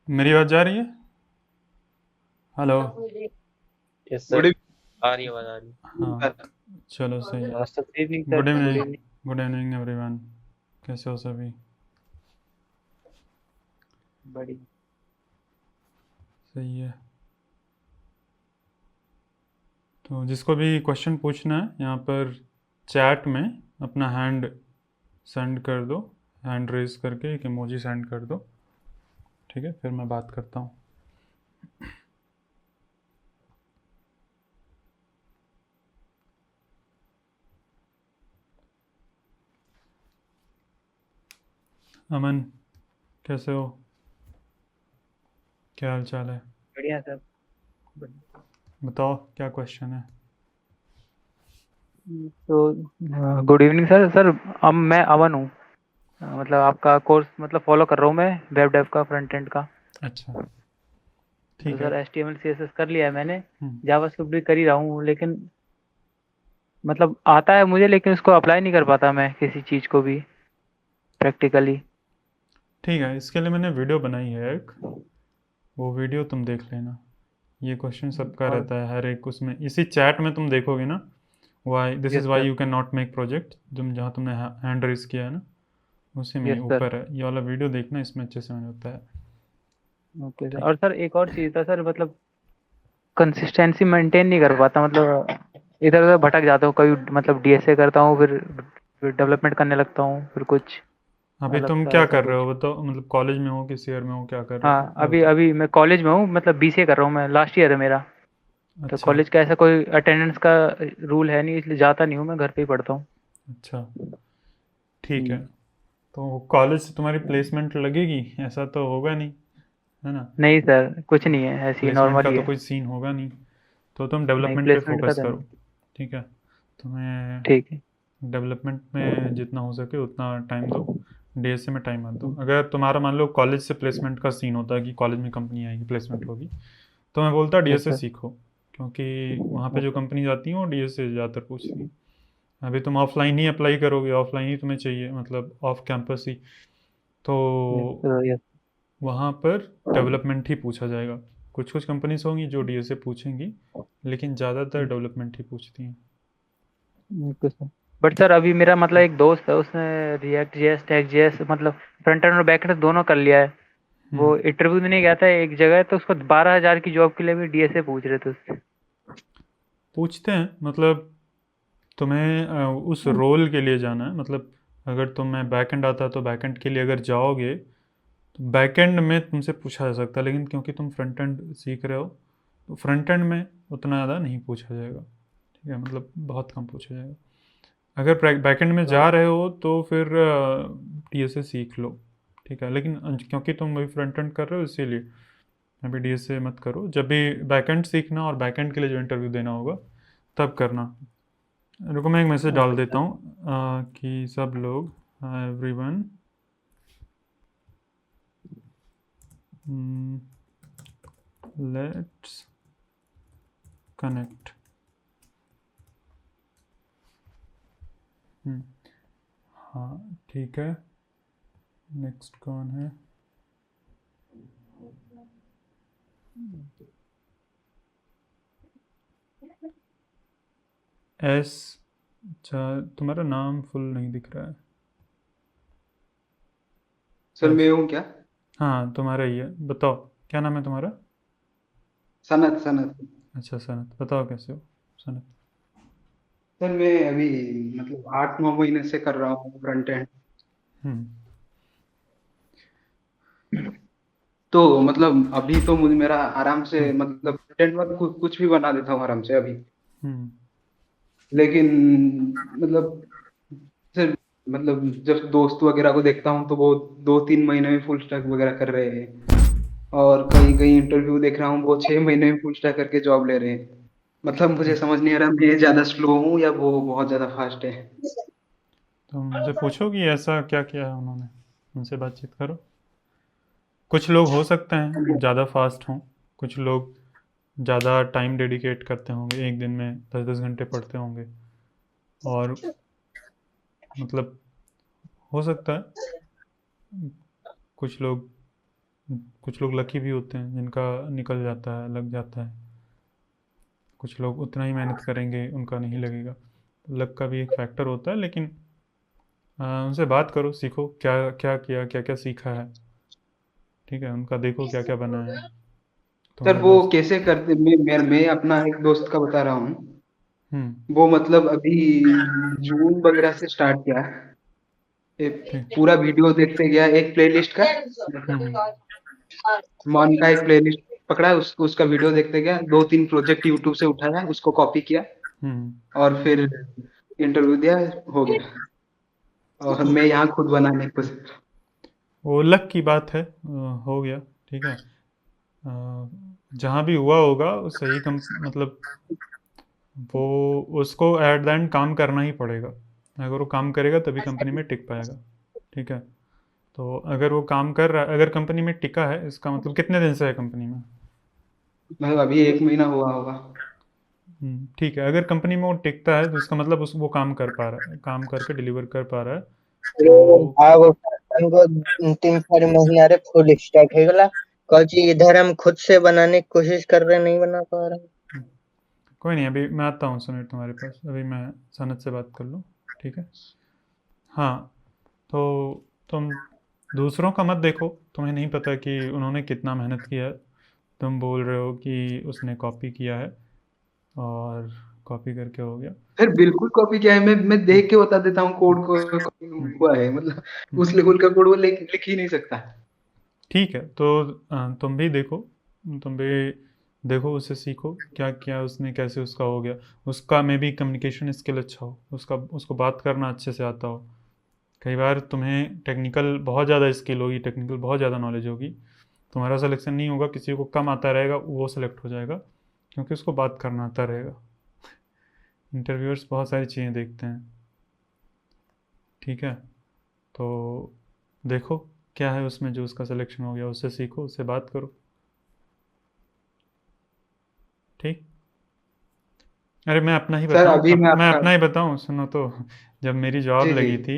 मेरी आवाज़ जा रही है? हेलो। Yes good sir. आ रही है, आवाज आ रही हाँ, इवनिंग। चलो सही है। है। Sir good evening good sir, good evening. Evening. Good evening everyone. कैसे हो सभी? बड़ी सही है। तो जिसको भी क्वेश्चन पूछना है यहाँ पर चैट में अपना हैंड सेंड कर दो। हैंड रेज करके एक इमोजी सेंड कर दो। ठीक है, फिर मैं बात करता हूँ। अमन, कैसे हो? क्या हाल चाल है? बढ़िया सर। बढ़िया। बताओ क्या क्वेश्चन है? तो गुड इवनिंग सर। सर अब मैं अमन हूँ। मतलब आपका कोर्स मतलब फॉलो कर रहा हूँ मैं, वेब डेव का, फ्रंट एंड का। अच्छा, तो ठीक है। सर HTML CSS कर लिया है मैंने। हम्म, जावास्क्रिप्ट भी कर ही रहा हूँ, लेकिन मतलब आता है मुझे, लेकिन उसको अप्लाई नहीं कर पाता मैं किसी चीज़ को भी प्रैक्टिकली। ठीक है, इसके लिए मैंने वीडियो बनाई है एक। वो वीडियो तुम देख लेना। ये क्वेश्चन सबका और रहता है हर एक उसमें, इसी चैट में तुम देखोगे ना। Why this yes is why sir. You can not make project, तुम जहाँ तुमने हैंड रेस किया है ना, उसी में यस सर। ऊपर है ये वाला वीडियो। देखना, इसमें अच्छे से मैंने बताया। Okay sir. ठीक और सर एक और चीज़ था सर, मतलब कंसिस्टेंसी मेंटेन नहीं कर पाता, मतलब इधर उधर भटक जाता हूँ। कभी मतलब DSA करता हूँ, फिर डेवलपमेंट करने लगता हूँ, फिर कुछ है। अभी अलग तुम सा क्या ऐसा कर रहे कुछ। हो बताओ? मतलब कॉलेज में हो, किस ईयर में हो, क्या कर रहे हो हाँ, ये अभी बताओ। अभी मैं कॉलेज में हूँ, मतलब BCA कर रहा हूँ मैं, लास्ट ईयर है मेरा। तो अच्छा। कॉलेज का ऐसा कोई अटेंडेंस का रूल है नहीं, इसलिए जाता नहीं हूँ, मैं घर पे ही पढ़ता हूँ। अच्छा, ठीक है। हम्म। तो कॉलेज से तुम्हारी प्लेसमेंट लगेगी ऐसा तो होगा नहीं, है ना? नहीं सर, कुछ नहीं है, ऐसे ही प्लेसमेंट नॉर्मल का ही तो है। कोई सीन होगा नहीं। तो तुम नहीं, डेवलपमेंट पे प्लेसमेंट का फोकस तो नहीं। करो। ठीक है। तुम्हें ठीक है। डेवलपमेंट में जितना हो सके उतना टाइम दो। डीएसए में टाइम मत दो। हम्म, अगर तुम्हारा मान लो कॉलेज से प्लेसमेंट का सीन होता है कि कॉलेज में कंपनी आएगी, प्लेसमेंट होगी, तो मैं बोलता यस डीएसए सर। सीखो। क्योंकि वहाँ पे जो ओके। कंपनी आती हैं वो डीएसए ज़्यादातर पूछती हैं। अभी तुम ऑफलाइन ही अप्लाई करोगे, ऑफलाइन ही तुम्हें चाहिए, मतलब ऑफ कैंपस ही। तो यस सर। यस। वहाँ पर डेवलपमेंट ही पूछा जाएगा। कुछ कुछ कंपनीज होंगी जो डीएसए पूछेंगी, लेकिन ज़्यादातर डेवलपमेंट ही पूछती हैं। Okay sir. बट सर अभी मेरा मतलब एक दोस्त है, उसने रिएक्ट जेएस, टैग जेएस, मतलब फ्रंट एंड और बैक एंड दोनों कर लिया है। हम्म, वो इंटरव्यू देने गया था एक जगह, तो उसको 12,000 की जॉब के लिए भी DSA पूछ रहे थे उससे। पूछते हैं। मतलब तुम्हें उस रोल के लिए जाना है। मतलब अगर तुम्हें बैकएंड आता है तो बैकएंड के लिए अगर जाओगे तो बैकएंड में तुमसे पूछा जा सकता है, लेकिन क्योंकि तुम फ्रंट एंड सीख रहे हो तो फ्रंट एंड में उतना ज़्यादा नहीं पूछा जाएगा। ठीक है, मतलब बहुत कम पूछा जाएगा। अगर बैकएंड में तो जा रहे हो तो फिर डीएसए सीख लो। ठीक है, लेकिन क्योंकि तुम अभी फ्रंट एंड कर रहे हो इसीलिए अभी डीएसए मत करो। जब भी बैकएंड सीखना और बैकएंड के लिए जो इंटरव्यू देना होगा तब करना। रुको, मैं एक मैसेज डाल ओके देता सर। हूँ कि सब लोग, एवरीवन, लेट्स कनेक्ट। हाँ, ठीक है। नेक्स्ट कौन है? एस। अच्छा, तुम्हारा नाम फुल नहीं दिख रहा सर है। मैं एस। हूँ क्या? हाँ, तुम्हारा ही है। बताओ क्या नाम है तुम्हारा? सनत सनत। अच्छा, सनत। बताओ कैसे हो सनत? सर मैं अभी मतलब 8-9 महीने से कर रहा हूँ फ्रंट एंड। हम्म, तो मतलब अभी तो मुझे मेरा आराम से हम्म, मतलब फ्रंट एंड में कुछ भी बना देता हूँ आराम से अभी। हम्म, लेकिन मतलब सर मतलब जब दोस्त वगैरह को देखता हूँ तो वो 2-3 महीने में फुल स्टैक वगैरह कर रहे हैं। और कहीं कहीं इंटरव्यू देख रहा हूँ वो 6 महीने में फुल स्टैक करके जॉब ले रहे हैं। मतलब मुझे समझ नहीं आ रहा मैं ज्यादा स्लो हूँ या वो बहुत ज्यादा फास्ट है। तो उनसे पूछो कि ऐसा क्या किया है उन्होंने। उनसे बातचीत करो। कुछ लोग हो सकते हैं ज़्यादा फास्ट हों। कुछ लोग ज़्यादा टाइम डेडिकेट करते होंगे, एक दिन में 10-10 घंटे पढ़ते होंगे। और मतलब हो सकता है कुछ लोग कुछ लोग लकी भी होते हैं जिनका निकल जाता है, लग जाता है। कुछ लोग उतना ही मेहनत करेंगे, उनका नहीं लगेगा। लक का भी एक फैक्टर होता है, लेकिन उनसे बात करो, सीखो क्या क्या किया, क्या क्या सीखा है। ठीक है, उनका देखो क्या क्या बना है सर तुम्हारे वो दोस्त। कैसे करते, मैं अपना एक दोस्त का बता रहा हूँ। हम्म। वो मतलब अभी जून वगैरह से स्टार्ट किया है। ठीक। पूरा वीडियो देखते गया एक प्लेलिस्ट का, हम्म। मॉन का एक प्लेलिस्ट पकड़ा, उसका वीडियो देखते गया, दो तीन प्रोजेक्ट यूट्यूब से उठाया, उसको कॉपी किया हम्म। और फिर इंटरव्यू दिया, हो गया। और मैं यहाँ खुद बनाने को। वो लक की बात है, हो गया। ठीक है। जहाँ भी हुआ होगा वो सही कम, मतलब वो उसको एट द एंड काम करना ही पड़ेगा। अगर वो काम करेगा तभी कंपनी में टिक पाएगा। ठीक है। तो अगर वो काम कर रहा है, अगर कंपनी में टिका है, इसका मतलब कितने दिन से है कंपनी में? मतलब अभी एक महीना हुआ होगा। ठीक है, अगर कंपनी में वो टिकता है तो इसका मतलब उस वो काम कर पा रहा है, काम करके डिलीवर कर पा रहा है। तो भाव हमको 3-4 महीना रे फुल स्टैक है गला कौची इधर हम खुद से बनाने की कोशिश कर रहे हैं, नहीं बना पा रहे। कोई नहीं, अभी मैं आता हूँ सुनील तुम्हारे पास, अभी मैं सनत से बात कर लूँ। ठीक है। हाँ। तो तुम दूसरों का मत देखो, तुम्हें नहीं पता कि उन्होंने कितना मेहनत किया है। तुम बोल रहे हो कि उसने कॉपी किया है और कॉपी करके हो गया। फिर बिल्कुल कॉपी किया है, मैं हम्म। देख के बता देता हूँ कोड को, copy हम्म। हुआ है मतलब। हम्म। उस लेवल का कोड वो लिख ही नहीं सकता। ठीक है, तो तुम भी देखो, तुम भी देखो, उससे सीखो क्या क्या उसने, कैसे उसका हो गया। उसका मे भी कम्युनिकेशन स्किल अच्छा हो, उसका उसको बात करना अच्छे से आता हो। कई बार तुम्हें टेक्निकल बहुत ज़्यादा स्किल होगी, टेक्निकल बहुत ज़्यादा नॉलेज होगी, तुम्हारा सिलेक्शन नहीं होगा। किसी को कम आता रहेगा वो सिलेक्ट हो जाएगा, क्योंकि उसको बात करना आता रहेगा। इंटरव्यूअर्स बहुत सारी चीज़ें देखते हैं। ठीक है। तो देखो क्या है उसमें जो उसका सिलेक्शन हो गया, उससे सीखो, उससे बात करो। ठीक। अरे मैं अपना ही सर बताऊं, अभी मैं मैं आपका। अपना ही बताऊं, सुनो तो। जब मेरी जॉब जी जी। लगी थी,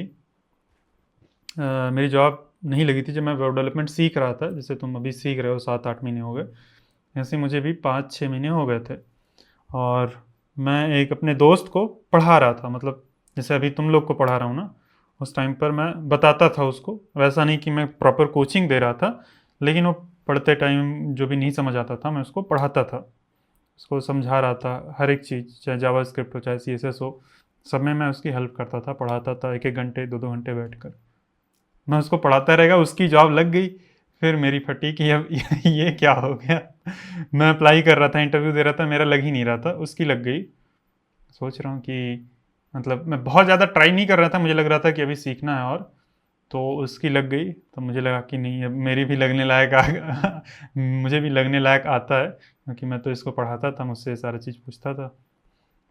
मेरी जॉब नहीं लगी थी जब मैं वेब डेवलपमेंट सीख रहा था, जैसे तुम अभी सीख रहे हो, 7-8 महीने हो गए। ऐसे मुझे भी 5-6 महीने हो गए थे। और मैं एक अपने दोस्त को पढ़ा रहा था, मतलब जैसे अभी तुम लोग को पढ़ा रहा हूँ ना, उस टाइम पर मैं बताता था उसको। वैसा नहीं कि मैं प्रॉपर कोचिंग दे रहा था, लेकिन वो पढ़ते टाइम जो भी नहीं समझ आता था मैं उसको पढ़ाता था, उसको समझा रहा था हर एक चीज़, चाहे जावा स्क्रिप्ट हो, चाहे CSS हो। सब में मैं उसकी हेल्प करता था, पढ़ाता था, 1-1 घंटे 2-2 घंटे बैठ कर मैं उसको पढ़ाता रहेगा। उसकी जॉब लग गई, फिर मेरी फटी कि अब ये क्या हो गया। मैं अप्लाई कर रहा था, इंटरव्यू दे रहा था, मेरा लग ही नहीं रहा था, उसकी लग गई। सोच रहा हूँ कि मतलब मैं बहुत ज़्यादा ट्राई नहीं कर रहा था, मुझे लग रहा था कि अभी सीखना है। और तो उसकी लग गई, तो मुझे लगा कि नहीं, अब मेरी भी लगने लायक आ मुझे भी लगने लायक आता है, क्योंकि मैं तो इसको पढ़ाता था, मुझसे सारा चीज़ पूछता था।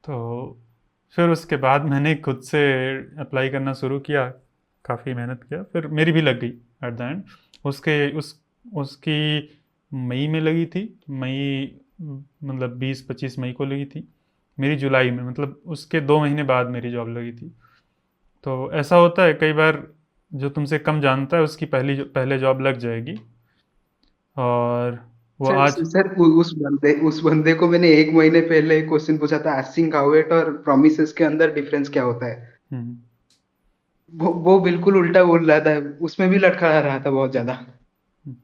तो फिर उसके बाद मैंने खुद से अप्लाई करना शुरू किया, काफ़ी मेहनत किया, फिर मेरी भी लग गई एट द एंड। उसके उसकी मई में लगी थी, मई मतलब 20-25 मई को लगी थी। मेरी जुलाई में, मतलब उसके 2 महीने बाद मेरी जॉब लगी थी। तो ऐसा होता है कई बार, जो तुमसे कम जानता है उसकी पहले जॉब लग जाएगी। और वो सर आज। सर उस बंदे को मैंने एक महीने पहले क्वेश्चन पूछा था, आस्किंग हाउ इट और प्रोमिसेस के अंदर डिफरेंस क्या होता है। हम्म। वो बिल्कुल उल्टा बोल रहा था, उसमें भी लटखड़ा रहा था बहुत ज्यादा। और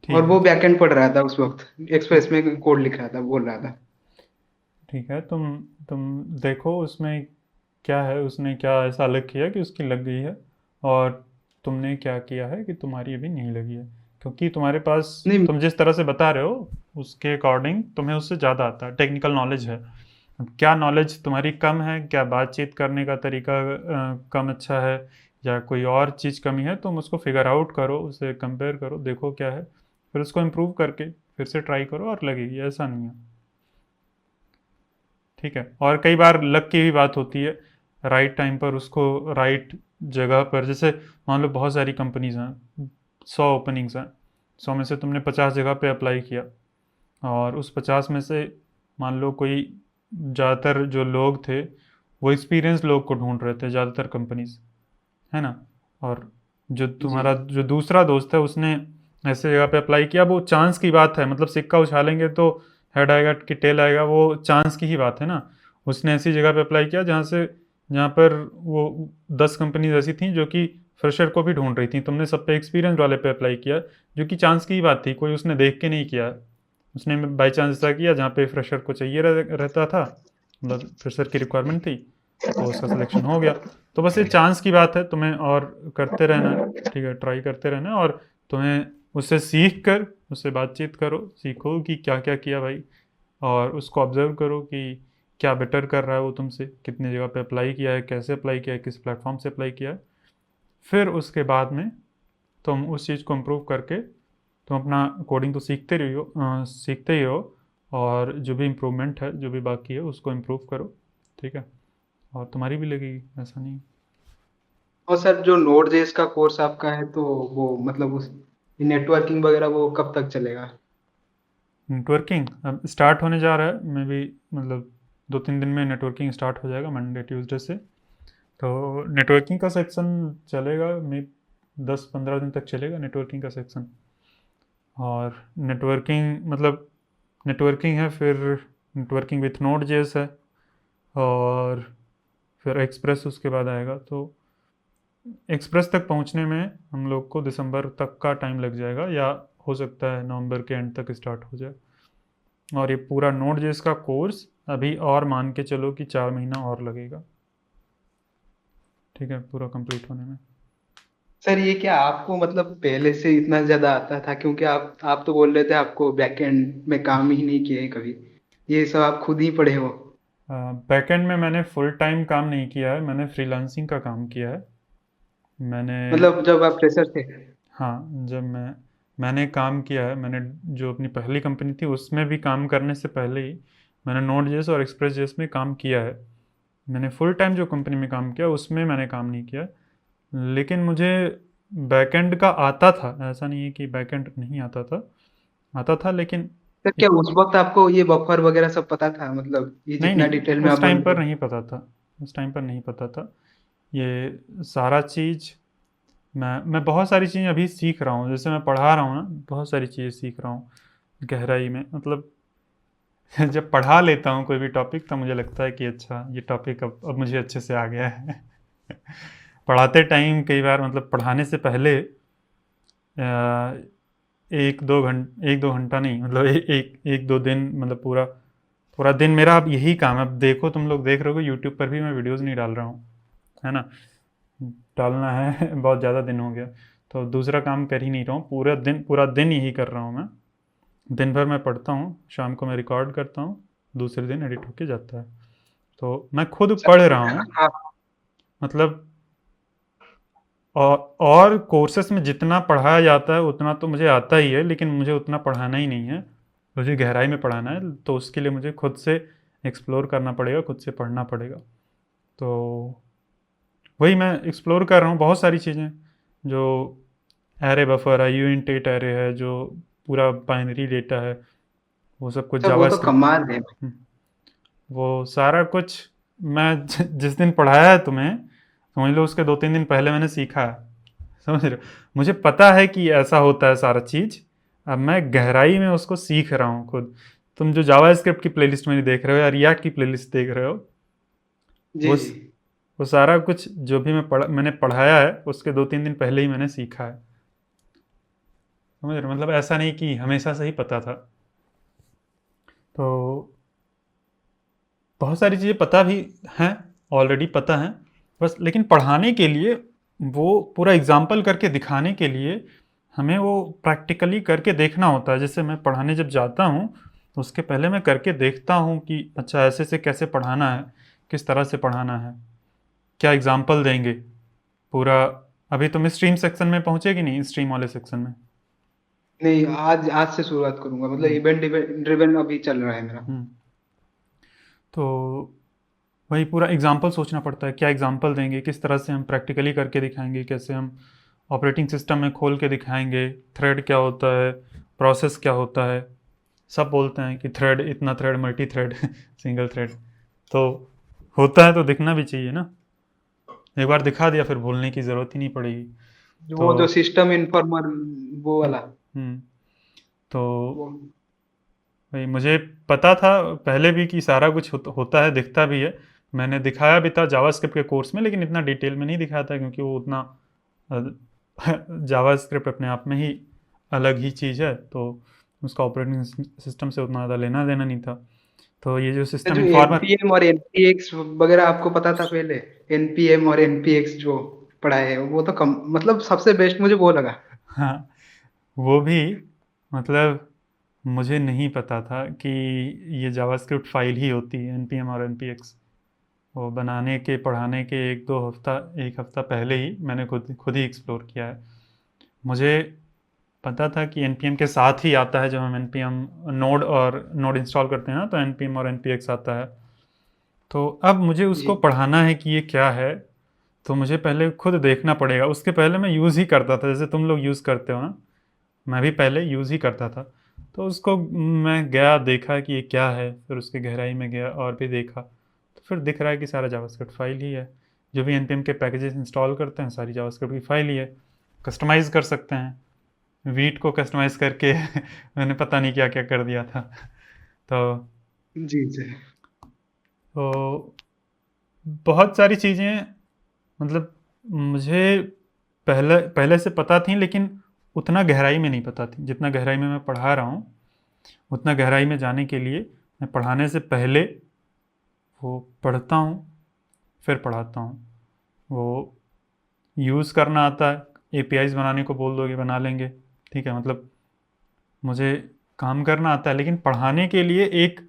ठीक है। वो बैकएंड पढ़ रहा था उस वक्त, हम्म। एक्सप्रेस में कोड लिख रहा था, बोल रहा था। ठीक है, तुम देखो उसमें क्या है, उसने क्या ऐसा अलग किया कि उसकी लग गई है, और तुमने क्या किया है कि तुम्हारी अभी नहीं लगी है। क्योंकि तुम्हारे पास, नहीं तुम जिस तरह से बता रहे हो उसके अकॉर्डिंग तुम्हें उससे ज़्यादा आता है, टेक्निकल नॉलेज है। अब क्या नॉलेज तुम्हारी कम है, क्या बातचीत करने का तरीका कम अच्छा है, या कोई और चीज़ कमी है, तुम उसको फिगर आउट करो, उसे कंपेयर करो, देखो क्या है, फिर उसको इम्प्रूव करके फिर से ट्राई करो और लगेगी, ऐसा नहीं है। ठीक है। और कई बार लक की भी बात होती है, राइट टाइम पर उसको राइट जगह पर, जैसे मान लो बहुत सारी कंपनीज हैं, 100 ओपनिंग्स हैं, 100 में से तुमने 50 जगह पे अप्लाई किया, और उस 50 में से मान लो कोई, ज़्यादातर जो लोग थे वो एक्सपीरियंस लोग को ढूंढ रहे थे, ज़्यादातर कंपनीज, है ना। और जो जी। तुम्हारा जो दूसरा दोस्त है उसने ऐसे जगह पे अप्लाई किया, वो चांस की बात है, मतलब सिक्का उछालेंगे तो हेड आएगा कि टेल आएगा, वो चांस की ही बात है ना। उसने ऐसी जगह पे अप्लाई किया जहाँ पर वो 10 कंपनीज ऐसी थी जो कि फ्रेशर को भी ढूंढ रही थी, तुमने सब पे एक्सपीरियंस वाले पे अप्लाई किया, जो कि चांस की ही बात थी, कोई उसने देख के नहीं किया। उसने बाई चांस ऐसा किया जहाँ पे फ्रेशर को चाहिए रहता था, मतलब फ्रेशर की रिक्वायरमेंट थी, तो उसका सिलेक्शन हो गया। तो बस ये चांस की बात है, तुम्हें और करते रहना है, ठीक है, ट्राई करते रहना है, और तुम्हें उससे सीख कर उससे बातचीत करो, सीखो कि क्या क्या किया भाई, और उसको ऑब्जर्व करो कि क्या बेटर कर रहा है वो तुमसे, कितनी जगह पे अप्लाई किया है, कैसे अप्लाई किया है, किस प्लेटफॉर्म से अप्लाई किया है। फिर उसके बाद में तुम उस चीज़ को इम्प्रूव करके तुम अपना कोडिंग तो सीखते ही रहो, और जो भी इम्प्रूवमेंट है, जो भी बाकी है, उसको इम्प्रूव करो, ठीक है, और तुम्हारी भी लगेगी, ऐसा नहीं। और सर जो नोड जेएस का कोर्स आपका है तो वो मतलब उस नेटवर्किंग वगैरह वो कब तक चलेगा? नेटवर्किंग अब स्टार्ट होने जा रहा है, मैं भी मतलब 2-3 दिन में नेटवर्किंग स्टार्ट हो जाएगा, मंडे ट्यूसडे से। तो नेटवर्किंग का सेक्शन चलेगा, मैं 10-15 दिन तक चलेगा नेटवर्किंग का सेक्शन। और नेटवर्किंग मतलब नेटवर्किंग है, फिर नेटवर्किंग विथ नोड जेएस है, और फिर एक्सप्रेस उसके बाद आएगा। तो एक्सप्रेस तक पहुंचने में हम लोग को दिसंबर तक का टाइम लग जाएगा, या हो सकता है नवंबर के एंड तक स्टार्ट हो जाए। और ये पूरा नोड जेएस का कोर्स अभी और मान के चलो कि 4 महीना और लगेगा, ठीक है, पूरा कंप्लीट होने में। सर ये क्या आपको मतलब पहले से इतना ज्यादा आता था? क्योंकि आप तो बोल रहे थे आपको बैकएंड में काम ही नहीं किए कभी, ये सब आप खुद ही पढ़े हो? बैकएंड में मैंने फुल टाइम काम नहीं किया है, मैंने फ्रीलांसिंग का काम किया है। मैंने मतलब जब आप फ्रेशर थे? हाँ, जब मैंने काम किया है, मैंने जो अपनी पहली कंपनी थी उसमें भी काम करने से पहले ही मैंने नोड जेएस और एक्सप्रेस जेएस में काम किया है। मैंने फुल टाइम जो कंपनी में काम किया उसमें मैंने काम नहीं किया, लेकिन मुझे बैकएंड का आता था, ऐसा नहीं है कि बैकएंड नहीं आता था, लेकिन सर क्या उस वक्त आपको ये बफर वगैरह सब पता था? मतलब ये नहीं जितना नहीं, डिटेल में उस आप टाइम बोल पर रहे हो। नहीं पता था, उस टाइम पर नहीं पता था ये सारा चीज़। मैं बहुत सारी चीज़ें अभी सीख रहा हूँ, जैसे मैं पढ़ा रहा हूँ ना, बहुत सारी चीज़ें सीख रहा हूँ गहराई में, मतलब जब पढ़ा लेता हूँ कोई भी टॉपिक तो मुझे लगता है कि अच्छा ये टॉपिक अब मुझे अच्छे से आ गया है। पढ़ाते टाइम कई बार, मतलब पढ़ाने से पहले 1-2 घंटा नहीं, मतलब एक दो दिन, मतलब पूरा पूरा दिन मेरा अब यही काम है। अब देखो, तुम लोग देख रहे हो यूट्यूब पर भी मैं वीडियोस नहीं डाल रहा हूँ, है ना, डालना है। बहुत ज़्यादा दिन हो गया, तो दूसरा काम कर ही नहीं रहा हूँ, पूरा दिन यही कर रहा हूँ मैं। दिन भर मैं पढ़ता हूँ, शाम को मैं रिकॉर्ड करता हूँ, दूसरे दिन एडिट होके जाता है। तो मैं खुद पढ़ सर रहा हूँ, आप मतलब और कोर्सेस में जितना पढ़ाया जाता है उतना तो मुझे आता ही है, लेकिन मुझे उतना पढ़ाना ही नहीं है, मुझे गहराई में पढ़ाना है, तो उसके लिए मुझे खुद से एक्सप्लोर करना पड़ेगा, खुद से पढ़ना पड़ेगा। तो वही मैं एक्सप्लोर कर रहा हूँ, बहुत सारी चीज़ें, जो एरे बफर है, यूनिट एरे है, जो पूरा बाइनरी डेटा है, वो सब कुछ सर वो तो जावास्क्रिप्ट, कमाल है। वो सारा कुछ मैं जिस दिन पढ़ाया है तुम्हें, समझ लो उसके 2-3 दिन पहले मैंने सीखा है, समझ रहे हो, मुझे पता है कि ऐसा होता है सारा चीज़, अब मैं गहराई में उसको सीख रहा हूँ खुद। तुम जो जावास्क्रिप्ट की प्लेलिस्ट मेरी देख रहे हो या रिएक्ट की प्लेलिस्ट देख रहे हो, जी वो जी। वो सारा कुछ जो भी मैंने पढ़ाया है उसके 2-3 दिन पहले ही मैंने सीखा है, समझ रहे हो, मतलब ऐसा नहीं कि हमेशा से ही पता था। तो बहुत सारी चीज़ें पता भी हैं, ऑलरेडी पता हैं, बस लेकिन पढ़ाने के लिए, वो पूरा एग्जाम्पल करके दिखाने के लिए हमें वो प्रैक्टिकली करके देखना होता है। जैसे मैं पढ़ाने जब जाता हूँ तो उसके पहले मैं करके देखता हूँ कि अच्छा ऐसे से कैसे पढ़ाना है, किस तरह से पढ़ाना है, क्या एग्जाम्पल देंगे पूरा। अभी तुम स्ट्रीम सेक्शन में पहुँचे कि नहीं, स्ट्रीम वाले सेक्शन में? नहीं, आज आज से शुरुआत करूंगा, मतलब हम्म, इवेंट ड्रिवन अभी चल रहा है मेरा। हम्म। तो वही पूरा एग्जाम्पल सोचना पड़ता है, क्या एग्जाम्पल देंगे, किस तरह से हम प्रैक्टिकली करके दिखाएंगे, कैसे हम ऑपरेटिंग सिस्टम में खोल के दिखाएंगे, थ्रेड क्या होता है, प्रोसेस क्या होता है। सब बोलते हैं कि थ्रेड, इतना thread, multi thread, single thread, तो होता है तो दिखना भी चाहिए ना। एक बार दिखा दिया फिर भूलने की ज़रूरत ही नहीं पड़ेगी। तो वो जो सिस्टम इन्फॉर्मर वो वाला। तो वो भाई मुझे पता था पहले भी कि सारा कुछ होता है, दिखता भी है। मैंने दिखाया भी था जावास्क्रिप्ट के कोर्स में, लेकिन इतना डिटेल में नहीं दिखाया था क्योंकि वो उतना जावास्क्रिप्ट अपने आप में ही अलग ही चीज़ है, तो उसका ऑपरेटिंग सिस्टम से उतना ज़्यादा लेना देना नहीं था। तो ये जो सिस्टम जो इन्फॉर्मर, एनपीएम और एनपीएक्स वगैरह आपको पता था पहले? एनपीएम और एनपीएक्स जो पढ़ाए हैं वो तो कम, मतलब सबसे बेस्ट मुझे वो लगा। हाँ वो भी, मतलब मुझे नहीं पता था कि ये जावास्क्रिप्ट फाइल ही होती है npm और npx। वो बनाने के पढ़ाने के एक हफ्ता पहले ही मैंने खुद ही एक्सप्लोर किया है। मुझे पता था कि npm के साथ ही आता है, जब हम npm नोड इंस्टॉल करते हैं ना तो npm और npx आता है। तो अब मुझे उसको जी पढ़ाना है कि ये क्या है, तो मुझे पहले खुद देखना पड़ेगा। उसके पहले मैं यूज़ ही करता था, जैसे तुम लोग यूज़ करते हो ना, मैं भी पहले यूज़ ही करता था। तो उसको मैं गया, देखा कि ये क्या है, फिर उसकी गहराई में गया और भी देखा, तो फिर दिख रहा है कि सारा जावास्क्रिप्ट फाइल ही है। जो भी npm के पैकेजेस इंस्टॉल करते हैं सारी जावास्क्रिप्ट की फाइल ही है। कस्टमाइज़ कर सकते हैं, वीट को कस्टमाइज़ करके मैंने पता नहीं क्या क्या कर दिया था। तो जी जी। तो बहुत सारी चीज़ें, मतलब मुझे पहले पहले से पता थी, लेकिन उतना गहराई में नहीं पता थी जितना गहराई में मैं पढ़ा रहा हूँ। उतना गहराई में जाने के लिए मैं पढ़ाने से पहले वो पढ़ता हूँ, फिर पढ़ाता हूँ। वो यूज़ करना आता है, एपीआईज बनाने को बोल दोगे बना लेंगे, ठीक है, मतलब मुझे काम करना आता है, लेकिन पढ़ाने के लिए एक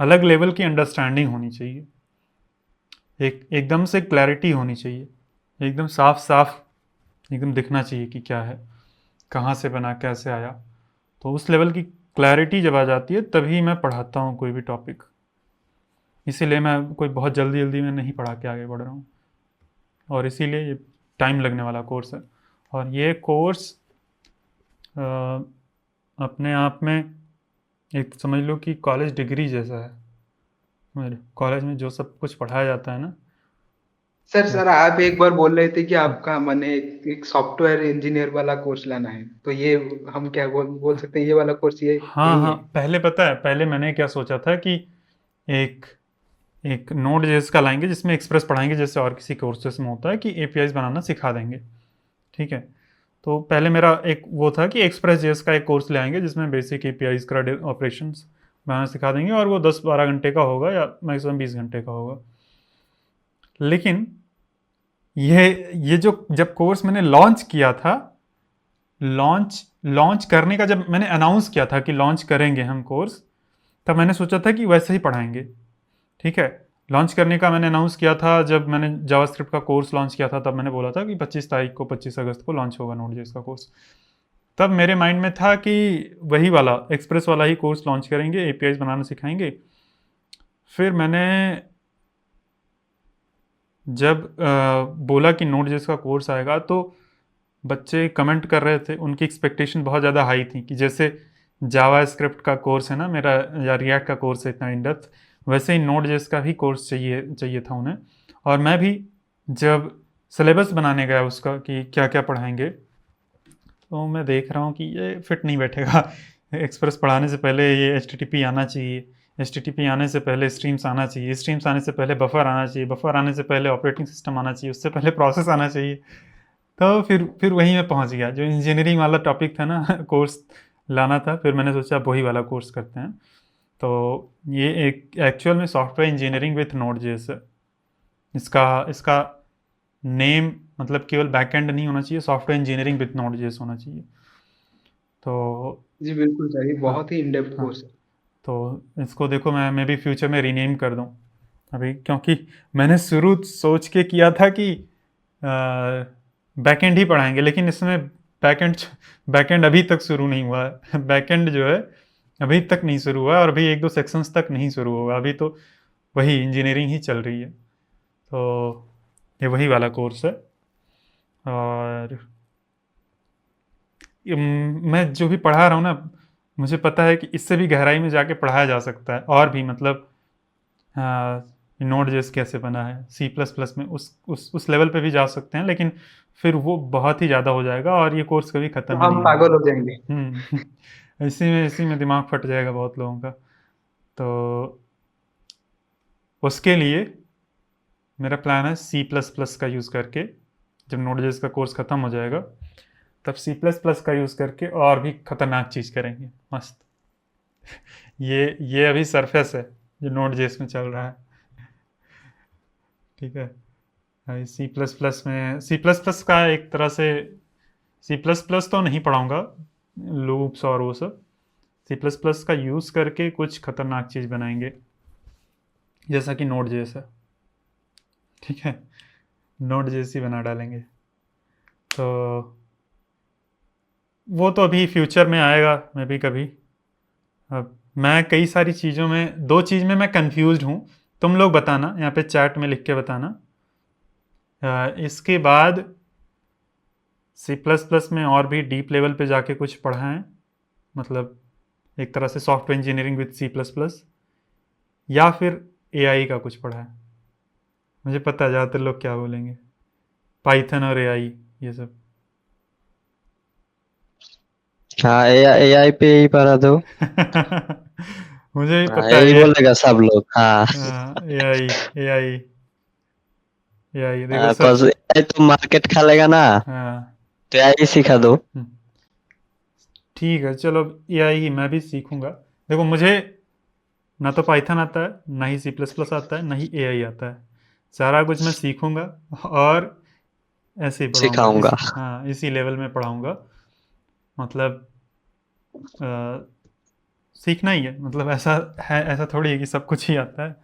अलग लेवल की अंडरस्टैंडिंग होनी चाहिए, एकदम से क्लैरिटी होनी चाहिए, एकदम साफ साफ एकदम दिखना चाहिए कि क्या है, कहाँ से बना, कैसे आया। तो उस लेवल की क्लैरिटी जब आ जाती है तभी मैं पढ़ाता हूँ कोई भी टॉपिक। इसीलिए मैं कोई बहुत जल्दी जल्दी में नहीं पढ़ा के आगे बढ़ रहा हूँ, और इसीलिए ये टाइम लगने वाला कोर्स है। और ये कोर्स अपने आप में एक समझ लो कि कॉलेज डिग्री जैसा है। मेरे कॉलेज में जो सब कुछ पढ़ाया जाता है ना, सर आप एक बार बोल रहे थे कि आपका मन है एक सॉफ्टवेयर इंजीनियर वाला कोर्स लाना है, तो ये हम क्या बोल सकते हैं, ये वाला कोर्स ये हाँ यही हाँ, है? पहले पता है, पहले मैंने क्या सोचा था कि एक एक नोड जेएस का लाएंगे जिसमें एक्सप्रेस पढ़ाएंगे, जैसे और किसी कोर्सेस में होता है कि एपीआईज बनाना सिखा देंगे, ठीक है। तो पहले मेरा एक वो था कि एक्सप्रेस जेएस का एक कोर्स ले आएंगे जिसमें बेसिक एपीआईज का ऑपरेशंस बनाना सिखा देंगे, और वो 10-12 घंटे का होगा या मैक्सिमम 20 घंटे का होगा। लेकिन ये जो जब कोर्स मैंने लॉन्च किया था, लॉन्च लॉन्च करने का जब मैंने अनाउंस किया था कि लॉन्च करेंगे हम कोर्स, तब मैंने सोचा था कि वैसे ही पढ़ाएंगे, ठीक है। लॉन्च करने का मैंने अनाउंस किया था जब मैंने जावास्क्रिप्ट का कोर्स लॉन्च किया था, तब मैंने बोला था कि 25 अगस्त को लॉन्च होगा नोड.जेएस का कोर्स। तब मेरे माइंड में था कि वही वाला एक्सप्रेस वाला ही कोर्स लॉन्च करेंगे, एपीआईज बनाना सिखाएंगे। फिर मैंने जब बोला कि नोड.जेएस का कोर्स आएगा, तो बच्चे कमेंट कर रहे थे, उनकी एक्सपेक्टेशन बहुत ज़्यादा हाई थी कि जैसे जावास्क्रिप्ट का कोर्स है ना मेरा, या रिएक्ट का कोर्स है इतना इन डेप्थ, वैसे ही नोड.जेएस का भी कोर्स चाहिए था उन्हें। और मैं भी जब सिलेबस बनाने गया उसका कि क्या क्या पढ़ाएंगे, तो मैं देख रहा हूँ कि ये फिट नहीं बैठेगा। एक्सप्रेस पढ़ाने से पहले ये HTTP आना चाहिए, HTTP आने से पहले स्ट्रीम्स आना चाहिए, स्ट्रीम्स आने से पहले बफर आना चाहिए, बफर आने से पहले ऑपरेटिंग सिस्टम आना चाहिए, उससे पहले प्रोसेस आना चाहिए। तो फिर वहीं मैं पहुंच गया, जो इंजीनियरिंग वाला टॉपिक था ना कोर्स लाना था, फिर मैंने सोचा वही वाला कोर्स करते हैं। तो ये एक एक्चुअल में सॉफ्टवेयर इंजीनियरिंग विथ नोड.जेएस है। इसका इसका नेम मतलब केवल बैकएंड नहीं होना चाहिए, सॉफ्टवेयर इंजीनियरिंग विथ नोड.जेएस होना चाहिए। तो जी बिल्कुल सर, ये हाँ बहुत ही इन डेप्थ हाँ, कोर्स है। तो इसको देखो, मैं भी फ्यूचर में रीनेम कर दूं अभी, क्योंकि मैंने शुरू सोच के किया था कि बैकएंड ही पढ़ाएंगे, लेकिन इसमें बैकएंड बैकएंड अभी तक शुरू नहीं हुआ है। बैकएंड जो है अभी तक नहीं शुरू हुआ है, और अभी 1-2 सेक्शंस तक नहीं शुरू होगा, अभी तो वही इंजीनियरिंग ही चल रही है। तो ये वही वाला कोर्स है। और मैं जो भी पढ़ा रहा हूँ ना, मुझे पता है कि इससे भी गहराई में जाके पढ़ाया जा सकता है, और भी मतलब नोड.जेएस कैसे बना है, C++ में उस लेवल पे भी जा सकते हैं, लेकिन फिर वो बहुत ही ज़्यादा हो जाएगा और ये कोर्स कभी तो ख़त्म ही हम नहीं पागल होगा। हो जाएंगे। इसी में दिमाग फट जाएगा बहुत लोगों का। तो उसके लिए मेरा प्लान है सी प्लस प्लस का यूज़ करके, जब नोड.जेएस का कोर्स ख़त्म हो जाएगा तब सी प्लस प्लस का यूज़ करके और भी खतरनाक चीज़ करेंगे मस्त। ये अभी सरफेस है जो नोड.जेएस में चल रहा है, ठीक है। सी प्लस प्लस में सी प्लस प्लस का एक तरह से सी प्लस प्लस तो नहीं पढ़ाऊँगा, लूप्स और वो सब। सी प्लस प्लस का यूज़ करके कुछ खतरनाक चीज़ बनाएंगे जैसा कि नोड.जेएस है, ठीक है। नोड.जेएस ही बना डालेंगे। तो वो तो अभी फ्यूचर में आएगा मैं भी कभी। अब मैं कई सारी चीज़ों में, दो चीज़ में मैं कंफ्यूज्ड हूँ, तुम लोग बताना यहाँ पे चैट में लिख के बताना। इसके बाद सी प्लस प्लस में और भी डीप लेवल पे जाके कुछ पढ़ा है, मतलब एक तरह से software engineering with C plus plus, या फिर एआई का कुछ पढ़ा है। मुझे पता है ज़्यादातर लोग क्या बोलेंगे, पाइथन और एआई ये सब। हाँ, एआई पे ही पढ़ा दो। मुझे भी हाँ, पता है यही ये। बोलेगा सब लोग। हाँ, एआई एआई एआई देखो सर। बस एआई तो मार्केट खा लेगा ना, हाँ तो एआई सिखा दो। ठीक है, चलो एआई ही मैं भी सीखूंगा। देखो मुझे ना तो पाइथन आता है, ना ही सी प्लस प्लस आता है, ना ही एआई आता है। सारा कुछ मैं सीखूंगा और ऐसे ही पढ़ाऊंगा सिखाऊंगा। हाँ इसी लेवल में पढ़ाऊंगा। मतलब सीखना ही है, मतलब ऐसा है, ऐसा थोड़ी है कि सब कुछ ही आता है,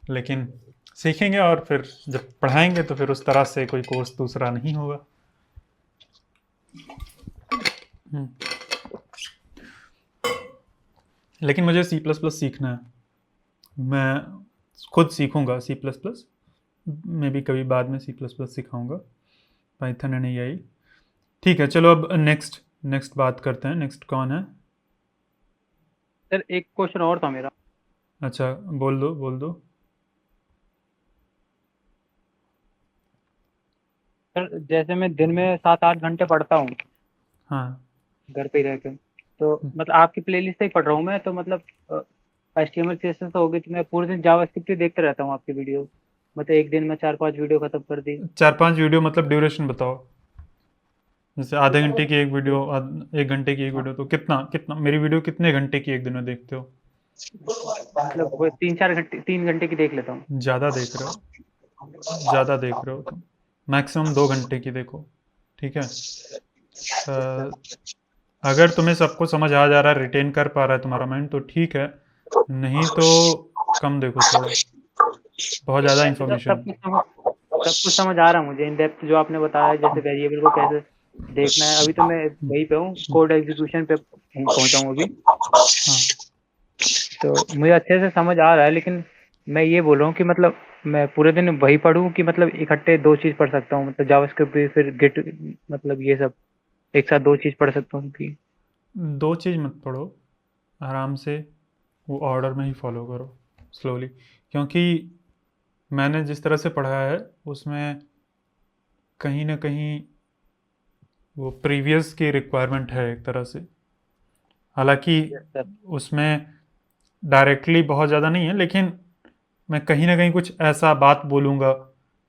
लेकिन सीखेंगे और फिर जब पढ़ाएंगे तो फिर उस तरह से कोई कोर्स दूसरा नहीं होगा। लेकिन मुझे सी प्लस प्लस सीखना है, मैं खुद सीखूंगा सी प्लस प्लस, मैं भी कभी बाद में सी प्लस प्लस सिखाऊंगा, पाइथन एंड एआई। ठीक है, चलो अब नेक्स्ट बात करते हैं। नेक्स्ट कौन है? सर एक क्वेश्चन और था मेरा। अच्छा बोल दो। सर जैसे मैं दिन में 7-8 घंटे पढ़ता हूँ हाँ घर पे ही रह के, तो मतलब आपकी प्लेलिस्ट से ही पढ़ रहा हूँ मैं, तो मतलब HTML CSS तो होगी, तो मैं पूरे दिन जावास्क्रिप्ट ही देखते रहता हूँ आपकी वीडियो। मतलब एक दिन में 4-5 वीडियो खत्म कर दी। 4-5 वीडियो मतलब ड्यूरेशन बताओ। जैसे आधे घंटे की एक वीडियो, 1 घंटे की एक वीडियो, तो कितना मेरी वीडियो कितने घंटे की एक दिन में देखते हो? मतलब वो 3-4 घंटे 3 घंटे की देख लेता हूँ। ज़्यादा देख रहे हो तुम। मैक्सिमम 2 घंटे की देखो, ठीक है। अ, अगर तुम्हें सबको समझ आ जा रहा है, रिटेन कर पा रहा है तुम्हारा माइंड, तो ठीक है, नहीं तो कम देखो थोड़ा, बहुत ज़्यादा सब इन्फॉर्मेशन। कुछ समझ आ रहा है मुझे, इन डेप्थ जो आपने बताया, जैसे वेरिएबल को कैसे देखना है। अभी तो मैं वहीं पे हूँ, कोड एग्जीक्यूशन पे पहुंचा हूँ अभी, हाँ तो मुझे अच्छे से समझ आ रहा है। लेकिन मैं ये बोल रहा हूँ कि मतलब मैं पूरे दिन वही पढूं कि मतलब इकट्ठे 2 चीज पढ़ सकता हूँ, मतलब जावास्क्रिप्ट भी फिर गिट, मतलब ये सब एक साथ 2 चीज पढ़ सकता हूँ कि? 2 चीज़ मत पढ़ो, आराम से वो ऑर्डर में ही फॉलो करो स्लोली, क्योंकि मैंने जिस तरह से पढ़ा है उसमें कहीं ना कहीं वो प्रीवियस की रिक्वायरमेंट है एक तरह से। हालांकि यस सर। उसमें डायरेक्टली बहुत ज़्यादा नहीं है, लेकिन मैं कहीं ना कहीं कुछ ऐसा बात बोलूँगा,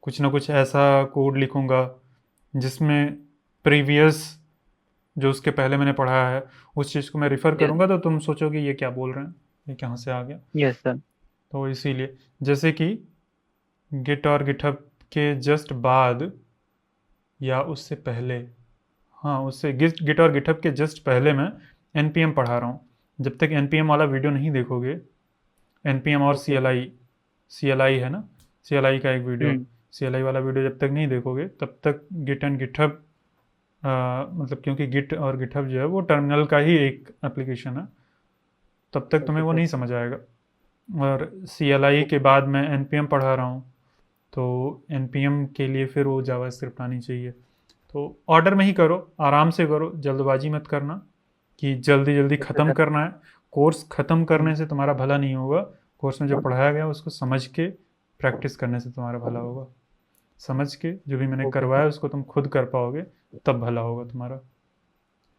कुछ ना कुछ ऐसा कोड लिखूँगा जिसमें प्रीवियस जो उसके पहले मैंने पढ़ा है उस चीज़ को मैं रिफ़र करूँगा, तो तुम सोचोगे ये क्या बोल रहे हैं, ये कहाँ से आ गया। Yes sir. तो इसीलिए जैसे कि गिट और गिटहब के जस्ट बाद या उससे पहले, हाँ उससे गिट और गिटहब के जस्ट पहले मैं npm पढ़ा रहा हूँ। जब तक npm वाला वीडियो नहीं देखोगे, npm और ओके। CLI है ना, CLI का एक वीडियो, हम्म। CLI वाला वीडियो जब तक नहीं देखोगे तब तक गिट एंड गिटहब, मतलब क्योंकि गिट और गिटहब जो है वो टर्मिनल का ही एक एप्लीकेशन है, तब तक तुम्हें ओके वो सर। नहीं समझ आएगा। और CLI के बाद मैं npm पढ़ा रहा हूँ, तो npm के लिए फिर वो जावास्क्रिप्ट आनी चाहिए। तो ऑर्डर में ही करो, आराम से करो, जल्दबाजी मत करना कि जल्दी जल्दी ओके ख़त्म सर। करना है। कोर्स ख़त्म करने से तुम्हारा भला नहीं होगा, कोर्स में जो पढ़ाया गया उसको समझ के प्रैक्टिस करने से तुम्हारा भला होगा। समझ के जो भी मैंने ओके करवाया सर। उसको तुम खुद कर पाओगे, तब भला होगा तुम्हारा।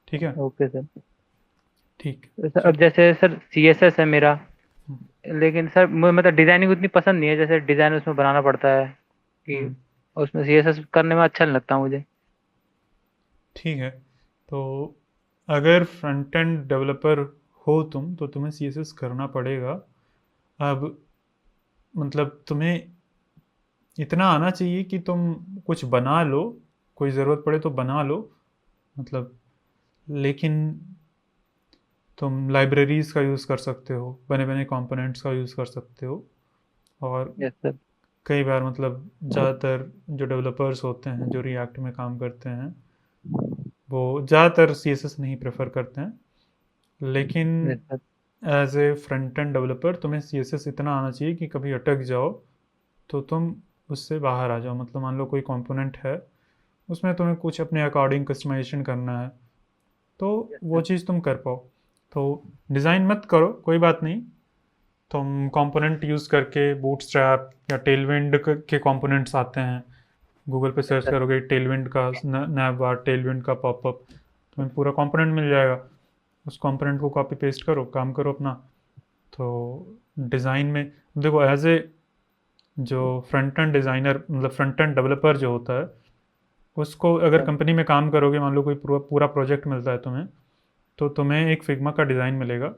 ठीक है? Okay sir. ठीक। तो सर अब चलो। जैसे सर CSS है मेरा, हम्म। लेकिन सर मुझे मतलब डिजाइनिंग उतनी पसंद नहीं है, जैसे डिजाइन उसमें बनाना पड़ता है कि हम्म। उसमें CSS करने में अच्छा नहीं लगता मुझे। ठीक है। तो अगर फ्रंट एंड डेवलपर हो तुम, तो तुम्हें CSS करना पड़ेगा। अब मतलब तुम्हें इतना आना चाहिए कि तुम कुछ बना लो, कोई ज़रूरत पड़े तो बना लो, मतलब। लेकिन तुम लाइब्रेरीज़ का यूज़ कर सकते हो, बने बने कंपोनेंट्स का यूज़ कर सकते हो। और यस सर। कई बार मतलब ज़्यादातर जो डेवलपर्स होते हैं जो रिएक्ट में काम करते हैं, वो ज़्यादातर CSS नहीं प्रेफर करते हैं। लेकिन yes sir. As a front end developer तुम्हें CSS इतना आना चाहिए कि कभी अटक जाओ तो तुम उससे बाहर आ जाओ। मतलब मान लो कोई कंपोनेंट है, उसमें तुम्हें कुछ अपने अकॉर्डिंग कस्टमाइजेशन करना है, तो यस वो सर। चीज़ तुम कर पाओ। तो डिज़ाइन मत करो, कोई बात नहीं। तुम कंपोनेंट यूज़ करके बूटस्ट्रैप या टेलविंड के कंपोनेंट्स आते हैं, गूगल पे यस सर्च सर। करोगे टेलविंड का नैवबार, टेलविंड का पॉपअप, तुम्हें पूरा कंपोनेंट मिल जाएगा। उस कंपोनेंट को कॉपी पेस्ट करो, काम करो अपना। तो डिज़ाइन में देखो, एज ए जो फ्रंट एंड डिज़ाइनर मतलब फ्रंट एंड डेवलपर जो होता है, उसको अगर सर। कंपनी में काम करोगे, मान लो कोई पूरा पूरा प्रोजेक्ट मिलता है तुम्हें, तो तुम्हें एक फिग्मा का डिज़ाइन मिलेगा,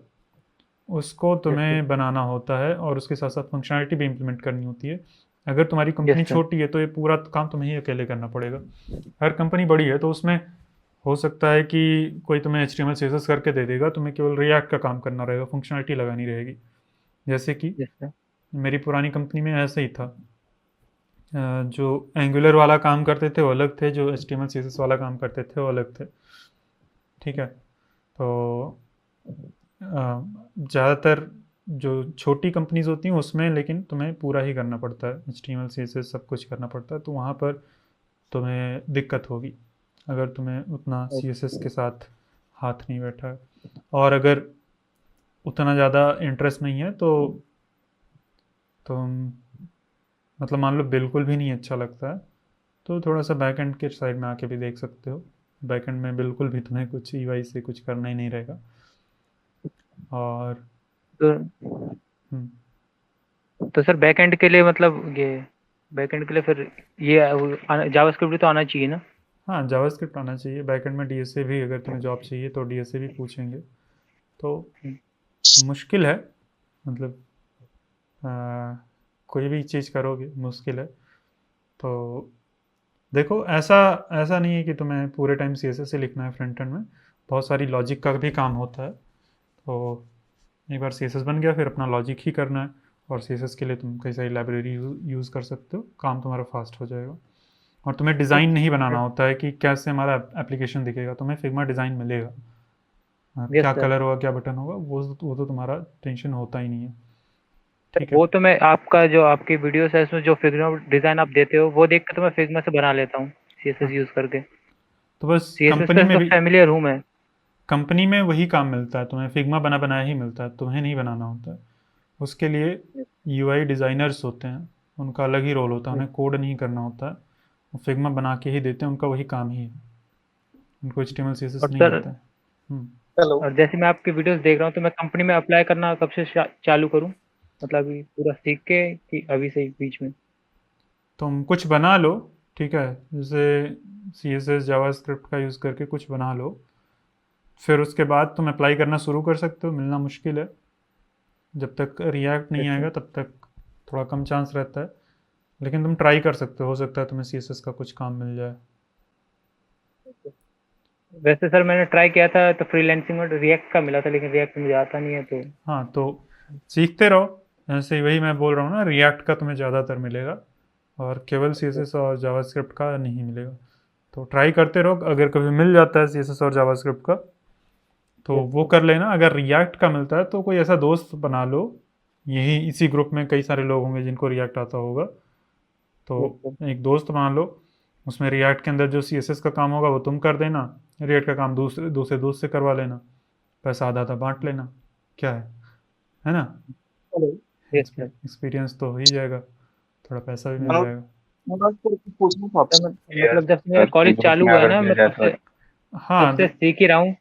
उसको यस सर। तुम्हें बनाना होता है और उसके साथ साथ फंक्शनैलिटी भी इम्प्लीमेंट करनी होती है। अगर तुम्हारी यस कंपनी सर। छोटी है तो ये पूरा काम तुम्हें ही अकेले करना पड़ेगा। हर कंपनी बड़ी है तो उसमें हो सकता है कि कोई तुम्हें HTML CSS करके दे देगा, तुम्हें केवल रिएक्ट का काम करना रहेगा, फंक्शनैलिटी लगानी रहेगी। जैसे कि यस सर। मेरी पुरानी कंपनी में ऐसे ही था। जो एंगुलर वाला काम करते थे वो अलग थे, जो HTML CSS वाला काम करते थे वो अलग थे। ठीक है? तो ज़्यादातर जो छोटी कंपनीज होती हैं उसमें लेकिन तुम्हें पूरा ही करना पड़ता है, HTML CSS सब कुछ करना पड़ता है, तो वहाँ पर तुम्हें दिक्कत होगी अगर तुम्हें उतना CSS के साथ हाथ नहीं बैठा है। और अगर उतना ज़्यादा इंटरेस्ट नहीं है तो तुम मतलब मान लो बिल्कुल भी नहीं अच्छा लगता है, तो थोड़ा सा बैक एंड के साइड में आके भी देख सकते हो। बैक एंड में बिल्कुल भी तुम्हें कुछ EY से कुछ करना ही नहीं रहेगा। और तो हम्म, तो सर बैकएंड के लिए मतलब ये बैकएंड के लिए फिर ये जावास्क्रिप्ट भी तो आना चाहिए ना? हाँ, जावास्क्रिप्ट आना चाहिए। बैकएंड में DSA भी, अगर तुम्हें जॉब चाहिए तो DSA भी पूछेंगे। तो हम्म। मुश्किल है, मतलब आ, कोई भी चीज़ करोगे मुश्किल है। तो देखो, ऐसा ऐसा नहीं है कि तुम्हें पूरे टाइम CSS ही लिखना है फ्रंट एंड में, बहुत सारी लॉजिक का भी काम होता है। तो एक बार CSS बन गया फिर अपना लॉजिक ही करना है। और CSS के लिए तुम कई सारी लाइब्रेरी यूज़ कर सकते हो, काम तुम्हारा फास्ट हो जाएगा। और तुम्हें डिज़ाइन नहीं बनाना होता है कि कैसे हमारा एप्लीकेशन दिखेगा, तुम्हें फिग्मा डिज़ाइन मिलेगा। यस क्या सर। कलर होगा, क्या बटन होगा, वो तो तुम्हारा टेंशन होता ही नहीं है। सर ठीक है? वो तो मैं आपका जो आपकी वीडियोस है उसमें जो फिग्मा डिजाइन आप देते हो वो देख के तो मैं फिग्मा से बना लेता हूँ, CSS हाँ, यूज करके। तो बस CSS से तो फैमिलियर हूँ मैं। कंपनी में वही काम मिलता है तुम्हें, फिग्मा बना बनाया ही मिलता है, तुम्हें नहीं बनाना होता है। उसके लिए UI डिज़ाइनर्स होते हैं, उनका अलग ही रोल होता है, उन्हें कोड नहीं करना होता है, वो फिग्मा बना के ही देते हैं, उनका वही काम ही है। उनको HTML CSS और नहीं सर आता है। हम्म। हेलो। और जैसे मैं आपकी वीडियोस देख रहा हूँ तो मैं कंपनी में अप्लाई करना कब से चालू करूँ? मतलब अभी पूरा सीख के कि अभी से ही बीच में? तुम कुछ बना लो, ठीक है, जैसे CSS जावास्क्रिप्ट का यूज़ करके कुछ बना लो, फिर उसके बाद तुम अप्लाई करना शुरू कर सकते हो। मिलना मुश्किल है, जब तक रिएक्ट नहीं जैसे आएगा तब तक थोड़ा कम चांस रहता है। लेकिन तुम ट्राई कर सकते हो सकता है तुम्हें CSS का कुछ काम मिल जाए। वैसे सर मैंने ट्राई किया था तो फ्रीलांसिंग में रिएक्ट का मिला था, लेकिन रिएक्ट मुझे आता नहीं है तो। हाँ, तो सीखते रहो, ऐसे ही वही मैं बोल रहा हूँ ना, रिएक्ट का तुम्हें ज़्यादातर मिलेगा और केवल CSS और जावास्क्रिप्ट का नहीं मिलेगा। तो ट्राई करते रहो, अगर कभी मिल जाता है CSS और जावास्क्रिप्ट का तो यस वो सर। कर लेना। अगर रिएक्ट का मिलता है तो कोई ऐसा दोस्त बना लो, यही इसी ग्रुप में कई सारे लोग होंगे जिनको रिएक्ट आता होगा, तो यस सर। एक दोस्त बना लो। उसमें रिएक्ट के अंदर जो CSS का काम होगा वो तुम कर देना, रिएक्ट का काम दूसरे दूसरे दोस्त से करवा लेना, पैसा आधा आधा बांट लेना। क्या है ना? हेलो। Yes sir. एक्सपीरियंस तो हो ही जाएगा, थोड़ा पैसा भी मिल हम जाएगा। मैं बस कुछ पूछना चाहता सर हूँ मतलब जब से मेरा सर कि कॉलेज ग्रुप चालू में हुआ है अगर ना, मैं भेजा तब तो से हाँ सीख ही रहा हूँ,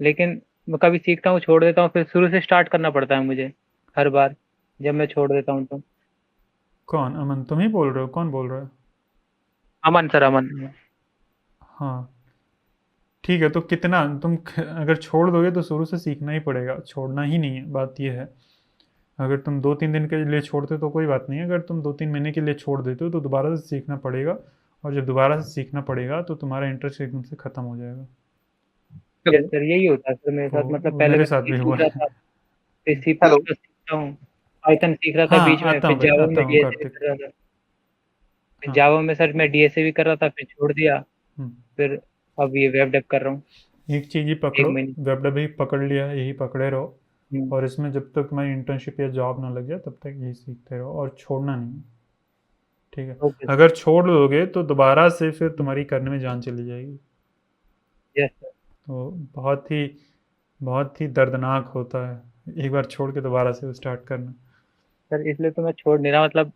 लेकिन मैं कभी सीखता हूँ, छोड़ देता हूँ, फिर शुरू से स्टार्ट करना पड़ता है मुझे हर बार जब मैं छोड़ देता हूँ तो। कौन अमन, तुम ही बोल रहे हो? कौन बोल रहा है? अमन सर, अमन। हाँ ठीक है, तो कितना तुम अगर छोड़ दोगे तो शुरू से सीखना ही पड़ेगा, छोड़ना ही नहीं है, बात ये है। अगर तुम 2-3 दिन के लिए छोड़ते तो कोई बात नहीं है, अगर तुम 2-3 महीने के लिए छोड़ देते हो तो दोबारा से सीखना पड़ेगा, और जब दोबारा से सीखना पड़ेगा तो तुम्हारा इंटरेस्ट एकदम से ख़त्म हो जाएगा। यस सर, यही होता है सर मेरे तो साथ। मतलब वो पहले मेरे मैं साथ सी भी हुआ सीख रहा है। था, फिर सी प्लस हेलो प्लस सीखता हूँ, पाइथन सीख रहा था हाँ बीच में, आता फिर हूँ भाई, जावा आता में हूँ डीएसए भी कार्तिक। कर रहा था। फिर हाँ। जावा में सर मैं डीएसए भी कर रहा था, फिर छोड़ दिया। हम्म। फिर अब ये वेब डेव कर रहा हूँ एक चीज़ ही 1 पकड़ो, महीने। वेब डेव ही पकड़ लिया है, यही पकड़े रहो, हुँ, और इसमें जब तक तुम्हारी इंटर्नशिप या जॉब ना लग जाए तब तक यही सीखते रहो और छोड़ना नहीं, ठीक है? Okay sir. अगर छोड़ दोगे तो दोबारा से फिर हुँ, तुम्हारी करने में जान चली जाएगी। Yes sir. तो बहुत ही दर्दनाक होता है एक बार छोड़ के दोबारा से स्टार्ट करना। सर इसलिए तो मैं छोड़ नहीं रहा, मतलब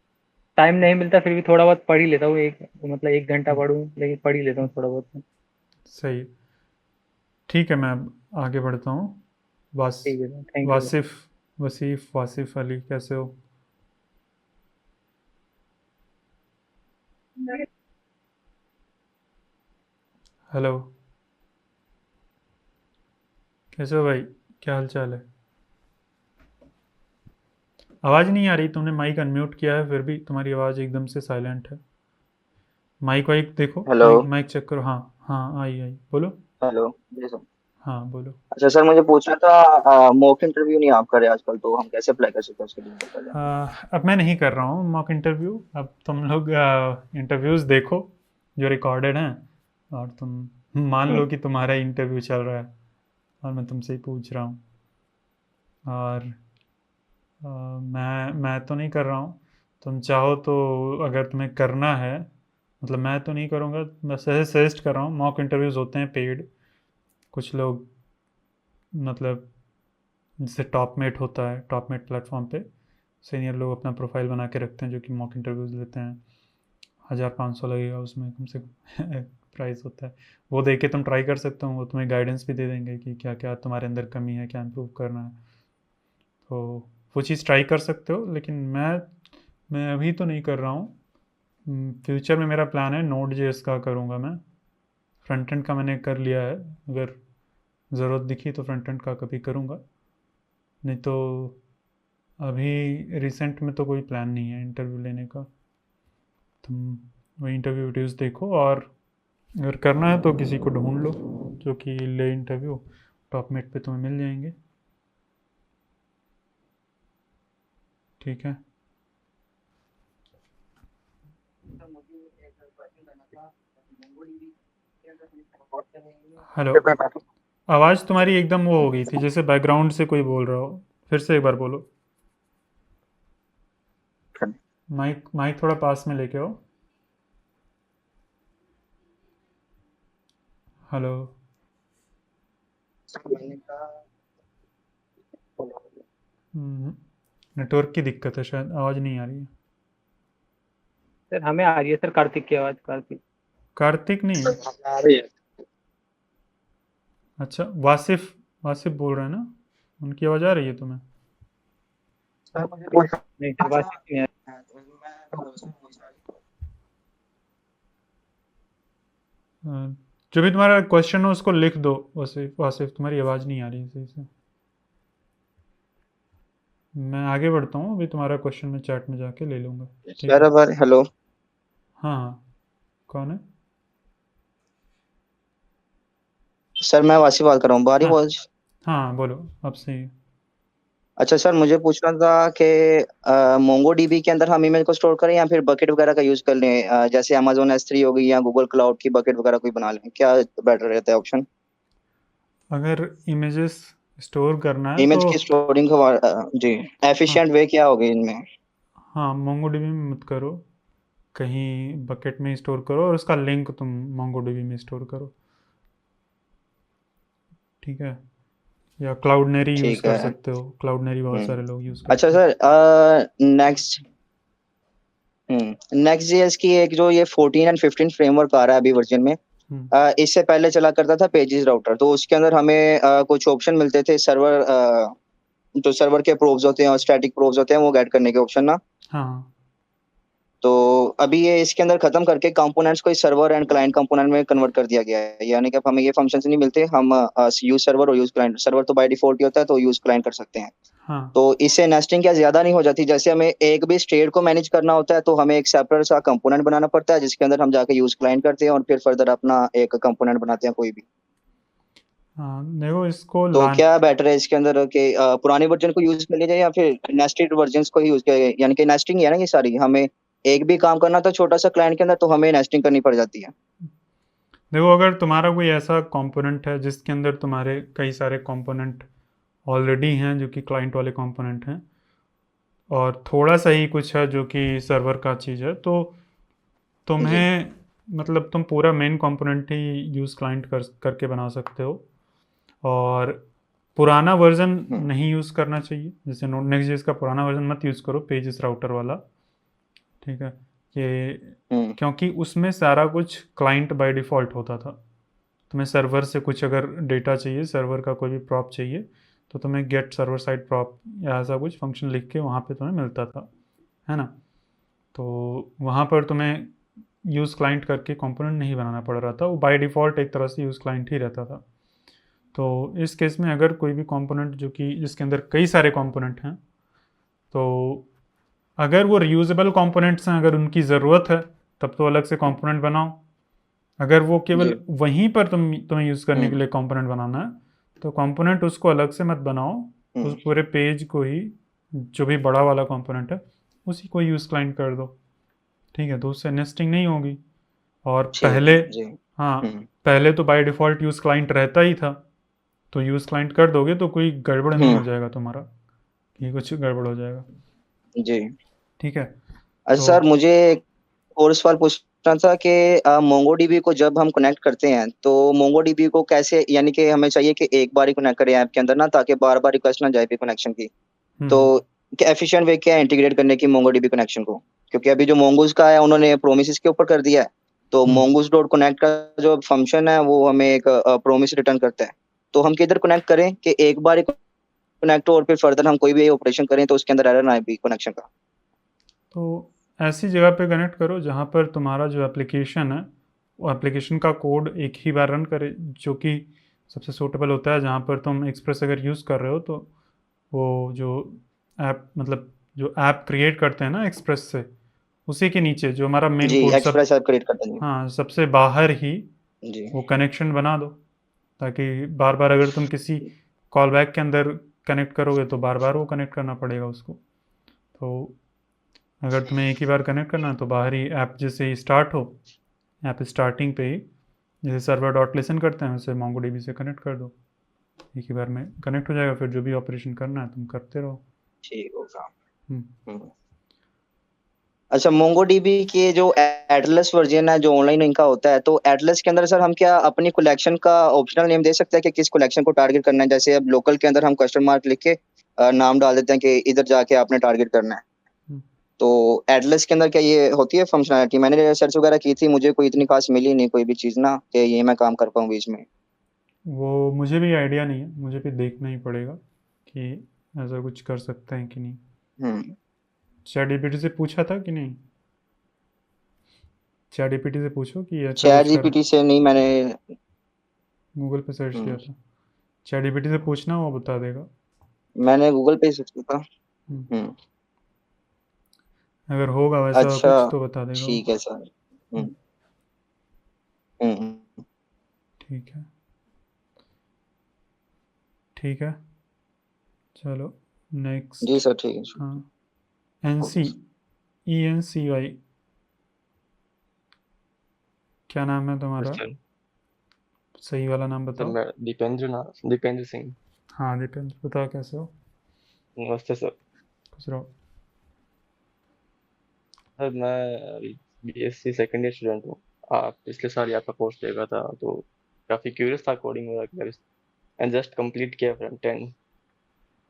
टाइम नहीं मिलता फिर भी थोड़ा बहुत पढ़ ही लेता हूँ, एक मतलब 1 घंटा हम्म, पढूँ, लेकिन पढ़ ही लेता हूँ थोड़ा बहुत। सही है। ठीक है, मैं अब आगे बढ़ता हूँ। वास ठीक है sir, thank you sir. Wasif Wasif Wasif Ali, कैसे हो? हेलो, कैसे हो भाई? क्या हाल चाल है? आवाज़ नहीं आ रही, तुमने माइक अनम्यूट किया है फिर भी तुम्हारी आवाज़ एकदम से साइलेंट है। माइक वाइक देखो, हेलो माइक माइक चेक करो। हाँ हाँ, आई आई, बोलो। हेलो जी सर। हाँ बोलो। अच्छा सर, मुझे पूछना था, मॉक इंटरव्यू नहीं आप कर रहे आजकल, तो हम कैसे अप्लाई कर सकते हैं उसके लिए पहले? अब मैं नहीं कर रहा हूँ मॉक इंटरव्यू, अब तुम लोग इंटरव्यूज़ देखो जो रिकॉर्डेड हैं, और तुम मान लो कि तुम्हारा इंटरव्यू चल रहा है और मैं तुमसे ही पूछ रहा हूँ, और मैं तो नहीं कर रहा हूँ। तुम चाहो तो, अगर तुम्हें करना है, मतलब मैं तो नहीं करूँगा, मैं सजेस्ट कर रहा हूँ, मॉक इंटरव्यूज़ होते हैं पेड। कुछ लोग, मतलब जैसे टॉपमेट होता है, टॉपमेट प्लेटफॉर्म पे सीनियर लोग अपना प्रोफाइल बना के रखते हैं जो कि मॉक इंटरव्यूज़ लेते हैं। 1,500 लगेगा उसमें कम से कम प्राइस होता है। वो दे के तुम ट्राई कर सकते हो, वो तुम्हें गाइडेंस भी दे देंगे कि क्या क्या तुम्हारे अंदर कमी है, क्या इम्प्रूव करना है। तो वो चीज़ ट्राई कर सकते हो, लेकिन मैं अभी तो नहीं कर रहा हूँ। फ्यूचर में मेरा प्लान है नोड जेएस का करूँगा मैं। फ्रंट एंड का मैंने कर लिया है, अगर ज़रूरत दिखी तो फ्रंट एंड का कभी करूँगा, नहीं तो अभी रिसेंट में तो कोई प्लान नहीं है इंटरव्यू लेने का। तुम वही इंटरव्यू वीडियोज़ देखो, और अगर करना है तो किसी को ढूंढ लो जो कि ले इंटरव्यू, टॉपमेट पे तुम्हें मिल जाएंगे, ठीक है? हेलो, आवाज़ तुम्हारी एकदम वो हो गई थी, जैसे बैकग्राउंड से कोई बोल रहा हो। फिर से एक बार बोलो। माइक माइक थोड़ा पास में लेके आओ। हेलो। नेटवर्क की दिक्कत है शायद, आवाज़ नहीं आ रही है। सर हमें आ रही है सर, कार्तिक की आवाज़, कार्तिक। कार्तिक नहीं? आ रही है। अच्छा, वासिफ वासिफ बोल रहे हैं ना, उनकी आवाज़ आ रही है तुम्हें? सर मुझे पूछना नहीं सर, बात नहीं है। है, तो मैं अ, जो भी तुम्हारा क्वेश्चन हो उसको लिख दो। वासिफ वासिफ, तुम्हारी आवाज़ नहीं आ रही है सही से। मैं आगे बढ़ता हूँ, अभी तुम्हारा क्वेश्चन मैं चैट में जाके ले लूँगा, ठीक है? बराबर। हेलो हाँ हाँ, कौन है? सर, मैं वासी बात कर रहा हूँ, बारी हाँ वॉज। हाँ, बोलो, अब सही है। अच्छा सर, मुझे पूछना था कि मोंगो डीबी के अंदर हम ईमेल को स्टोर करें या फिर बकेट वगैरह का यूज कर लें, जैसे अमेजोन S3 हो गई या गूगल क्लाउड की बकेट वगैरह कोई बना लें, क्या बेटर रहता है ऑप्शन? अगर इमेजेस स्टोर करना है तो इमेज की स्टोरिंग को जी, हाँ एफिशिएंट वे क्या होगी इनमें? हाँ, मोंगोडीबी में मत करो, कहीं बकेट में स्टोर करो, और उसका लिंक तुम मोंगोडीबी में स्टोर करो, ठीक है? या क्लाउडनेरी यूज़ ठीक कर है। सकते हो, क्लाउडनेरी बहुत हम्म। सारे लोग यूज़ अच्छा करते हैं। सर, नेक्स्ट नेक्स्ट जेएस की एक जो ये 14 एंड 15 फ्रेमवर्क आ रहा है अभी वर्जन में, इससे पहले चला करता था पेजेस राउटर, तो उसके अंदर हमें कुछ ऑप्शन मिलते थे सर्वर, जो सर्वर के प्रोब्स होते हैं और स्टैटिक प्रोब्स होते हैं वो गेट करने के ऑप्शन ना। हाँ तो अभी ये इसके अंदर खत्म करके कंपोनेंट्स को सर्वर एंड क्लाइंट कंपोनेंट में कन्वर्ट कर दिया गया है, यानी कि अब हमें ये फंक्शंस नहीं मिलते, हम यूज सर्वर और यूज क्लाइंट, सर्वर तो बाय डिफॉल्ट ही होता है तो यूज क्लाइंट कर सकते हैं। हाँ तो इससे नेस्टिंग क्या ज्यादा नहीं हो जाती, जैसे हमें एक भी स्टेट को मैनेज करना होता है तो हमें एक सेपरेट सा कंपोनेंट बनाना पड़ता है जिसके अंदर हम जाके यूज क्लाइंट करते हैं और फिर फर्दर अपना एक कंपोनेंट बनाते हैं कोई भी। हाँ देखो इसको तो लान क्या बेटर है इसके अंदर कि पुराने वर्जन को यूज कर लिया जाए या फिर नेस्टेड वर्जन को ही यूज किया जाए, यानी कि नेस्टिंग है ना ये सारी, हमें एक भी काम करना था छोटा सा क्लाइंट के अंदर तो हमें नेस्टिंग करनी पड़ जाती है। देखो अगर तुम्हारा कोई ऐसा कंपोनेंट है जिसके अंदर तुम्हारे कई सारे कंपोनेंट ऑलरेडी हैं जो कि क्लाइंट वाले कंपोनेंट हैं और थोड़ा सा ही कुछ है जो कि सर्वर का चीज़ है, तो तुम्हें मतलब तुम पूरा मेन कंपोनेंट ही यूज़ क्लाइंट करके बना सकते हो और पुराना वर्जन नहीं यूज़ करना चाहिए। जैसे नोड नेक्स्ट जेएस का पुराना वर्जन मत यूज़ करो, पेजेस राउटर वाला, ठीक है। ये क्योंकि उसमें सारा कुछ क्लाइंट बाय डिफ़ॉल्ट होता था। तुम्हें सर्वर से कुछ अगर डेटा चाहिए, सर्वर का कोई भी प्रॉप चाहिए, तो तुम्हें गेट सर्वर साइड प्रॉप या ऐसा कुछ फंक्शन लिख के वहाँ पे तुम्हें मिलता था, है ना। तो वहाँ पर तुम्हें यूज़ क्लाइंट करके कंपोनेंट नहीं बनाना पड़ रहा था, वो बाय डिफ़ॉल्ट एक तरह से यूज़ क्लाइंट ही रहता था। तो इस केस में अगर कोई भी कंपोनेंट जो कि जिसके अंदर कई सारे कंपोनेंट हैं, तो अगर वो रियूजेबल कंपोनेंट्स हैं, अगर उनकी ज़रूरत है तब तो अलग से कंपोनेंट बनाओ। अगर वो केवल वहीं पर तुम्हें यूज़ करने के लिए कंपोनेंट बनाना है तो कंपोनेंट उसको अलग से मत बनाओ, उस पूरे पेज को ही जो भी बड़ा वाला कंपोनेंट है उसी को यूज़ क्लाइंट कर दो, ठीक है। तो उससे नेस्टिंग नहीं होगी। और पहले हाँ पहले तो बाय डिफ़ॉल्ट यूज़ क्लाइंट रहता ही था, तो यूज़ क्लाइंट कर दोगे तो कोई गड़बड़ नहीं हो जाएगा तुम्हारा कि कुछ गड़बड़ हो जाएगा, जी। ठीक है। अच्छा सर, मुझे एक और सवाल पूछना था कि मोंगोडीबी को जब हम कनेक्ट करते हैं तो मोंगोडीबी को कैसे, यानी कि हमें चाहिए कि एक बार ही कनेक्ट करें ऐप के अंदर ना, ताकि बार बार रिक्वेस्ट ना जाए भी कनेक्शन की, तो क्या एफिशिएंट वे क्या है इंटीग्रेट करने की मोंगोडीबी कनेक्शन को? क्योंकि अभी जो मोंगूज का है उन्होंने प्रोमिसेस के ऊपर कर दिया है, तो मोंगूज डॉट कनेक्ट का जो फंक्शन है वो हमें एक प्रोमिस रिटर्न करता है, तो हम किधर कनेक्ट करें कि एक बार ही कनेक्ट हो और फिर फर्दर हम कोई भी ऑपरेशन करें तो उसके अंदर एरर ना आए भी कनेक्शन का? तो ऐसी जगह पे कनेक्ट करो जहाँ पर तुम्हारा जो एप्लीकेशन है वो एप्लीकेशन का कोड एक ही बार रन करे, जो कि सबसे सूटेबल होता है। जहाँ पर तुम एक्सप्रेस अगर यूज़ कर रहे हो तो वो जो ऐप मतलब जो ऐप क्रिएट करते हैं ना एक्सप्रेस से, उसी के नीचे जो हमारा मेन जी, कोड एक्सप्रेस ऐप क्रिएट करते हैं। हाँ सबसे बाहर ही जी वो कनेक्शन बना दो, ताकि बार बार अगर तुम किसी कॉल बैक के अंदर कनेक्ट करोगे तो बार बार वो कनेक्ट करना पड़ेगा उसको। तो अगर तुम्हें एक ही बार कनेक्ट करना है तो बाहर ही ऐप जैसे ही स्टार्ट हो, ऐप स्टार्टिंग पे ही जैसे सर्वर डॉट लिसन करते हैं उसे मोंगोडीबी से कनेक्ट कर दो, एक ही बार में कनेक्ट हो जाएगा। फिर जो भी ऑपरेशन करना है तुम करते रहो। ठीक होगा। हम्म। अच्छा, मोंगोडीबी के जो एटलस वर्जन है जो ऑनलाइन इनका होता है, तो एटलस के अंदर सर हम क्या अपनी कलेक्शन का ऑप्शनल नेम दे सकते हैं कि किस कलेक्शन को टारगेट करना है? जैसे अब लोकल के अंदर हम क्वेश्चन मार्क लिख के नाम डाल देते हैं कि इधर जाके आपने टारगेट करना है, तो एटलस के अंदर क्या ये होती है फंक्शनैलिटी? मैंने सर्च वगैरह की थी, मुझे कोई इतनी खास मिली नहीं कोई भी चीज़ ना कि ये मैं काम कर पाऊँ बीच में। वो मुझे भी आइडिया नहीं है, मुझे भी देखना ही पड़ेगा कि ऐसा कुछ कर सकते हैं कि नहीं। ChatGPT से पूछा था कि नहीं? ChatGPT से पूछो कि ऐसा चैट कुछ कर, जीपीटी से नहीं, मैंने गूगल पे सर्च किया था। ChatGPT से पूछना वो बता देगा। मैंने गूगल पे सर्च किया था। अगर होगा वैसा अच्छा कुछ तो बता देगा वो। ठीक है सर। ठीक है, ठीक है, चलो नेक्स्ट। जी सर, ठीक है। हाँ ENCY क्या नाम है तुम्हारा? सर सही वाला नाम सर बताओ। मैं दीपेंद्र सिंह। हाँ दीपेंद्र, बताओ कैसे हो? नमस्ते सर। खुश रहो। सर मैं BSc सेकेंड ईयर स्टूडेंट हूँ। आप पिछले साल ही आपका कोर्स देखा था तो काफ़ी क्यूरियस था कोडिंग वगैरह, एंड जस्ट कंप्लीट किया फ्रंट एंड।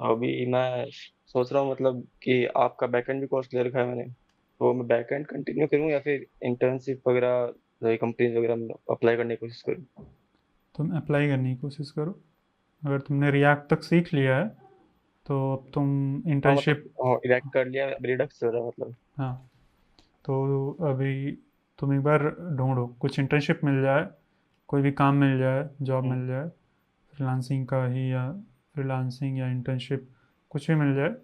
अभी मैं सोच रहा हूँ मतलब कि आपका बैकएंड भी कोर्स ले रखा है मैंने, तो मैं बैकएंड कंटिन्यू करूँ या फिर इंटर्नशिप वगैरह कंपनीज वगैरह में अप्लाई करने की कोशिश करूँ? तुम अप्लाई करने की कोशिश करो। अगर तुमने रिएक्ट तक सीख लिया है तो अब तुम हाँ इंटर्नशिप, मतलब हाँ रिएक्ट कर लिया, रिडक्स हो रहा है मतलब। हाँ, तो अभी तुम एक बार ढूंढो कुछ इंटर्नशिप मिल जाए, कोई भी काम मिल जाए, जॉब मिल जाए, फ्रीलांसिंग का ही या फ्रीलांसिंग या इंटर्नशिप, कुछ भी मिल जाए,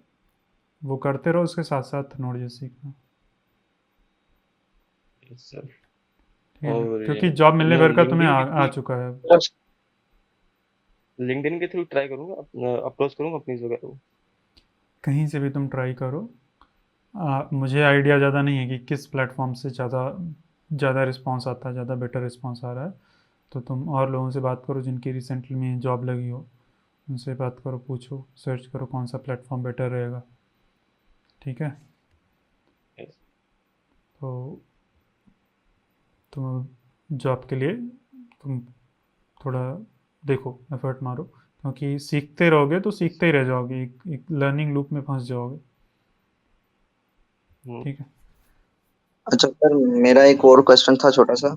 वो करते रहो, उसके साथ साथ नोड.js सीखना। Yes, sir। ठीक है ना, और क्योंकि जॉब मिलने मैं भर का तुम्हें लिंक्डइन आ के चुका है। थ्रू ट्राई करूँगा, अप्रोच करूँगा कंपनीज वगैरह को। कहीं से भी तुम ट्राई करो। मुझे आइडिया ज़्यादा नहीं है कि किस प्लेटफॉर्म से ज़्यादा ज़्यादा रिस्पॉन्स आता है, ज़्यादा बेटर रिस्पॉन्स आ रहा है। तो तुम और लोगों से बात करो जिनकी रिसेंटली में जॉब लगी हो, उनसे बात करो, पूछो, सर्च करो कौन सा प्लेटफॉर्म बेटर रहेगा। ठीक है, Yes। तो तुम जॉब के लिए तुम थोड़ा देखो, एफर्ट मारो, क्योंकि सीखते रहोगे तो सीखते ही रह जाओगे, एक लर्निंग लूप में फंस जाओगे। ठीक है। अच्छा सर, मेरा एक और क्वेश्चन था छोटा सा,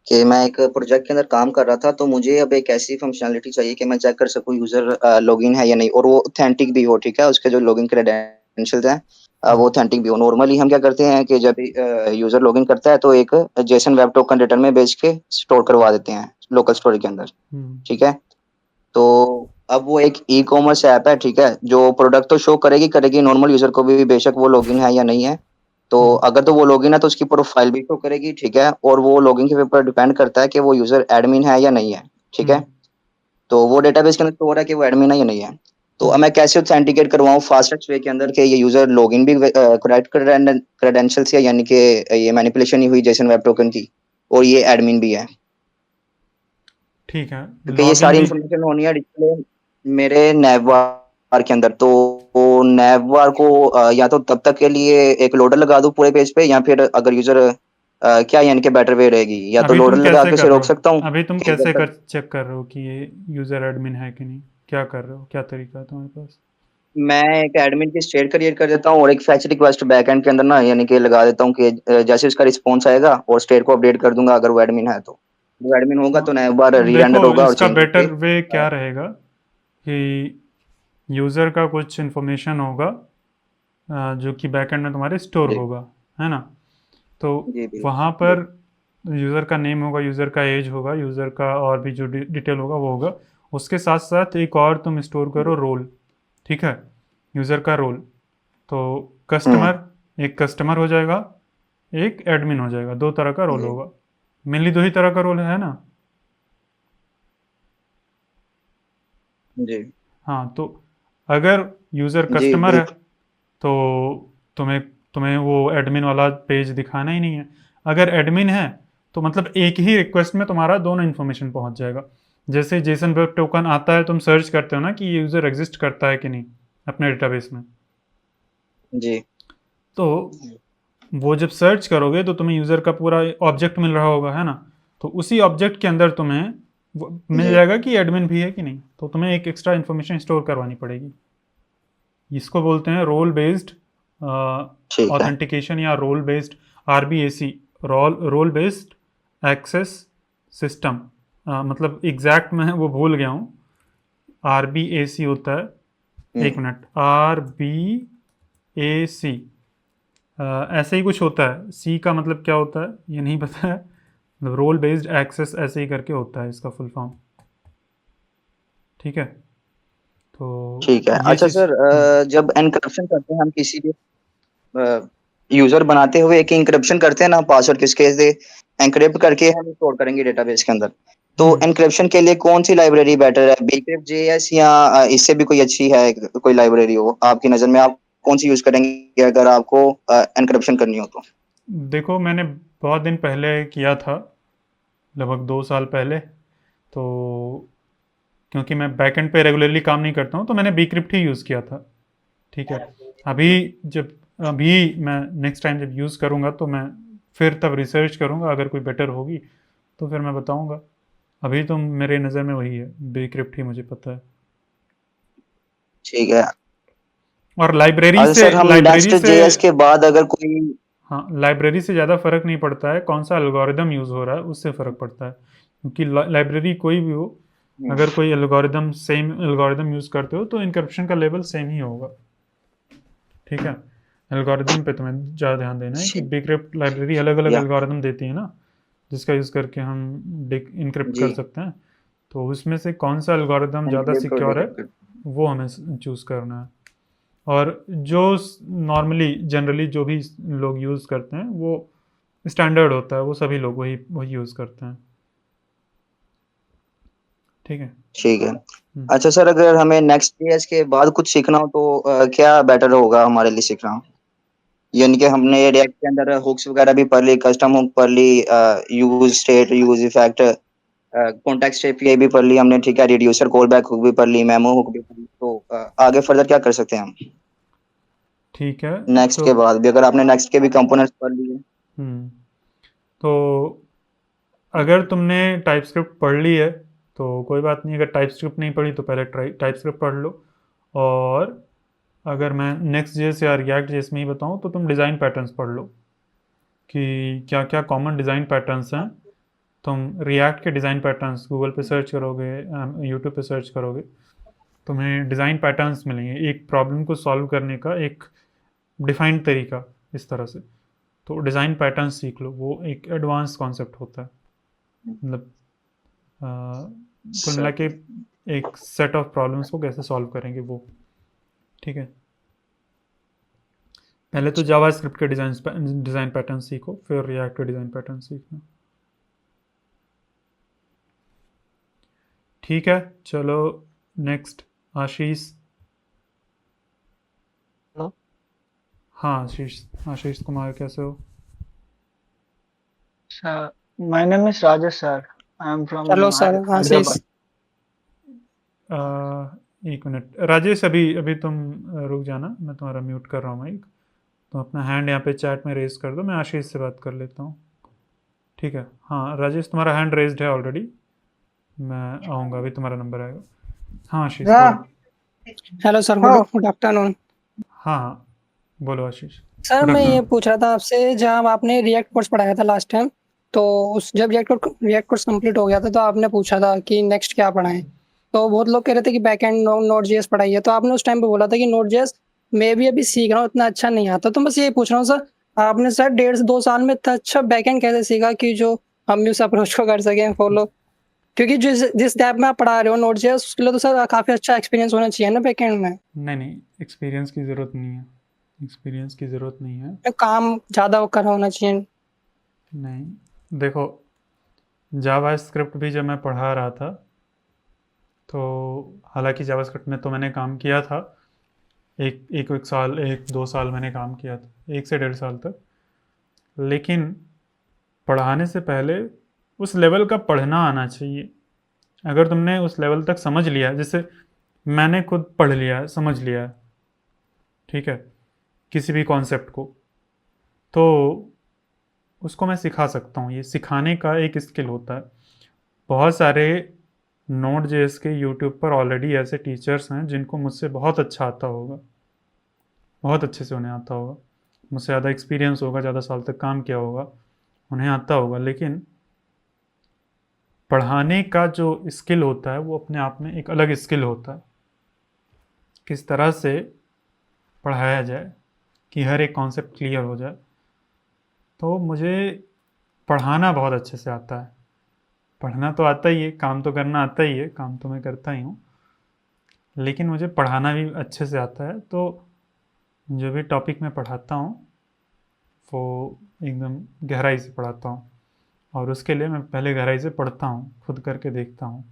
कि मैं एक प्रोजेक्ट के अंदर काम कर रहा था, तो मुझे अब एक ऐसी फंक्शनैलिटी चाहिए कि मैं चेक कर सकूं यूजर लॉगिन है या नहीं, और वो ऑथेंटिक भी हो। ठीक है, उसके जो लॉगिन क्रेडेंशियल्स हैं वो ऑथेंटिक भी हो। नॉर्मली हम क्या करते हैं कि जब यूजर लॉगिन करता है तो एक जेसन वेब टोकन रिटर्न में भेज के स्टोर करवा देते हैं लोकल स्टोरेज के अंदर। ठीक है, तो अब वो एक ई कॉमर्स ऐप है, ठीक है, जो प्रोडक्ट तो शो करेगी करेगी नॉर्मल यूजर को भी, बेशक वो लॉगिन है या नहीं है। तो अगर तो वो लॉगिन है तो उसकी प्रोफाइल भी शो करेगी, ठीक है, और वो लॉगिन के ऊपर डिपेंड करता है कि वो यूजर एडमिन है या नहीं है। ठीक है, तो वो डेटाबेस के अंदर स्टोर है कि वो एडमिन है या नहीं है। तो अब मैं कैसे ऑथेंटिकेट करवाऊं फास्टेस्ट वे के अंदर कि ये यूजर लॉगिन भी करेक्ट क्रेडेंशियल्स है, यानी कि ये मैनिपुलेशन ही हुई जेसन वेब टोकन की, और ये एडमिन भी है, ठीक है, क्योंकि ये लॉगिन सारी भी। इंफॉर्मेशन होनी है डिस्प्ले मेरे नैवबार के अंदर। तो वो नैवबार को या तो तब तक के लिए एक लोडर लगा दूं पूरे पेज पे, या फिर अगर यूजर क्या यानी कि बेटर वे रहेगी, या तो अभी लोडर तुम लगा कैसे के कर उसे रहे रोक हो? सकता हूँ अभी तुम कि कैसे जब कर तक चेक कर रहे हो कि ये यूज़र एडमिन है कि नहीं? क्या कर रहे हो, क्या तरीका है तुम्हारे पास? मैं एक एडमिन की स्टेट क्रिएट कर देता हूँ और एक फैच रिक्वेस्ट बैकएंड के अंदर ना यानी कि लगा देता हूँ कि जैसे उसका रिस्पॉन्स आएगा और स्टेट को अपडेट कर दूंगा अगर वो एडमिन है तो। वो एडमिन होगा तो नया बार री-रेंडर देखो, होगा और इसका चेंज बेटर करके वे क्या रहेगा कि यूज़र का कुछ इन्फॉर्मेशन होगा जो कि बैकएंड में तुम्हारे स्टोर जी होगा, है ना? तो जी जी वहाँ जी पर यूज़र का नेम होगा, यूज़र का एज होगा, यूज़र का और भी जो डिटेल होगा वो होगा। उसके साथ साथ एक और तुम स्टोर करो, रोल। ठीक है, यूज़र का रोल। तो हम्म कस्टमर, एक कस्टमर हो जाएगा, एक एडमिन हो जाएगा, दो तरह का रोल जी होगा। मेनली दो ही तरह का रोल है ना? जी हाँ, तो अगर यूज़र जी कस्टमर है बिल्कुल तो तुम्हें तुम्हें वो एडमिन वाला पेज दिखाना ही नहीं है। अगर एडमिन है तो मतलब एक ही रिक्वेस्ट में तुम्हारा दोनों इन्फॉर्मेशन पहुंच जाएगा। जैसे जेसन वेब टोकन आता है, तुम सर्च करते हो ना कि ये यूज़र एग्जिस्ट करता है कि नहीं अपने डेटाबेस में, जी तो वो जब सर्च करोगे तो तुम्हें यूज़र का पूरा ऑब्जेक्ट मिल रहा होगा, है ना? तो उसी ऑब्जेक्ट के अंदर तुम्हें वो मिल जी जाएगा कि एडमिन भी है कि नहीं। तो तुम्हें एक एक्स्ट्रा इन्फॉर्मेशन स्टोर करवानी पड़ेगी। इसको बोलते हैं रोल बेस्ड ठीक है ऑथेंटिकेशन या role based RBAC, role based access system. मतलब एग्जैक्ट मैं वो भूल गया हूँ। आरबीएसी होता है, एक हम्म मिनट, आरबीएसी ऐसे ही कुछ होता है। सी का मतलब क्या होता है ये नहीं पता है, मतलब रोल बेस्ड एक्सेस ऐसे ही करके होता है इसका फुल फॉर्म। ठीक है, तो ठीक है। ये अच्छा चीज़। सर, जब एनक्रिप्शन करते हैं हम किसी भी यूजर बनाते हुए एक इंक्रिप्शन करते हैं ना, पासवर्ड किसके से एनक्रिप्ट करके हम स्टोर करेंगे डेटाबेस के अंदर, तो एनक्रिप्शन के लिए कौन सी लाइब्रेरी बेटर है, बीक्रिप्ट जेएस या इससे भी कोई अच्छी है कोई लाइब्रेरी हो आपकी नज़र में, आप कौन सी यूज करेंगे अगर आपको एनक्रिप्शन करनी हो तो? देखो, मैंने बहुत दिन पहले किया था, लगभग 2 साल पहले। तो क्योंकि मैं बैकएंड पे रेगुलरली काम नहीं करता हूँ तो मैंने बीक्रिप्ट ही यूज़ किया था। ठीक है, अभी जब अभी मैं नेक्स्ट टाइम जब यूज़ करूँगा तो मैं फिर तब रिसर्च करूँगा, अगर कोई बेटर होगी तो फिर मैं बताऊँगा। अभी तो मेरे नज़र में वही है, बीक्रिप्ट ही मुझे पता है। ठीक है। और अच्छा सर, हम नेक्स्ट लाइब्रेरी से। जेएस के बाद अगर कोई हाँ, लाइब्रेरी से ज़्यादा फ़र्क नहीं पड़ता है, कौन सा एल्गोरिदम यूज़ हो रहा है उससे फ़र्क पड़ता है, क्योंकि लाइब्रेरी कोई भी हो, अगर कोई एल्गोरिदम सेम एल्गोरिदम यूज़ करते हो तो इनक्रिप्शन का लेवल सेम ही होगा। ठीक है, एल्गोरिदम पे तुम्हें ज़्यादा ध्यान देना है कि Bcrypt लाइब्रेरी अलग अलग या एल्गोरिदम देती है ना, जिसका यूज़ करके हम इनक्रिप्ट जी कर सकते हैं। तो उसमें से कौन सा एल्गोरिदम ज़्यादा एनक्रिप्ट और सिक्योर है डिक्रिप्ट वो हमें चूज़ करना है। और जो नॉर्मली जनरली जो भी लोग यूज़ करते हैं वो स्टैंडर्ड होता है, वो सभी लोग वही वही यूज़ करते हैं। ठीक है। ठीक है। हम्म। अच्छा सर, अगर हमें नेक्स्ट जेएस के बाद कुछ सीखना हो तो क्या बेटर होगा हमारे लिए सीखना? यानी कि हमने रिएक्ट के अंदर हुक्स वगैरह भी पढ़ ली, कस्टम हुक पढ़ ली, use state, use effect, context API भी पढ़ ली हमने, ठीक है, रिड्यूसर कॉलबैक हुक भी पढ़ ली, मेमो हुक भी पढ़ ली। तो आगे फर्दर क्या कर सकते हैं हम ठीक है। नेक्स्ट तो के बाद भी, अगर आपने नेक्स्ट के भी कंपोनेंट्स पढ़ लिए? तो अगर तुमने टाइपस्क्रिप्ट पढ़ ली है तो कोई बात नहीं, अगर टाइपस्क्रिप्ट नहीं पढ़ी तो पहले टाइपस्क्रिप्ट पढ़ लो। और अगर मैं नेक्स्ट जेएस या रिएक्ट जेएस में ही बताऊँ तो तुम डिज़ाइन पैटर्न्स पढ़ लो कि क्या क्या कॉमन डिज़ाइन पैटर्न्स हैं। तुम रिएक्ट के डिज़ाइन पैटर्न्स गूगल पे सर्च करोगे, यूट्यूब पे सर्च करोगे, तुम्हें डिज़ाइन पैटर्न्स मिलेंगे, एक प्रॉब्लम को सॉल्व करने का एक डिफाइंड तरीका, इस तरह से। तो डिज़ाइन पैटर्न सीख लो, वो एक एडवांस कॉन्सेप्ट होता है। मतलब कुल मिला के एक सेट ऑफ प्रॉब्लम्स को कैसे सॉल्व करेंगे वो। ठीक है, पहले तो जावास्क्रिप्ट के डिज़ाइन पैटर्न सीखो, फिर रिएक्ट के डिज़ाइन पैटर्न सीखना। ठीक है, चलो नेक्स्ट आशीष। हेलो। हाँ आशीष कुमार, कैसे हो? Sir, my name is Rajesh sir. I am from hello sir, Ashish. Hyderabad. एक मिनट राजेश, अभी अभी तुम रुक जाना, मैं तुम्हारा म्यूट कर रहा हूँ माइक। तुम अपना हैंड यहाँ पे चैट में रेज कर दो, मैं आशीष से बात कर लेता हूँ। ठीक है, हाँ राजेश, तुम्हारा हैंड रेज्ड है ऑलरेडी, मैं आऊँगा, अभी तुम्हारा नंबर आएगा। हाँ आशीष बोलो। Hello sir, good afternoon. हाँ हाँ बोलो आशीष। सर गुड मैं ये आफ्टरनून। पूछ रहा था आपसे, जब आपने रिएक्ट कोर्स पढ़ाया था लास्ट टाइम, तो उस जब रिएक्ट कोर्स कंप्लीट हो गया था तो आपने पूछा था कि नेक्स्ट क्या पढ़ाएं। तो बहुत लोग कह रहे थे कि बैक एंड नोड जेएस पढ़ाइए, तो आपने उस टाइम पे बोला था कि नोड जेएस मैं भी अभी सीख रहा हूँ, इतना अच्छा नहीं आता। तो बस यही पूछ रहा हूँ सर, आपने सर 1.5 से 2 साल में इतना अच्छा बैक एंड कैसे सीखा कि जो हम भी उस अप्रोच को कर सकें फॉलो? क्योंकि जिस टैब में आप पढ़ा रहे हो नोड जेएस, उसके लिए तो सर काफ़ी अच्छा एक्सपीरियंस होना चाहिए ना बैक एंड में। नहीं, एक्सपीरियंस की ज़रूरत नहीं है, एक्सपीरियंस की ज़रूरत नहीं है। काम ज़्यादा करा होना चाहिए। नहीं, देखो जावास्क्रिप्ट भी जब मैं पढ़ा रहा था तो हालांकि जावास्क्रिप्ट में तो मैंने काम किया था, एक साल, 1-2 साल मैंने काम किया था, 1 से 1.5 साल तक। लेकिन पढ़ाने से पहले उस लेवल का पढ़ना आना चाहिए। अगर तुमने उस लेवल तक समझ लिया, जैसे मैंने खुद पढ़ लिया है, समझ लिया है, ठीक है, किसी भी कॉन्सेप्ट को, तो उसको मैं सिखा सकता हूँ। ये सिखाने का एक स्किल होता है। बहुत सारे नोड जेएस के यूट्यूब पर ऑलरेडी ऐसे टीचर्स हैं जिनको मुझसे बहुत अच्छा आता होगा, बहुत अच्छे से उन्हें आता होगा, मुझसे ज़्यादा एक्सपीरियंस होगा, ज़्यादा साल तक काम किया होगा, उन्हें आता होगा। लेकिन पढ़ाने का जो स्किल होता है वो अपने आप में एक अलग स्किल होता है, किस तरह से पढ़ाया जाए कि हर एक कॉन्सेप्ट क्लियर हो जाए। तो मुझे पढ़ाना बहुत अच्छे से आता है, पढ़ना तो आता ही है, काम तो करना आता ही है, काम तो मैं करता ही हूँ, लेकिन मुझे पढ़ाना भी अच्छे से आता है। तो जो भी टॉपिक मैं पढ़ाता हूँ वो एकदम गहराई से पढ़ाता हूँ, और उसके लिए मैं पहले गहराई से पढ़ता हूँ, खुद करके देखता हूँ।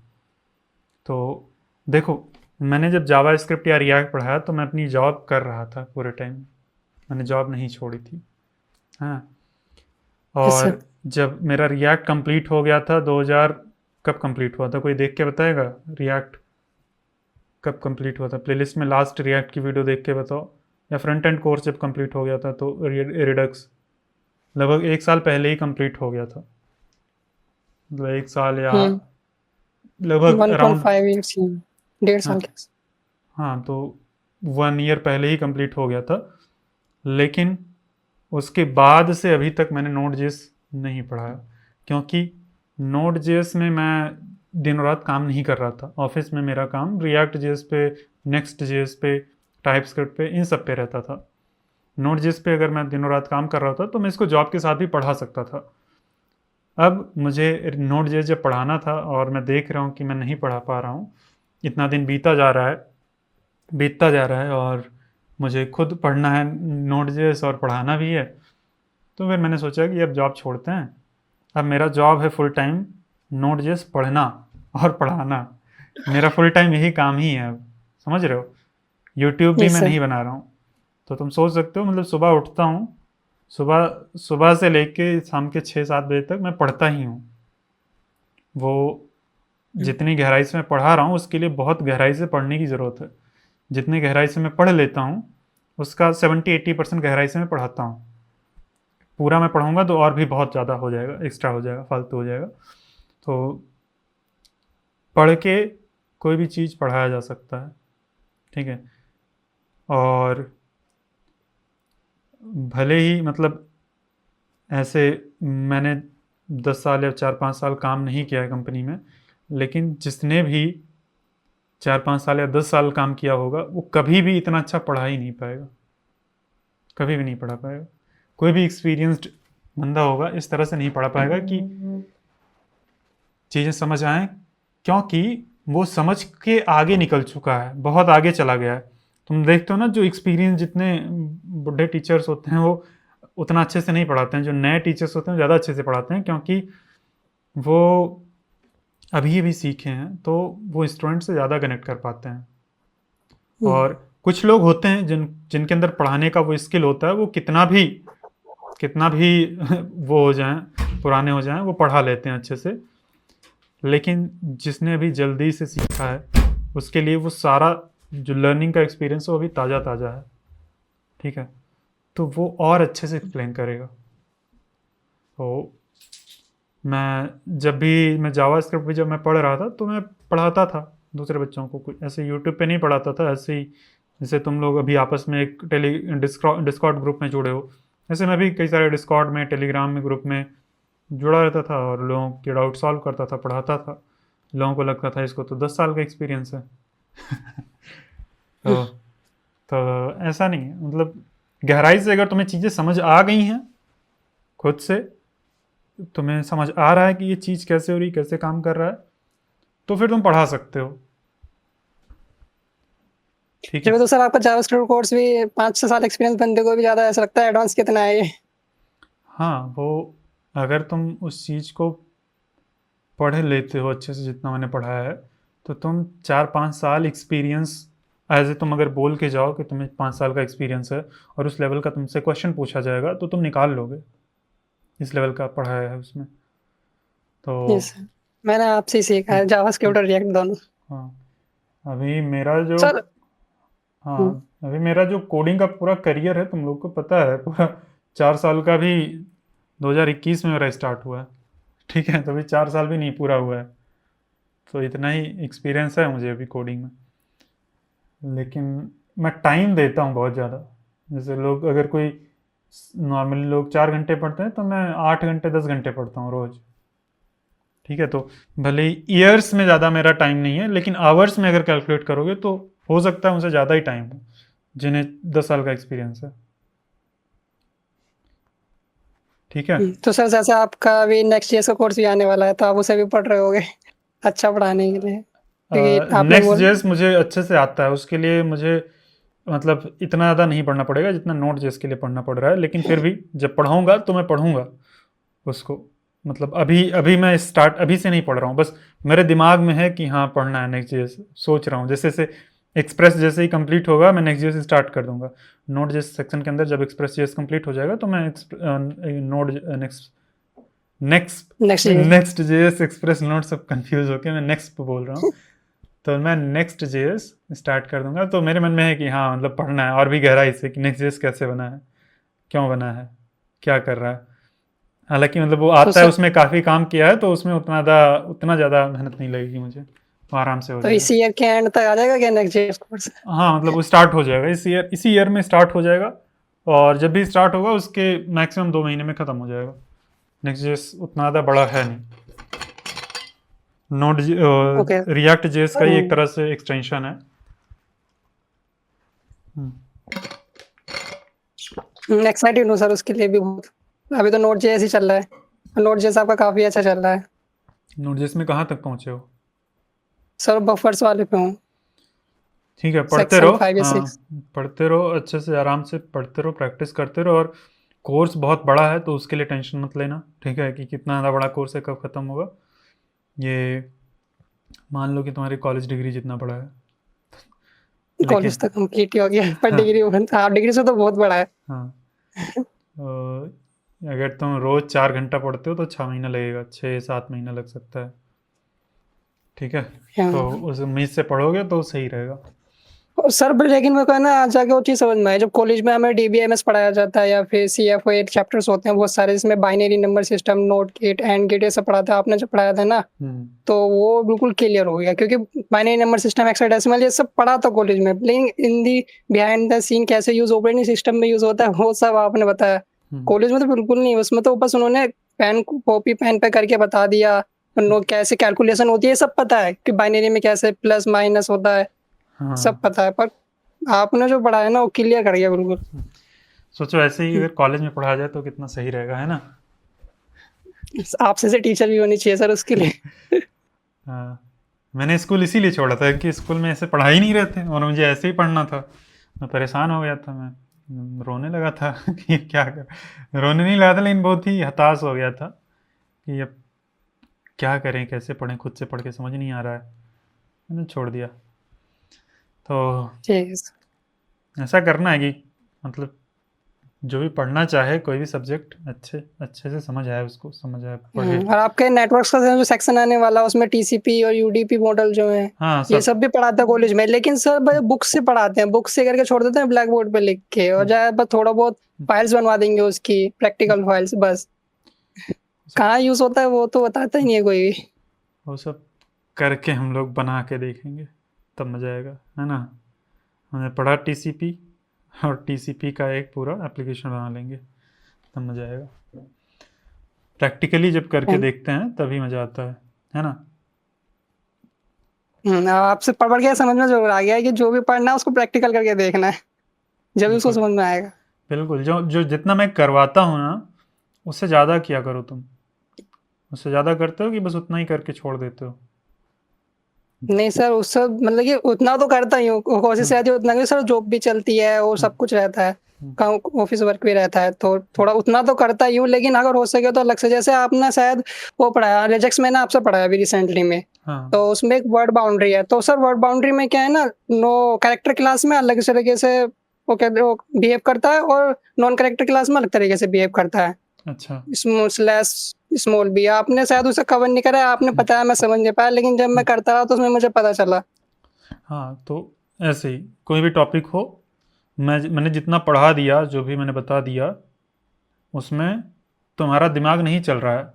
तो देखो, मैंने जब जावास्क्रिप्ट या रिएक्ट पढ़ाया तो मैं अपनी जॉब कर रहा था पूरे टाइम, मैंने जॉब नहीं छोड़ी थी। हाँ, और जब मेरा रिएक्ट कंप्लीट हो गया था 2000, कब कंप्लीट हुआ था कोई देख के बताएगा? रिएक्ट कब कंप्लीट हुआ था? प्लेलिस्ट में लास्ट रिएक्ट की वीडियो देख के बताओ। या फ्रंट एंड कोर्स जब कंप्लीट हो गया था तो रिडक्स लगभग 1 साल पहले ही कंप्लीट हो गया था, मतलब 1 साल या लगभग अराउंड 1.5 ईयर्स, 1.5 साल के। हाँ, तो 1 ईयर पहले ही कंप्लीट हो गया था। लेकिन उसके बाद से अभी तक मैंने Node.js नहीं पढ़ा, क्योंकि Node.js में मैं दिन रात काम नहीं कर रहा था। ऑफिस में मेरा काम React.js पे, Next.js पे, TypeScript पे, इन सब पे रहता था। Node.js पे अगर मैं दिनों रात काम कर रहा था तो मैं इसको जॉब के साथ भी पढ़ा सकता था। अब मुझे Node.js जब पढ़ाना था और मैं देख रहा हूँ कि मैं नहीं पढ़ा पा रहा हूँ, इतना दिन बीतता जा रहा है और मुझे खुद पढ़ना है Node.js और पढ़ाना भी है, तो फिर मैंने सोचा कि अब जॉब छोड़ते हैं। अब मेरा जॉब है फुल टाइम Node.js पढ़ना और पढ़ाना, मेरा फुल टाइम यही काम ही है। अब समझ रहे हो, यूट्यूब भी यस मैं सर। नहीं बना रहा हूँ। तो तुम सोच सकते हो, मतलब सुबह उठता हूँ, सुबह से लेके शाम के 6-7 बजे तक मैं पढ़ता ही हूँ। वो जितनी गहराई से मैं पढ़ा रहा हूँ उसके लिए बहुत गहराई से पढ़ने की ज़रूरत है। जितनी गहराई से मैं पढ़ लेता हूँ उसका 70-80% गहराई से मैं पढ़ाता हूँ। पूरा मैं पढ़ूंगा तो और भी बहुत ज़्यादा हो जाएगा, एक्स्ट्रा हो जाएगा, फालतू हो जाएगा। तो पढ़ के कोई भी चीज़ पढ़ाया जा सकता है, ठीक है। और भले ही मतलब ऐसे मैंने 10 साल या 4-5 साल काम नहीं किया है कंपनी में, लेकिन जिसने भी 4-5 साल या 10 साल काम किया होगा वो कभी भी इतना अच्छा पढ़ा ही नहीं पाएगा, कभी भी नहीं पढ़ा पाएगा। कोई भी एक्सपीरियंस्ड बंदा होगा इस तरह से नहीं पढ़ा पाएगा कि चीज़ें समझ आएँ, क्योंकि वो समझ के आगे निकल चुका है, बहुत आगे चला गया है। तुम देखते हो ना, जो एक्सपीरियंस जितने बुढ़े टीचर्स होते हैं वो उतना अच्छे से नहीं पढ़ाते हैं, जो नए टीचर्स होते हैं ज़्यादा अच्छे से पढ़ाते हैं, क्योंकि वो अभी सीखे हैं तो वो स्टूडेंट से ज़्यादा कनेक्ट कर पाते हैं। और कुछ लोग होते हैं जिनके अंदर पढ़ाने का वो स्किल होता है, वो कितना भी वो हो जाएं, पुराने हो जाएं, वो पढ़ा लेते हैं अच्छे से। लेकिन जिसने अभी जल्दी से सीखा है उसके लिए वो सारा जो लर्निंग का एक्सपीरियंस है वो अभी ताज़ा है, ठीक है। तो वो और अच्छे से एक्सप्लेन करेगा। तो जब मैं जावास्क्रिप्ट भी जब मैं पढ़ रहा था तो मैं पढ़ाता था दूसरे बच्चों को, कुछ ऐसे यूट्यूब पे नहीं पढ़ाता था, ऐसे ही जैसे तुम लोग अभी आपस में एक डिस्कॉर्ड ग्रुप में जुड़े हो, ऐसे मैं भी कई सारे डिस्कॉर्ड में, टेलीग्राम में, ग्रुप में जुड़ा रहता था और लोगों के डाउट सॉल्व करता था, पढ़ाता था। लोगों को लगता था इसको तो 10 साल का एक्सपीरियंस है। तो ऐसा नहीं है, मतलब गहराई से अगर तुम्हें चीज़ें समझ आ गई हैं, खुद से तुम्हें समझ आ रहा है कि ये चीज़ कैसे हो रही, कैसे काम कर रहा है, तो फिर तुम पढ़ा सकते हो, ठीक है। जब तो सर आपका जावास्क्रिप्ट कोर्स भी 5-6 साल एक्सपीरियंस बंदे को भी ज़्यादा ऐसा लगता है एडवांस कितना है ये। हाँ, वो अगर तुम उस चीज़ को पढ़ लेते हो अच्छे से जितना मैंने पढ़ा है, तो तुम 4-5 साल एक्सपीरियंस एज ए तुम अगर बोल के जाओ कि तुम्हें 5 साल का एक्सपीरियंस है और उस लेवल का तुमसे क्वेश्चन पूछा जाएगा तो तुम निकाल लोगे, इस लेवल का पढ़ाया है उसमें। तो यस सर, मैंने आपसे ही सीखा है जावास्क्रिप्ट और रिएक्ट दोनों। हाँ, अभी मेरा जो सर अभी मेरा जो कोडिंग का पूरा करियर है तुम लोग को पता है, पूरा 4 साल का भी 2021 में मेरा स्टार्ट हुआ है, ठीक है। तो अभी 4 साल भी नहीं पूरा हुआ है, तो इतना ही एक्सपीरियंस है मुझे अभी कोडिंग में। लेकिन मैं टाइम देता हूँ बहुत ज़्यादा। जैसे लोग अगर कोई नॉर्मली लोग 4 घंटे पढ़ते हैं तो मैं 8 घंटे 10 घंटे पढ़ता हूँ रोज़, ठीक है। तो भले ही ईयर्स में ज़्यादा मेरा टाइम नहीं है, लेकिन आवर्स में अगर कैलकुलेट करोगे तो हो सकता है मुझसे ज़्यादा ही टाइम हो जिन्हें 10 साल का एक्सपीरियंस है, ठीक है। तो सर जैसे आपका अभी नेक्स्ट जेएस का कोर्स भी आने वाला है तो आप उसे भी पढ़ रहे होगे अच्छा पढ़ाने के लिए, क्योंकि आपने नेक्स्ट बोल जेएस मुझे अच्छे से आता है, उसके लिए मुझे मतलब इतना ज़्यादा नहीं पढ़ना पड़ेगा जितना नोट जेएस के लिए पढ़ना पड़ रहा है। लेकिन फिर भी जब पढ़ाऊँगा तो मैं पढ़ूँगा उसको, मतलब अभी मैं अभी से नहीं पढ़ रहा हूँ, बस मेरे दिमाग में है कि हाँ पढ़ना है नेक्स्ट जेएस, सोच रहा हूँ। जैसे एक्सप्रेस जैसे ही कंप्लीट होगा मैं नेक्स्ट जेएस स्टार्ट कर दूंगा। नोट जेएस सेक्शन के अंदर जब एक्सप्रेस जेएस कंप्लीट हो जाएगा तो मैं नेक्स्ट जेएस एक्सप्रेस नोट सब कंफ्यूज होके मैं नेक्स्ट पे बोल रहा हूँ। तो मैं नेक्स्ट जेएस स्टार्ट कर दूंगा। तो मेरे मन में है कि हाँ मतलब पढ़ना है और भी गहराई से कि नेक्स्ट जेएस कैसे बना है, क्यों बना है, क्या कर रहा है। हालांकि मतलब वो आता है, उसमें काफ़ी काम किया है तो उसमें उतना ज़्यादा मेहनत नहीं लगेगी मुझे, तो आराम से हो तो जाएगा। इसी ईयर के एंड तक आ जाएगा क्या नेक्स्ट जेएस कोर्स? हाँ मतलब वो स्टार्ट हो जाएगा इसी ईयर में स्टार्ट हो जाएगा और जब भी स्टार्ट होगा उसके मैक्सिमम 2 महीने में ख़त्म हो जाएगा। नेक्स्ट जेस उतना ज़्यादा बड़ा है नहीं। नोड ओके रिएक्ट जेस का ही एक तरह से एक्सटेंशन है। एक्साइटेड हूँ सर उसके लिए भी बहुत। अभी तो नोट जेएस ही चल रहा है, नोट जेएस आपका काफ़ी अच्छा चल रहा है। नोड जेस में कहाँ तक पहुँचे हो? सर बफर्स वाले पे हूँ, ठीक है, पढ़ते सेक्शन रहो। 5 या हाँ, 6। पढ़ते रहो अच्छे से, आराम से पढ़ते रहो, प्रैक्टिस करते रहो। और कोर्स बहुत बड़ा है तो उसके लिए टेंशन मत लेना, ठीक है, कि कितना ज़्यादा बड़ा कोर्स है, कब ख़त्म होगा। ये मान लो कि तुम्हारी कॉलेज डिग्री जितना बड़ा है, लेकिन कॉलेज तो कंप्लीट ही हो गया, पर हाँ डिग्री हाफ डिग्री से तो बहुत बड़ा है। हाँ अगर तुम रोज़ 4 घंटा पढ़ते हो तो 6 महीना लगेगा, 6-7 महीना लग सकता है, ठीक है। तो उस उम्मीद से पढ़ोगे तो सही रहेगा। और सर लेकिन मेरे को है ना आज जाके वो चीज़ समझ में आई, जब कॉलेज में हमें डीबीएमएस पढ़ाया जाता है या फिर सीएफओ चैप्टर्स होते हैं बहुत सारे, जिसमें binary number system, not gate, and gate, ये सब पढ़ाते हैं, आपने जब पढ़ाया था ना, तो वो बिल्कुल क्लियर हो गया, क्योंकि बाइनरी नंबर सिस्टम, हेक्साडेसिमल, ये सब पढ़ा था कॉलेज में, लेकिन इन दी बिहाइंड द सीन कैसे यूज ऑपरेटिंग सिस्टम में यूज होता है वो सब आपने बताया। कॉलेज में तो बिल्कुल नहीं, उसमें तो बस उन्होंने पेन कॉपी पेन पे करके बता दिया, कैसे कैलकुलेशन होती है सब पता है, कि बाइनरी में कैसे प्लस माइनस होता है, सब पता है, पर आपने जो पढ़ाया ना वो क्लियर कर गया बिल्कुल। सोचो ऐसे ही अगर कॉलेज में पढ़ाया जाए तो कितना सही रहेगा, है ना। आपसे से टीचर भी होनी चाहिए सर उसके लिए। हाँ, मैंने स्कूल इसीलिए छोड़ा था कि स्कूल में ऐसे पढ़ा ही नहीं रहे थे और मुझे ऐसे ही पढ़ना था। मैं परेशान हो गया था, मैं रोने लगा था कि क्या कर, रोने नहीं लगा था लेकिन बहुत ही हताश हो गया था कि अब क्या करें, कैसे पढ़ें, खुद से पढ़ के समझ नहीं आ रहा है, मैंने छोड़ दिया। तो ऐसा करना है कि मतलब जो भी पढ़ना चाहे, कोई भी सब्जेक्ट अच्छे से समझ आए, उसको समझ आए, पढ़े। और आपके नेटवर्क्स का जो सेक्शन आने वाला उसमें टीसीपी और यूडीपी मॉडल जो है, हाँ, ये सब भी पढ़ाते हैं कॉलेज में, लेकिन सर बुक से पढ़ाते हैं, बुक से करके छोड़ देते हैं ब्लैक बोर्ड पे लिख के, और जाए बस थोड़ा बहुत फाइल्स बनवा देंगे उसकी, प्रैक्टिकल फाइल्स बस। कहाँ यूज होता है वो तो बताता ही नहीं है कोई भी। वो सब करके हम लोग बना के देखेंगे तब मजा आएगा, है ना। हमने पढ़ा टीसीपी और टीसीपी का एक पूरा एप्लीकेशन बना लेंगे तब मजा आएगा। प्रैक्टिकली जब करके देखते हैं तभी मजा आता है ना। आपसे पढ़ के समझ में जरूर आ गया है कि जो भी पढ़ना है उसको प्रैक्टिकल करके देखना है, जब उसको समझ में आएगा। बिल्कुल, जो जितना मैं करवाता हूँ ना उससे ज़्यादा किया करो तुम। उससे ज़्यादा करते हो कि बस उतना ही करके छोड़ देते हो? नहीं सर, उससे मतलब कि उतना तो करता ही हूँ, कोशिश रहती है उतना, कि सर जॉब भी चलती है और सब कुछ रहता है, काम ऑफिस वर्क भी रहता है, तो थोड़ा उतना तो करता ही हूँ, लेकिन अगर हो सके तो अलग से, जैसे आपने शायद वो पढ़ाया रेजेक्स में ना, आपसे पढ़ाया अभी रिसेंटली में, तो उसमें एक वर्ड बाउंड्री है, तो सर वर्ड बाउंड्री में क्या है ना, नो कैरेक्टर क्लास में अलग तरीके से वो बिहेव करता है और नॉन कैरेक्टर क्लास में अलग तरीके से बिहेव करता है। अच्छा, स्मॉल भी आपने शायद उसे कवर नहीं करा, आपने बताया मैं समझ नहीं पाया, लेकिन जब मैं करता रहा तो उसमें मुझे पता चला। हाँ, तो ऐसे ही कोई भी टॉपिक हो, मैंने जितना पढ़ा दिया, जो भी मैंने बता दिया, उसमें तुम्हारा दिमाग नहीं चल रहा है,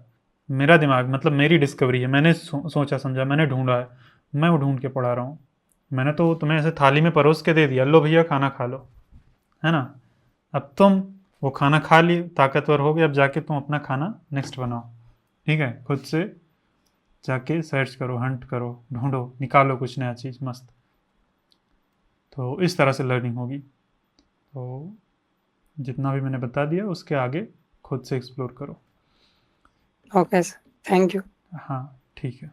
मेरा दिमाग, मतलब मेरी डिस्कवरी है, मैंने सोचा समझा, मैंने ढूंढा है, मैं वो ढूंढ के पढ़ा रहा हूँ। मैंने तो तुम्हें ऐसे थाली में परोस के दे दिया, लो भैया खाना खा लो, है ना। अब तुम वो खाना खा ली, ताकतवर हो गए, अब जाके तुम अपना खाना नेक्स्ट बनाओ, ठीक है। खुद से जाके सर्च करो, हंट करो, ढूंढो, निकालो कुछ नया चीज़ मस्त। तो इस तरह से लर्निंग होगी। तो जितना भी मैंने बता दिया उसके आगे खुद से एक्सप्लोर करो। Okay sir, thank you. हाँ ठीक है,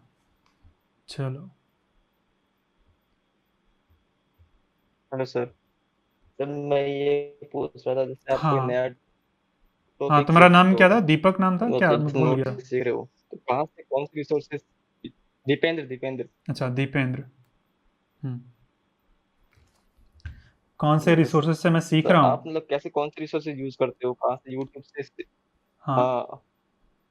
चलो। Hello sir. सर मैं ये पूछ रहा था, जैसे आप कोई हाँ नया हाँ, टॉपिक तुम्हारा नाम सीखते क्या हो, था? दीपक नाम था क्या? मतलब मैं भूल नोट गया। सीख रहे हो, तो कहाँ से कौन से रिसोर्सेज? दीपेंद्र। अच्छा, दीपेंद्र। कौन से रिसोर्सेज से मैं सीख तो रहा आप हूँ? मतलब कैसे कौन से रिसोर्सेज यूज करते हो, कहाँ से, यूट्यूब से? हाँ हाँ,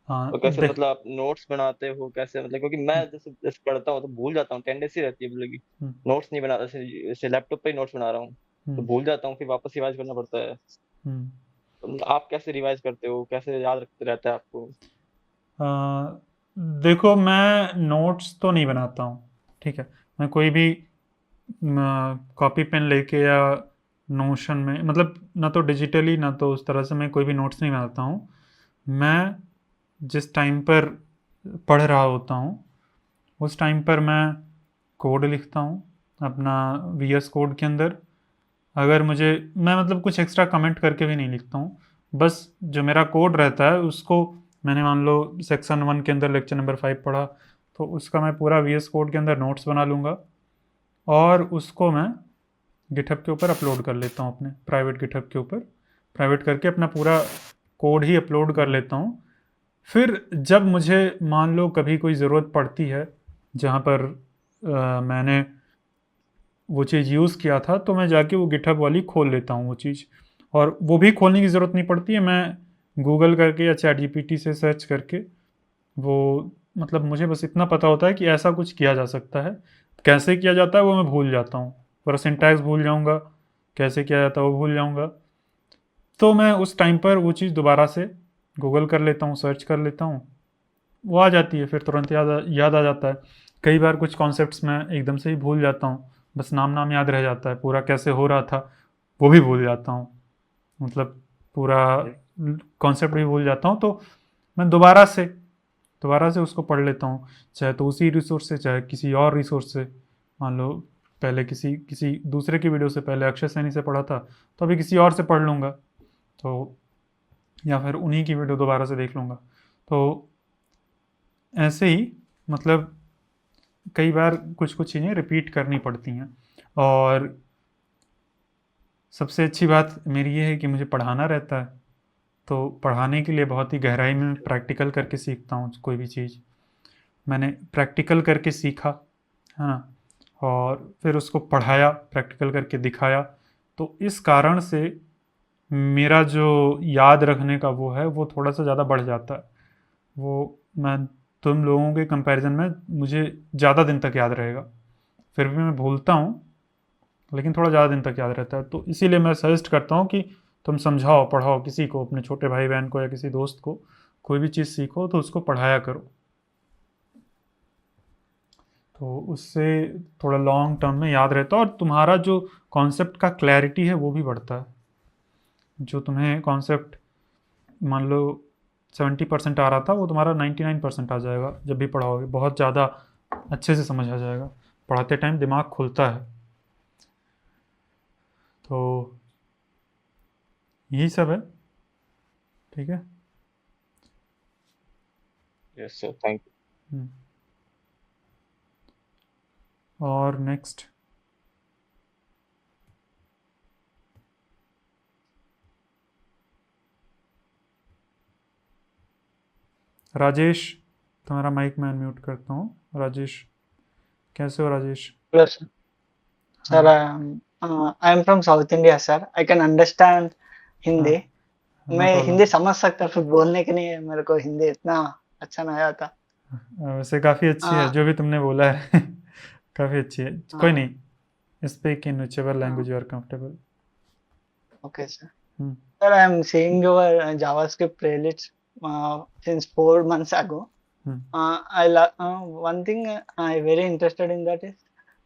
हाँ, और कैसे मतलब आप नोट्स बनाते हो कैसे, मतलब क्योंकि मैं जैसे जैसे पढ़ता हूँ तो भूल जाता हूँ, टेंडेंसी रहती है मतलब कि नोट्स नहीं बनाता, जैसे लैपटॉप पे ही नोट्स बना रहा हूँ तो भूल जाता हूँ, फिर वापस रिवाइज करना पड़ता है। तो मतलब आप कैसे रिवाइज करते हो, कैसे याद रखते रहता है आपको? देखो, मैं नोट्स तो नहीं बनाता हूँ, ठीक है। मैं कोई भी कॉपी पेन लेके या नोशन में, मतलब ना तो डिजिटली ना तो उस तरह से मैं कोई भी नोट्स नहीं बनाता हूँ। मैं जिस टाइम पर पढ़ रहा होता हूँ उस टाइम पर मैं कोड लिखता हूँ अपना VS कोड के अंदर। अगर मुझे, मैं मतलब कुछ एक्स्ट्रा कमेंट करके भी नहीं लिखता हूँ, बस जो मेरा कोड रहता है उसको मैंने मान लो सेक्शन 1 के अंदर लेक्चर नंबर 5 पढ़ा, तो उसका मैं पूरा VS कोड के अंदर नोट्स बना लूँगा और उसको मैं गिटहब के ऊपर अपलोड कर लेता हूँ, अपने प्राइवेट गिटहब के ऊपर प्राइवेट करके अपना पूरा कोड ही अपलोड कर लेता हूँ। फिर जब मुझे मान लो कभी कोई ज़रूरत पड़ती है जहाँ पर मैंने वो चीज़ यूज़ किया था, तो मैं जाके वो गिटहब वाली खोल लेता हूँ वो चीज़, और वो भी खोलने की ज़रूरत नहीं पड़ती है, मैं गूगल करके या ChatGPT से सर्च करके वो, मतलब मुझे बस इतना पता होता है कि ऐसा कुछ किया जा सकता है। कैसे किया जाता है वो मैं भूल जाता हूँ, पूरा सिंटैक्स भूल जाऊँगा, कैसे किया जाता है वो भूल जाऊँगा, तो मैं उस टाइम पर वो चीज़ दोबारा से गूगल कर लेता हूँ, सर्च कर लेता हूँ, वो आ जाती है, फिर तुरंत याद आ जाता है। कई बार कुछ कॉन्सेप्ट्स मैं एकदम से ही भूल जाता हूँ, बस नाम याद रह जाता है, पूरा कैसे हो रहा था वो भी भूल जाता हूँ, मतलब पूरा कॉन्सेप्ट भी भूल जाता हूँ। तो मैं दोबारा से उसको पढ़ लेता हूँ, चाहे तो उसी रिसोर्स से चाहे किसी और रिसोर्स से। मान लो पहले किसी दूसरे की वीडियो से पहले अक्षय सैनी से पढ़ा था, तो अभी किसी और से पढ़ लूँगा, तो या फिर उन्हीं की वीडियो दोबारा से देख लूँगा। तो ऐसे ही मतलब कई बार कुछ चीज़ें रिपीट करनी पड़ती हैं। और सबसे अच्छी बात मेरी ये है कि मुझे पढ़ाना रहता है, तो पढ़ाने के लिए बहुत ही गहराई में प्रैक्टिकल करके सीखता हूँ कोई भी चीज़। मैंने प्रैक्टिकल करके सीखा है ना, और फिर उसको पढ़ाया, प्रैक्टिकल करके दिखाया, तो इस कारण से मेरा जो याद रखने का वो है वो थोड़ा सा ज़्यादा बढ़ जाता है। वो मैं तुम लोगों के कंपैरिजन में मुझे ज़्यादा दिन तक याद रहेगा, फिर भी मैं भूलता हूँ लेकिन थोड़ा ज़्यादा दिन तक याद रहता है। तो इसीलिए मैं सजेस्ट करता हूँ कि तुम समझाओ पढ़ाओ किसी को, अपने छोटे भाई बहन को या किसी दोस्त को, कोई भी चीज़ सीखो तो उसको पढ़ाया करो, तो उससे थोड़ा लॉन्ग टर्म में याद रहता है और तुम्हारा जो कॉन्सेप्ट का क्लैरिटी है वो भी बढ़ता है। जो तुम्हें कॉन्सेप्ट मान लो 70% आ रहा था वो तुम्हारा 99% आ जाएगा जब भी पढ़ाओगे, बहुत ज़्यादा अच्छे से समझ आ जाएगा, पढ़ाते टाइम दिमाग खुलता है। तो यही सब है, ठीक है। Yes sir, thank you. और नेक्स्ट राजेश, तुम्हारा माइक मैं अनम्यूट करता हूँ। राजेश, कैसे हो Rajesh? Hello, sir. Sir, I am from South India, sir. I can understand Hindi. No मैं प्रॉब्लम। हिंदी समझ सकता, फिर बोलने के लिए मेरे को हिंदी इतना अच्छा नहीं आता। वैसे काफ़ी अच्छी है जो भी तुमने बोला है काफ़ी अच्छी है, कोई नहीं, speak in whichever language you are comfortable. Okay, sir. Sir, I am seeing your JavaScript playlist since 4 months ago. One thing I very interested in that is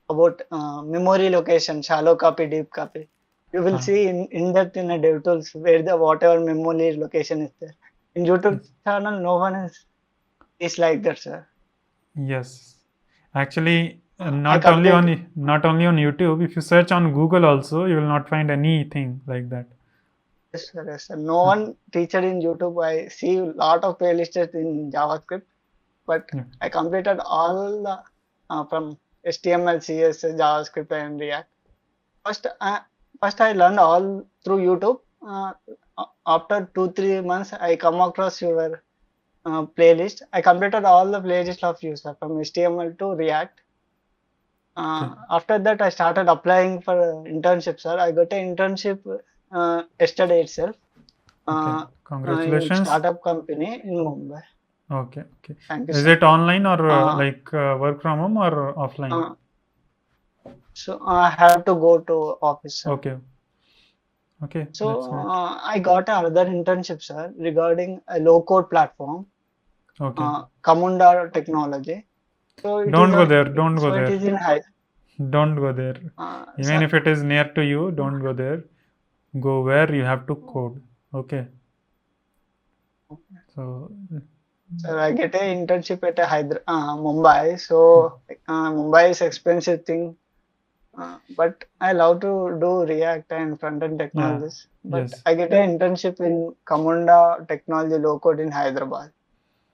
about memory location, shallow copy, deep copy. You will see in depth in a DevTools where the whatever memory location is there. In YouTube channel, no one is like that, sir. Yes, actually, not only on YouTube. If you search on Google also, you will not find anything like that. Yes, sir. Yes, sir. No one teacher in YouTube. I see a lot of playlists in JavaScript, but I completed all the from HTML, CSS, JavaScript, and React. First I learned all through YouTube. After 2-3 months, I come across your playlist. I completed all the playlists of you, sir, from HTML to React. After that, I started applying for internship, sir. I got an internship yesterday itself. Congratulations. In startup company in Mumbai. Okay. Thank you, Is sir. it online or work from home or offline? So I have to go to office, sir. Okay. So I got another internship, sir, regarding a low-code platform. Camunda technology. So Don't go there. It is in high. Don't go there. Even Sir, if it is near to you, don't go there. go where you have to code. Okay. So Sir, I get a internship at Mumbai. So Mumbai is expensive thing. But I love to do React and front-end technologies. But yes. I get an internship in Kamunda Technology Low Code in Hyderabad.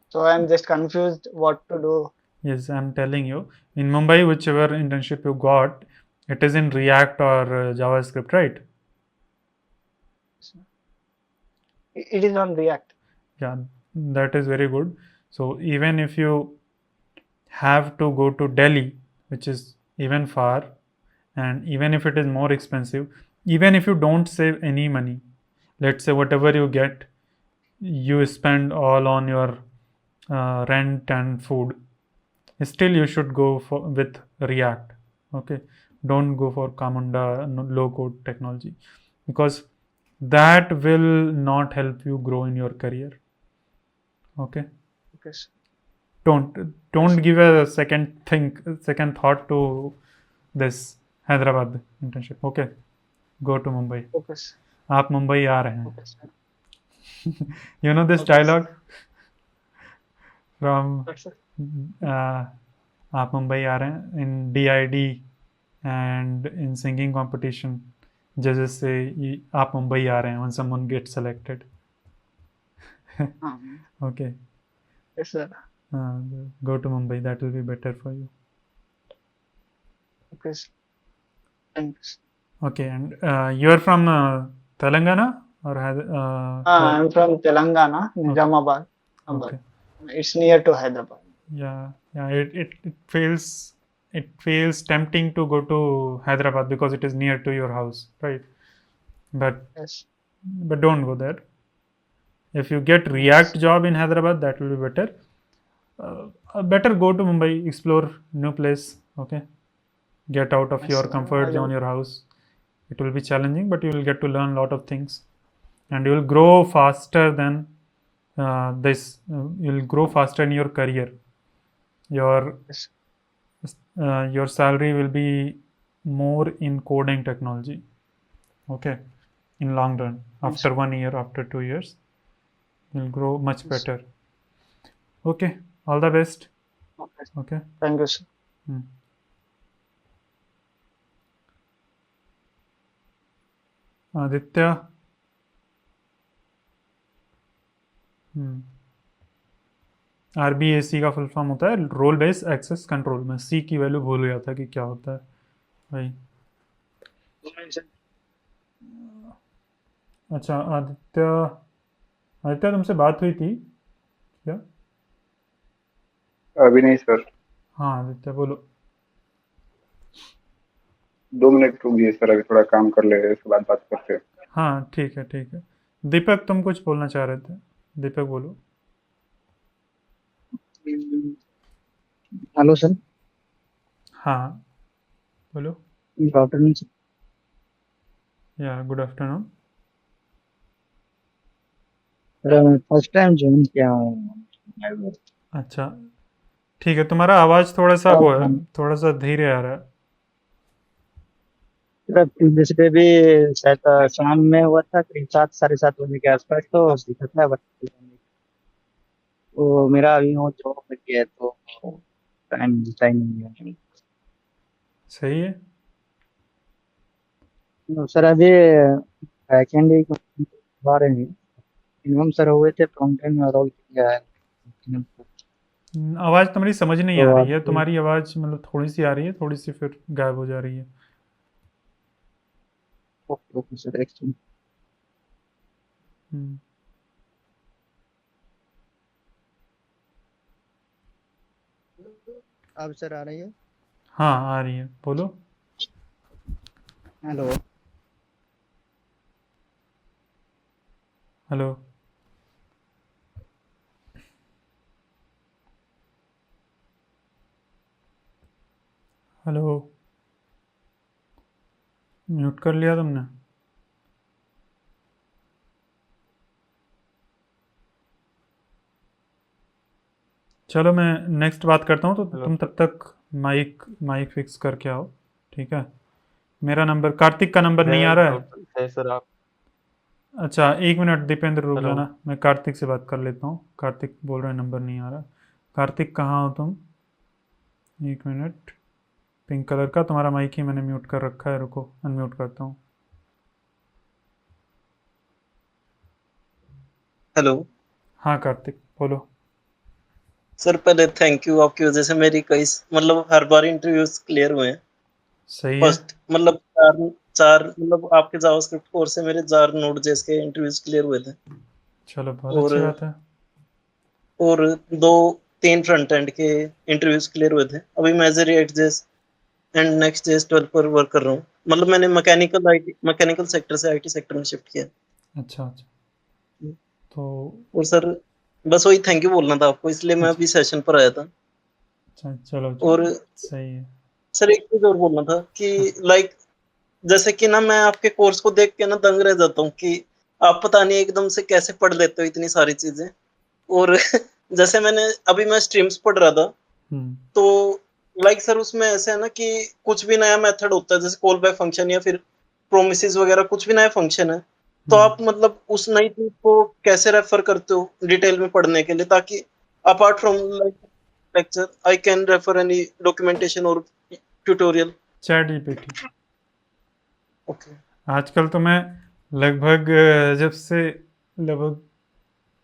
So I'm just confused what to do. Yes, I'm telling you. In Mumbai, whichever internship you got, it is in React or JavaScript, right? It is on React. Yeah, that is very good. So even if you have to go to Delhi, which is even far, and even if it is more expensive, even if you don't save any money, let's say whatever you get, you spend all on your rent and food, still you should go for with React. Okay, don't go for Kamunda low code technology, because that will not help you grow in your career. Okay, Okay, sir. don't give a second thought to this Hyderabad internship. Okay, go to Mumbai. Okay, sir. आप मुंबई आ रहे हैं. Okay, sir. You know this Okay, sir. dialogue from What, sir? आप मुंबई आ रहे हैं in DID and in singing competition. Judges say आप मुंबई आ रहे हैं when someone gets selected. Okay. Yes, sir. Go to Mumbai. That will be better for you. Okay, sir. Thanks. Okay, and you are from Telangana or I'm from Telangana, Nizamabad. okay. It's near to Hyderabad. Yeah, it feels tempting to go to Hyderabad because it is near to your house, right? But Yes. don't go there. If you get React job in Hyderabad, that will be better. Better go to Mumbai, explore new place. Okay, get out of Yes, your sir. comfort zone, your house. It will be challenging, but you will get to learn a lot of things, and you will grow faster than you will grow faster in your career. Yes. Your salary will be more in coding technology. Okay, in long run, after 1 year, after 2 years, you'll grow much Yes. better. Okay, all the best. Okay. Okay. Thank you, sir. Aditya. RBAC का full form होता है role based access control. मैं C की value भूल गया था कि क्या होता है भाई. अच्छा आदित्य तुमसे बात हुई थी क्या? अभी नहीं सर. हाँ आदित्य बोलो. 2 मिनट रुकिए सर, अभी थोड़ा काम कर ले रहे हैं, उसके बाद बात करते हैं. हाँ ठीक है. दीपक तुम कुछ बोलना चाह रहे थे. दीपक बोलो. Hello sir. हाँ बोलो. Good afternoon sir. Ya good afternoon. First time join किया हूँ. अच्छा ठीक है. तुम्हारा आवाज़ थोड़ा सा वो है, थोड़ा सा धीरे आ रहा है. प्रीवियस डे भी शायद शाम में हुआ था, करीब 7 साढ़े 7 बजे के आसपास तो दिखा था. बट तो मेरा अभी वो जॉब लग गया है तो टाइम मिलता ही नहीं है. सही है. तो सर अभी बैकएंड ही बारे में मिनिमम सर हुए थे, फ्रंट एंड में रोल किया है. आवाज़ तुम्हारी समझ नहीं तो आ रही है. आपको- तुम्हारी आवाज़ मतलब थोड़ी सी आ रही है, थोड़ी सी फिर गायब हो जा रही है. Okay sir. एक्सचेंज हम्म. अब सर आ रही है. हाँ आ रही है. बोलो. हेलो. हेलो. हेलो. म्यूट कर लिया तुमने. चलो मैं नेक्स्ट बात करता हूँ. तो तुम तब तक माइक फिक्स करके आओ. ठीक है. मेरा नंबर कार्तिक का नंबर नहीं आ रहा है. है सर. आप अच्छा, 1 मिनट दीपेंद्र, रुक हेलो। जाना, मैं कार्तिक से बात कर लेता हूँ। कार्तिक बोल रहे हैं नंबर नहीं आ रहा। कार्तिक कहाँ हो तुम? 1 मिनट। पिंक कलर का तुम्हारा माइक ही मैंने म्यूट कर रखा है, रुको अनम्यूट करता हूँ। हेलो हाँ कार्तिक बोलो। सर, पहले थैंक यू, आपकी वजह से मेरी कई मतलब हर बार इंटरव्यूज क्लियर हुए हैं। सही है। फर्स्ट मतलब चार चार मतलब आपके जावास्क्रिप्ट कोर्स से मेरे 4 नोड जेएस के इंटरव्यूज क्लियर हुए थे चलो बहुत और अच्छी बात है। और 2-3 फ्रंट एंड के इंटरव्यूज क्लियर हुए थे। अभी मैं as a React JS and Next JS developer work कर रहा हूँ। मतलब मैंने मैकेनिकल सेक्टर से आईटी सेक्टर में शिफ्ट किया। अच्छा अच्छा। तो और सर बस वही थैंक यू बोलना था आपको, इसलिए मैं अभी सेशन पर आया था। अच्छा चलो और सही है। सर एक चीज और बोलना था कि लाइक जैसे कि ना मैं आपके कोर्स को देख के ना दंग रह जाता हूँ कि आप पता नहीं एकदम से कैसे पढ़ लेते हो इतनी सारी चीजें। और जैसे अभी मैं स्ट्रीम्स पढ़ रहा था, तो लाइक सर उसमें ऐसे है ना कि कुछ भी नया मेथड होता है, जैसे कॉल बैक फंक्शन या फिर प्रोमिसेस वगैरह, कुछ भी नया फंक्शन है, तो आप मतलब उस नई चीज को कैसे रेफर करते हो डिटेल में पढ़ने के लिए, ताकि apart from like lecture I can refer any documentation और ट्यूटोरियल। Chat GPT. ओके। आजकल तो मैं लगभग जब से लगभग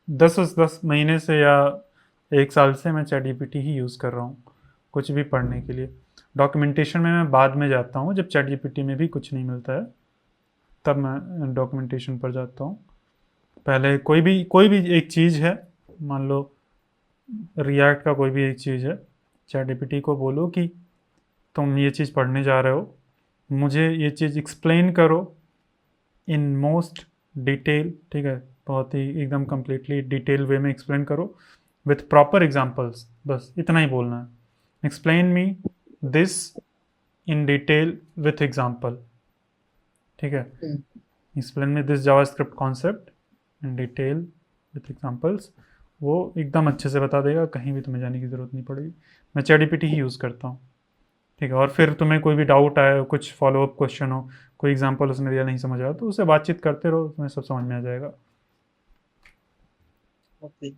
10 महीने से या 1 साल से मैं चैट जीपीटी ही यूज़ कर रहा हूँ कुछ भी पढ़ने के लिए। डॉक्यूमेंटेशन में मैं बाद में जाता हूँ, जब चैट जीपीटी में भी कुछ नहीं मिलता है तब मैं डॉक्यूमेंटेशन पर जाता हूँ। पहले कोई भी एक चीज़ है, मान लो रिएक्ट का कोई भी एक चीज़ है, चैट जीपीटी को बोलो कि तुम ये चीज़ पढ़ने जा रहे हो, मुझे ये चीज़ एक्सप्लेन करो इन मोस्ट डिटेल, ठीक है, बहुत ही एकदम कम्प्लीटली डिटेल वे में एक्सप्लेन करो विथ प्रॉपर एग्जांपल्स। बस इतना ही बोलना है, explain me this in detail with example, ठीक है, explain me this JavaScript concept in detail with examples. वो एकदम अच्छे से बता देगा, कहीं भी तुम्हें जाने की ज़रूरत नहीं पड़ेगी। मैं चैट जीपीटी ही यूज़ करता हूँ, ठीक है। और फिर तुम्हें कोई भी डाउट आए, कुछ फॉलोअप क्वेश्चन हो, कोई एग्जांपल उसने दिया नहीं समझ आया, तो उससे बातचीत करते रहो, तुम्हें सब समझ में आ जाएगा। ओके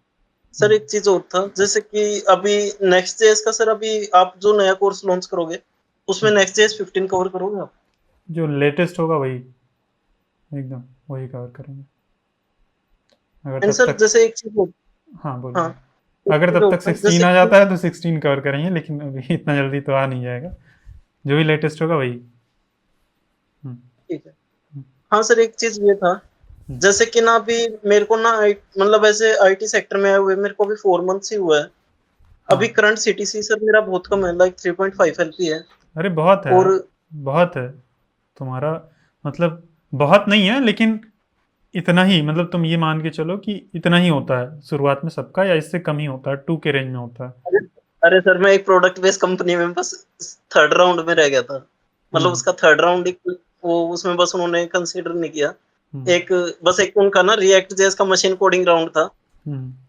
सर, एक चीज और था, जैसे कि अभी नेक्स्ट जेएस का सर, अभी आप जो नया कोर्स लॉन्च करोगे उसमें नेक्स्ट जेएस 15 कवर करोगे आप? जो लेटेस्ट होगा वही एकदम वही कवर करेंगे। अगर एंड तब सर तक जैसे एक चीज और, हाँ बोलो। हाँ अगर तब तक 16 जैसे आ जाता है तो 16 कवर करेंगे, लेकिन अभी इतना जल्दी तो आ नहीं जाएगा। जो भी लेटेस्ट होगा वही। ठीक है। हाँ सर, एक चीज ये था, जैसे कि ना अभी मेरे को ना मतलब ऐसे आईटी सेक्टर में आए हुए मेरे को अभी 4 मंथ्स ही हुआ है। अभी करंट सीटीसी सर मेरा बहुत कम है, लाइक 3.5 एलपी है। अरे बहुत है, और बहुत है तुम्हारा, मतलब बहुत नहीं है, लेकिन इतना ही, मतलब तुम ये मान के चलो कि इतना ही होता है शुरुआत में सबका, या इससे कम ही होता है, 2 के रेंज में होता है। अरे सर, मैं एक प्रोडक्ट बेस्ड कंपनी में बस 3rd राउंड में रह गया था। मतलब उसका 3rd राउंड वो उसमें बस उन्होंने कंसीडर नहीं किया। एक उनका ना रिएक्ट जेएस का मशीन कोडिंग राउंड था।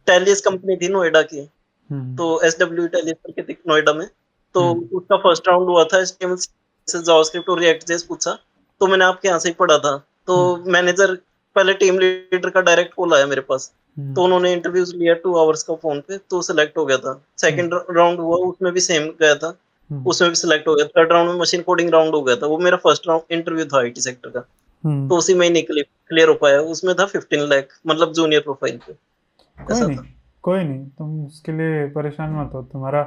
टेलिस कंपनी थी नोएडा की, तो एसडब्ल्यू टेलिस करके थी नोएडा में। तो उसका फर्स्ट राउंड हुआ था, एचटीएमएल से जावास्क्रिप्ट और रिएक्ट जेएस पूछा, तो मैंने आपके यहाँ से ही पढ़ा था। तो मैनेजर पहले टीम लीडर का डायरेक्ट कॉल आया मेरे पास, तो उन्होंने इंटरव्यूज लिया 2 आवर्स का फोन पे, तो सिलेक्ट हो गया था। सेकंड राउंड हुआ, उसमें भी सेम गया था, उसमें भी सिलेक्ट हो गया। 3rd राउंड में मशीन कोडिंग राउंड हो गया था, वो मेरा फर्स्ट राउंड इंटरव्यू था आईटी सेक्टर का, तो उसी में ही क्लियर हो पाया। उसमें था 15 लाख, मतलब जूनियर प्रोफाइल पे। कोई नहीं, कोई नहीं, तुम उसके लिए परेशान मत हो। तुम्हारा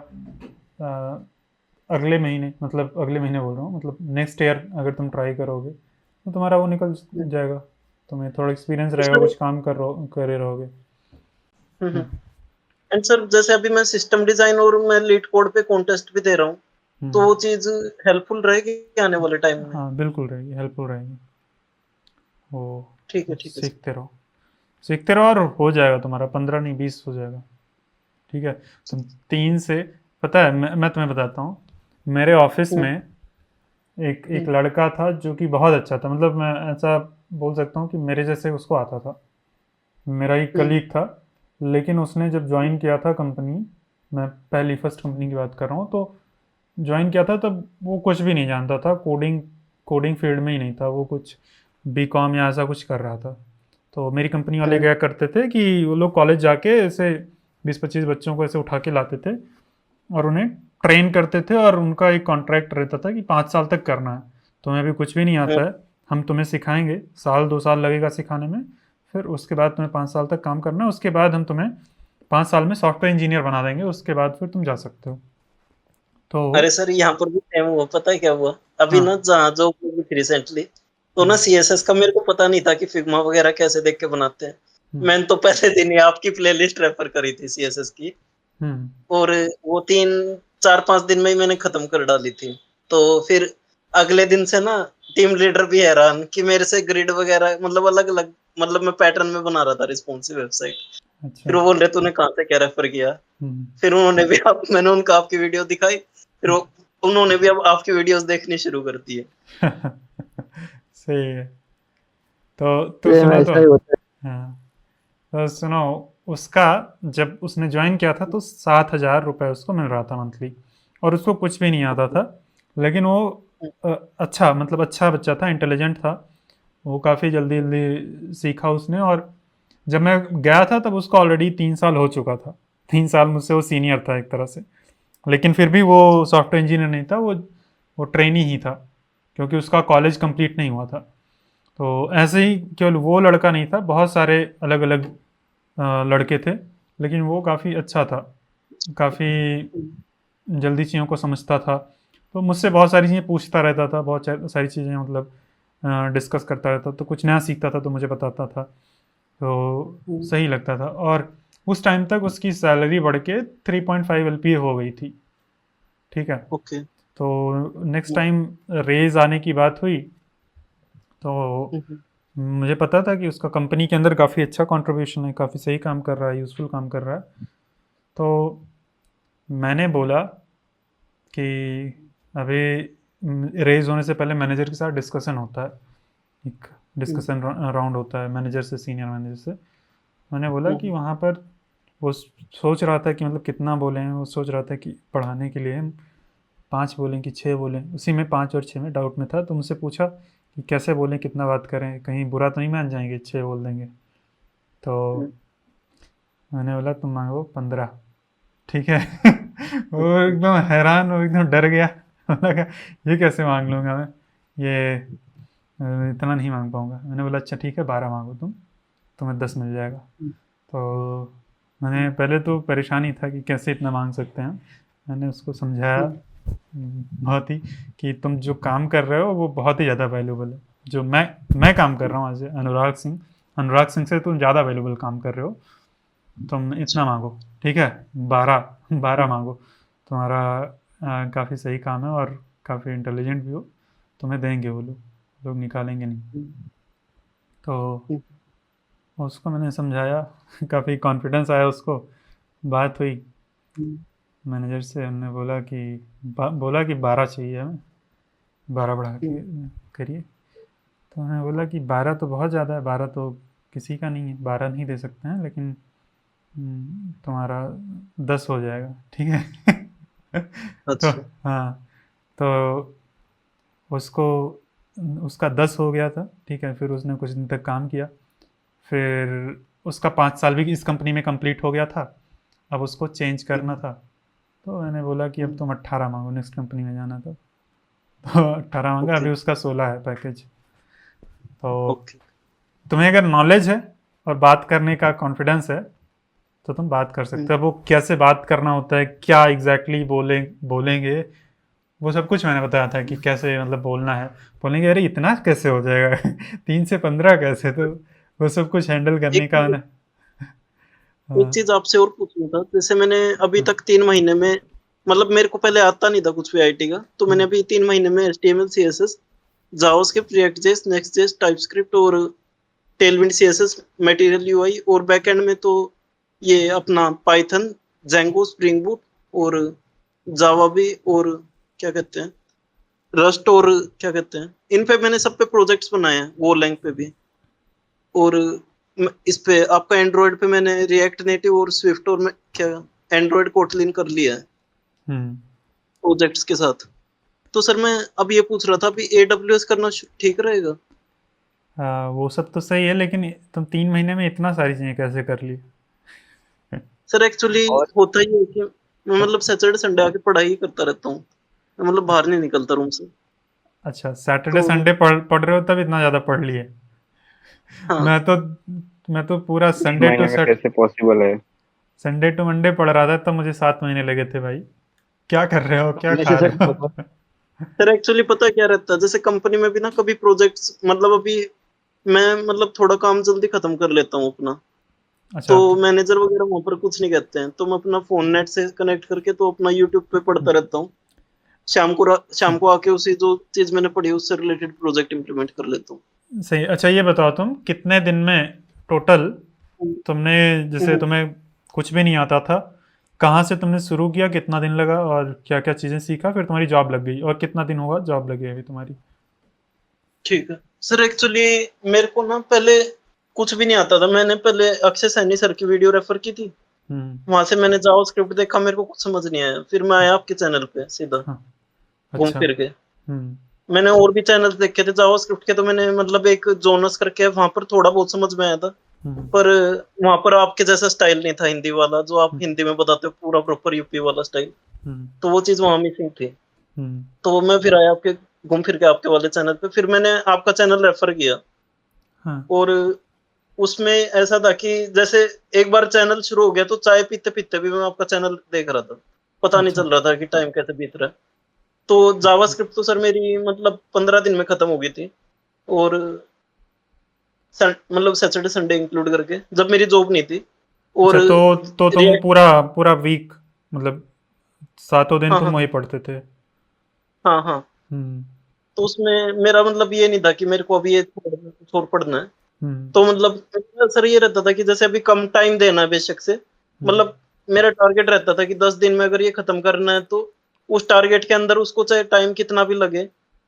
अगले महीने, मतलब अगले महीने बोल रहा हूँ, मतलब नेक्स्ट ईयर अगर तुम ट्राई करोगे तो तुम्हारा वो निकल जाएगा। तुम्हें थोड़ा एक्सपीरियंस रहेगा, कुछ काम करे रहोगे। एंड सर जैसे अभी मैं सिस्टम डिजाइन और मैं लीड कोड पे कॉन्टेस्ट भी दे रहा हूँ, तो वो चीज हेल्पफुल रहेगी आने वाले टाइम में? हाँ बिल्कुल रहेगी, हेल्पफुल रहेगी वो। ठीक है सीखते रहो और हो जाएगा तुम्हारा, 15 नहीं 20 हो जाएगा, ठीक है। तुम 3 से, पता है मैं तुम्हें बताता हूँ, मेरे ऑफिस में एक लड़का था जो कि बहुत अच्छा था, मतलब मैं ऐसा बोल सकता हूँ कि मेरे जैसे उसको आता था, मेरा एक कलीग था। लेकिन उसने जब ज्वाइन किया था कंपनी, मैं पहली फर्स्ट कंपनी की बात कर रहा हूँ, तो ज्वाइन किया था तब वो कुछ भी नहीं जानता था, कोडिंग फील्ड में ही नहीं था वो, कुछ बीकॉम या ऐसा कुछ कर रहा था। तो मेरी कंपनी वाले क्या करते थे कि वो लोग कॉलेज जाके ऐसे 20-25 बच्चों को ऐसे उठा के लाते थे और उन्हें ट्रेन करते थे, और उनका एक कॉन्ट्रैक्ट रहता था कि 5 साल तक करना है, तुम्हें अभी कुछ भी नहीं आता है, हम तुम्हें सिखाएंगे, 1-2 साल लगेगा सिखाने में, फिर उसके बाद तुम्हें 5 साल तक काम करना है, उसके बाद हम तुम्हें 5 साल में सॉफ्टवेयर इंजीनियर बना देंगे, उसके बाद फिर तुम जा सकते हो। तो अरे सर यहाँ पर भी सेम हुआ, पता है क्या हुआ अभी हाँ ना, जहाँ जो रिसेंटली, तो ना सीएसएस का मेरे को पता नहीं था कि फिग्मा वगैरह कैसे देख के बनाते हैं। मैंने तो पहले दिन ही आपकी प्लेलिस्ट रेफर करी थी सीएसएस की, और वो 3-4-5 दिन में ही मैंने खत्म कर डाली थी। तो फिर अगले दिन से ना टीम लीडर भी हैरान कि मेरे से ग्रिड वगैरह मतलब अलग अलग, मतलब मैं पैटर्न में बना रहा था रिस्पॉन्सिव वेबसाइट। फिर वो बोल रहे तूने कहाँ से क्या रेफर किया। फिर उन्होंने भी मैंने उनको आपकी वीडियो दिखाई, फिर उन्होंने भी अब आपकी वीडियोस देखनी शुरू कर दी है। सही है। तो सेम सुनो, ऐसा ही होता है। हाँ, तो सुनो, उसका जब उसने ज्वाइन किया था तो 7,000 रुपये उसको मिल रहा था मंथली, और उसको कुछ भी नहीं आता था, लेकिन वो अच्छा, मतलब अच्छा बच्चा था, इंटेलिजेंट था, वो काफ़ी जल्दी जल्दी सीखा उसने। और जब मैं गया था तब उसको ऑलरेडी 3 साल हो चुका था, 3 साल मुझसे वो सीनियर था एक तरह से, लेकिन फिर भी वो सॉफ्टवेयर इंजीनियर नहीं था, वो ट्रेनी ही था, क्योंकि उसका कॉलेज कंप्लीट नहीं हुआ था। तो ऐसे ही केवल वो लड़का नहीं था, बहुत सारे अलग अलग लड़के थे, लेकिन वो काफ़ी अच्छा था, काफ़ी जल्दी चीज़ों को समझता था, तो मुझसे बहुत सारी चीज़ें पूछता रहता था, बहुत सारी चीज़ें मतलब डिस्कस करता रहता, तो कुछ नया सीखता था तो मुझे बताता था, तो सही लगता था। और उस टाइम तक उसकी सैलरी बढ़ के 3.5 LPA हो गई थी, ठीक है। ओके। तो नेक्स्ट टाइम रेज आने की बात हुई, तो मुझे पता था कि उसका कंपनी के अंदर काफ़ी अच्छा कंट्रीब्यूशन है, काफ़ी सही काम कर रहा है, यूज़फुल काम कर रहा है। तो मैंने बोला कि अभी रेज होने से पहले मैनेजर के साथ डिस्कशन होता है, एक डिस्कशन राउंड होता है मैनेजर से, सीनियर मैनेजर से। मैंने बोला कि वहाँ पर वो सोच रहा था कि मतलब कितना बोलें, वो सोच रहा था कि पढ़ाने के लिए 5 बोलें कि 6 बोलें, उसी में 5 और 6 में डाउट में था। तो मुझसे पूछा कि कैसे बोलें, कितना बात करें, कहीं बुरा तो नहीं मान जाएंगे, 6 बोल देंगे। तो मैंने बोला तुम मांगो 15, ठीक है। वो एकदम हैरान, वो एकदम डर गया, लगा ये कैसे मांग लूँगा मैं, ये इतना नहीं मांग पाऊँगा। मैंने बोला अच्छा ठीक है 12 मांगो तुम, तुम्हें 10 मिल जाएगा। तो मैंने पहले तो परेशानी था कि कैसे इतना मांग सकते हैं, मैंने उसको समझाया बहुत ही कि तुम जो काम कर रहे हो वो बहुत ही ज़्यादा वैल्यूबल है, जो मैं काम कर रहा हूँ एज अनुराग सिंह से तुम ज़्यादा वैल्यूबल काम कर रहे हो, तुम इतना मांगो, ठीक है, 12 मांगो, तुम्हारा काफ़ी सही काम है और काफ़ी इंटेलिजेंट भी हो, तुम्हें देंगे वो लोग निकालेंगे नहीं। तो उसको मैंने समझाया, काफ़ी कॉन्फिडेंस आया उसको। बात हुई मैनेजर से, हमने बोला कि 12 चाहिए हमें, 12 बढ़ा के करिए। तो मैंने बोला कि 12 तो बहुत ज़्यादा है, 12 तो किसी का नहीं है, 12 नहीं दे सकते हैं, लेकिन तुम्हारा 10 हो जाएगा, ठीक है। तो हाँ, तो उसका 10 हो गया था, ठीक है। फिर उसने कुछ दिन तक काम किया, फिर उसका 5 साल भी इस कंपनी में कंप्लीट हो गया था, अब उसको चेंज करना था। तो मैंने बोला कि अब तुम 18 मांगो, नेक्स्ट कंपनी में जाना था। तो 18 मांगा, अभी उसका 16 है पैकेज। तो तुम्हें अगर नॉलेज है और बात करने का कॉन्फिडेंस है तो तुम बात कर सकते हो। वो कैसे बात करना होता है, क्या एग्जैक्टली बोलेंगे, वो सब कुछ मैंने बताया था कि कैसे मतलब बोलना है। बोलेंगे अरे इतना कैसे हो जाएगा, 3 से 15 कैसे, तो वो सब कुछ हैंडल करने का ना। एक चीज आपसे और पूछना था, जैसे मैंने अभी तक 3 महीने में, मतलब मेरे को पहले आता नहीं था कुछ भी आईटी का, तो मैंने अभी 3 महीने में HTML CSS जावास्क्रिप्ट रिएक्ट.जेएस नेक्स्ट.जेएस टाइपस्क्रिप्ट और टेलविंड CSS मटेरियल UI, और बैकएंड में तो ये अपना पाइथन, जेंगो, स्प्रिंग बूट और जावा भी, और क्या कहते हैं रस्ट, और क्या कहते हैं, इन पे मैंने सब पे प्रोजेक्ट्स बनाए हैं, गोलैंग पे भी। और इस पे आपका एंड्रॉइड पे मैंने रिएक्ट नेटिव और स्विफ्ट और मैं क्या एंड्रॉइड कोटलिन कर लिया है प्रोजेक्ट्स के साथ। तो सर मैं अब ये पूछ रहा था, अभी AWS करना ठीक रहेगा? वो सब तो सही है, लेकिन तुम 3 महीने में इतना सारी चीजें कैसे कर ली? सर एक्चुअली होता ही है कि मैं मतलब सैटरडे संडे आके पढ़ाई करता रहता हूँ, मतलब बाहर नहीं निकलता रूम से। अच्छा, सैटरडे तो संडे पढ़ रहे हो तब इतना ज्यादा पढ़ लिए? हाँ मैं तो पूरा 3 महीने में कैसे पॉसिबल है? संडे टू मंडे पढ़ रहा था, तब मुझे 7 महीने लगे थे भाई। क्या कर रहे हो, क्या वैसे खा सर रहे हो? सर एक्चुअली पता है क्या रहता है, जैसे कंपनी में भी ना कभी प्रोजेक्ट्स मतलब अभी मैं मतलब थोड़ा काम जल्दी खत्म कर लेता हूँ अपना, अच्छा तो मैनेजर वगैरह वहां पर कुछ नहीं कहते हैं, तो मैं अपना फोन नेट से कनेक्ट करके तो अपना यूट्यूब पे पढ़ता रहता हूँ। शाम को आके उसी जो चीज मैंने पढ़ी उससे रिलेटेड प्रोजेक्ट इंप्लीमेंट कर लेता हूँ। सही। अच्छा ये बताओ, तुम कितने दिन में टोटल तुमने, जैसे हम्म। तुम्हें कुछ भी नहीं आता था, कहाँ से तुमने शुरू किया, कितना दिन लगा और क्या क्या चीज़ें सीखा, फिर तुम्हारी जॉब लग गई, और कितना दिन हुआ जॉब लगी अभी तुम्हारी? ठीक है सर, एक्चुअली मेरे को ना पहले कुछ भी नहीं आता था। मैंने पहले अक्षय सैनी सर की वीडियो रेफर की थी, हम्म। वहां से मैंने जावास्क्रिप्ट देखा, मेरे को कुछ समझ नहीं आया, फिर मैं आया आपके चैनल पे सीधा हाँ। घूम अच्छा। फिर के। हम्म। मैंने और भी चैनल देखे थे जावास्क्रिप्ट के, तो मैंने मतलब एक जोनस करके वहां पर थोड़ा बहुत समझ में आया था, हम्म। पर वहां पर आपके जैसा स्टाइल नहीं था हिंदी वाला, जो आप हम्म। हिंदी में बताते हो पूरा प्रॉपर यूपी वाला स्टाइल, हम्म। तो वो चीज वहां मिसिंग थी। हम्म। तो मैं फिर आया आपके, घूम फिर के आपके वाले चैनल पे, फिर मैंने आपका चैनल रेफर किया। हाँ। और उसमें ऐसा था कि जैसे एक बार चैनल शुरू हो गया तो चाय पीते पीते भी मैं आपका चैनल देख रहा था, पता नहीं अच्छा। चल रहा था कि टाइम कैसे बीत रहा है। तो जावास्क्रिप्ट तो सर मेरी मतलब 15 दिन में खत्म हो गई थी, और मतलब सैटरडे संडे इंक्लूड करके जब मेरी जॉब नहीं थी। और अच्छा, तो तुम रिएक्ट, पूरा पूरा वीक, मतलब 7 दिन हाँ तुम हाँ वही पढ़ते थे? हाँ हाँ, हम्म। तो उसमें मेरा मतलब ये नहीं था कि मेरे को अभी ये छोड़ पढ़ना है। हम्म। तो मतलब सर ये रहता था कि जैसे अभी कम टाइम देना है बेशक से, हम्म। मतलब मेरा टारगेट रहता था कि 10 दिन में अगर ये खत्म करना है, तो उस टारगेट के अंदर उसको चाहे टाइम कितना भी लगे,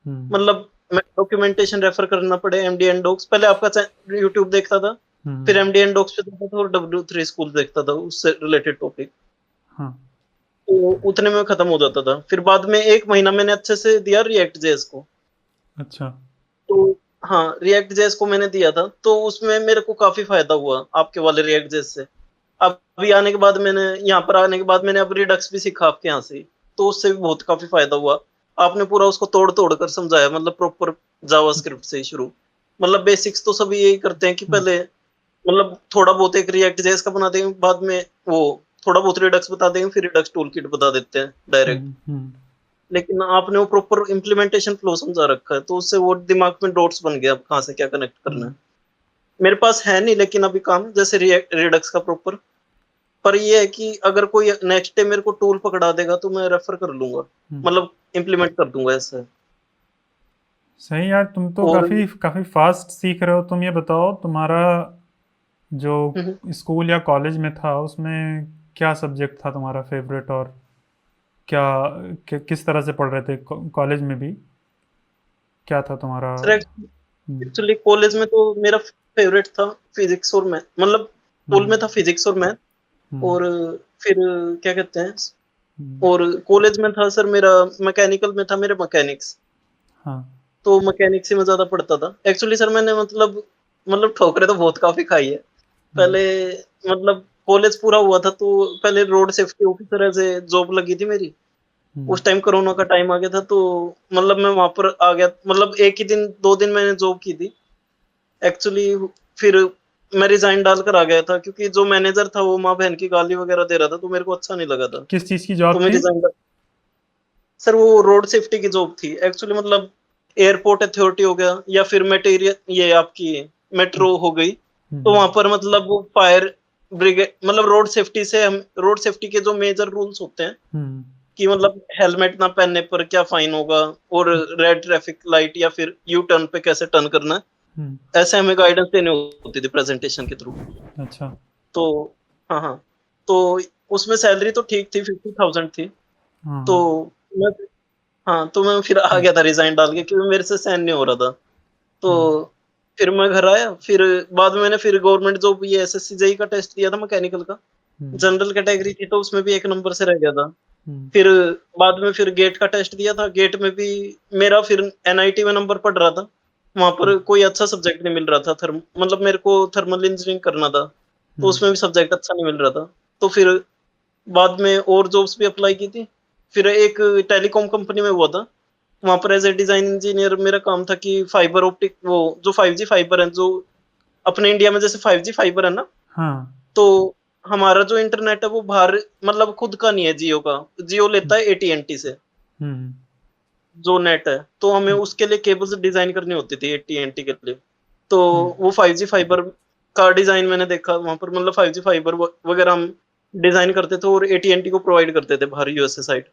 हम्म। मतलब मैं डॉक्यूमेंटेशन रेफर करना पड़े, एमडी एंड डॉक्स, पहले आपका यूट्यूब देखता था, फिर हम्म। एमडी एंड डॉक्स पे देखता था, और W3 स्कूल देखता था उससे रिलेटेड टॉपिक, हाँ। तो उतने में खत्म हो जाता था। फिर बाद में 1 महीना मैंने अच्छे से दिया रिएक्ट जेएस को। अच्छा। तो हाँ, रिएक्ट जेएस को मैंने दिया था, तो उसमें मेरे को काफी फायदा हुआ आपके वाले रिएक्ट जेएस से। अब अभी आने के बाद मैंने यहाँ पर आने के बाद मैंने अब रिडक्स भी सीखा आपके यहाँ से, तो उससे भी बहुत काफी फायदा हुआ। आपने पूरा उसको तोड़ तोड़ कर समझाया, मतलब प्रॉपर जावास्क्रिप्ट से ही शुरू, मतलब बेसिक्स तो सभी यही करते हैं कि हम्म। पहले मतलब थोड़ा बहुत एक रिएक्ट जेएस का बना देंगे, बाद में वो थोड़ा बहुत रिडक्स बता देंगे, फिर रिडक्स टूल किट बता देते हैं डायरेक्ट। हम्म। लेकिन आपने वो प्रॉपर इम्प्लीमेंटेशन फ्लो समझा रखा है, तो उससे वो दिमाग में डॉट्स बन गया अब कहाँ से क्या कनेक्ट करना है। मेरे पास है नहीं लेकिन अभी काम जैसे रिडक्स का प्रॉपर, पर ये है कि अगर कोई नेक्स्ट डे मेरे को टूल पकड़ा देगा तो मैं रेफर कर लूंगा, मतलब इम्प्लीमेंट कर दूंगा ऐसे। सही यार, तुम तो और काफ़ी काफ़ी फास्ट सीख रहे हो। तुम ये बताओ, तुम्हारा जो स्कूल या कॉलेज में था, उसमें क्या सब्जेक्ट था तुम्हारा फेवरेट, और क्या, किस तरह से पढ़ रहे थे कॉलेज में भी, क्या था तुम्हारा? सर एक्चुअली कॉलेज में तो मेरा फेवरेट था फिजिक्स और मैथ, मतलब स्कूल में था फिजिक्स और मैथ, हम्म। और फिर क्या कहते हैं, हम्म। और कॉलेज में था सर मेरा मैकेनिकल में था मेरे मैकेनिक्स, हाँ। तो मैकेनिक्स ही में ज्यादा पढ़ता था। एक्चुअली सर मैंने मतलब ठोकरे तो बहुत काफी खाई है हम्म। पहले। मतलब कॉलेज पूरा हुआ था तो पहले रोड सेफ्टी ऑफिसर ऐसे जॉब लगी थी मेरी, हम्म। उस टाइम कोरोना का टाइम आ गया था, तो मतलब मैं वहां पर आ गया, मतलब एक ही दिन 2 दिन मैंने जॉब की थी एक्चुअली। फिर मैं रिजाइन डालकर आ गया था क्योंकि जो मैनेजर था वो माँ बहन की गाली वगैरह दे रहा था, तो मेरे को अच्छा नहीं लगा था, किस चीज़ की तो जॉब मैं थी? रिजाइन। सर वो रोड सेफ्टी की जॉब थी एक्चुअली, मतलब एयरपोर्ट अथॉरिटी हो गया या फिर मटेरियल ये आपकी मेट्रो हो गई, तो वहां पर मतलब वो फायर ब्रिगेड, मतलब रोड सेफ्टी से हम रोड सेफ्टी के जो मेजर रूल्स होते हैं हम्म। कि मतलब हेलमेट ना पहनने पर क्या फाइन होगा, और रेड ट्रैफिक लाइट या फिर यू टर्न पे कैसे टर्न करना है, हम्म। ऐसे हमें गाइडेंस देनी होती थी प्रेजेंटेशन के थ्रू। अच्छा। तो हाँ हाँ, तो उसमें सैलरी तो ठीक थी, 50,000 थी। हाँ। तो मैं हाँ, तो मैं फिर आ हम्म। गया था रिजाइन डाल के क्योंकि मेरे से सहन नहीं हो रहा था। तो हम्म। फिर मैं घर आया, फिर बाद में मैंने फिर गवर्नमेंट जॉब ये एसएससी जेई का टेस्ट दिया था मैकेनिकल का, हम्म। जनरल कैटेगरी थी तो उसमें भी 1 नंबर से रह गया था। हम्म। फिर बाद में फिर गेट का टेस्ट दिया था, गेट में भी मेरा फिर एनआईटी में नंबर पड़ रहा था, वहां पर कोई अच्छा सब्जेक्ट नहीं मिल रहा था। मतलब मेरे को थर्मल इंजीनियरिंग करना था, तो उसमें भी सब्जेक्ट अच्छा नहीं मिल रहा था। तो फिर बाद में और जॉब्स भी अप्लाई की थी। फिर एक टेलीकॉम कंपनी में हुआ था, वहां पर एज ए डिजाइन इंजीनियर मेरा काम था कि फाइबर ऑप्टिक, वो जो 5G फाइबर है, जो अपने इंडिया में जैसे 5G फाइबर है ना, हाँ तो हमारा जो इंटरनेट है वो बाहर मतलब खुद का नहीं है, जियो का। जियो लेता है AT&T से हम्म जो नेट है, तो हमें उसके लिए केबल्स डिजाइन करनी होती थी AT&T के लिए। तो वो 5G फाइबर का डिजाइन मैंने देखा वहां पर, मतलब 5G फाइबर वगैरह हम डिजाइन करते थे और AT&T को प्रोवाइड करते थे बाहर USA साइड।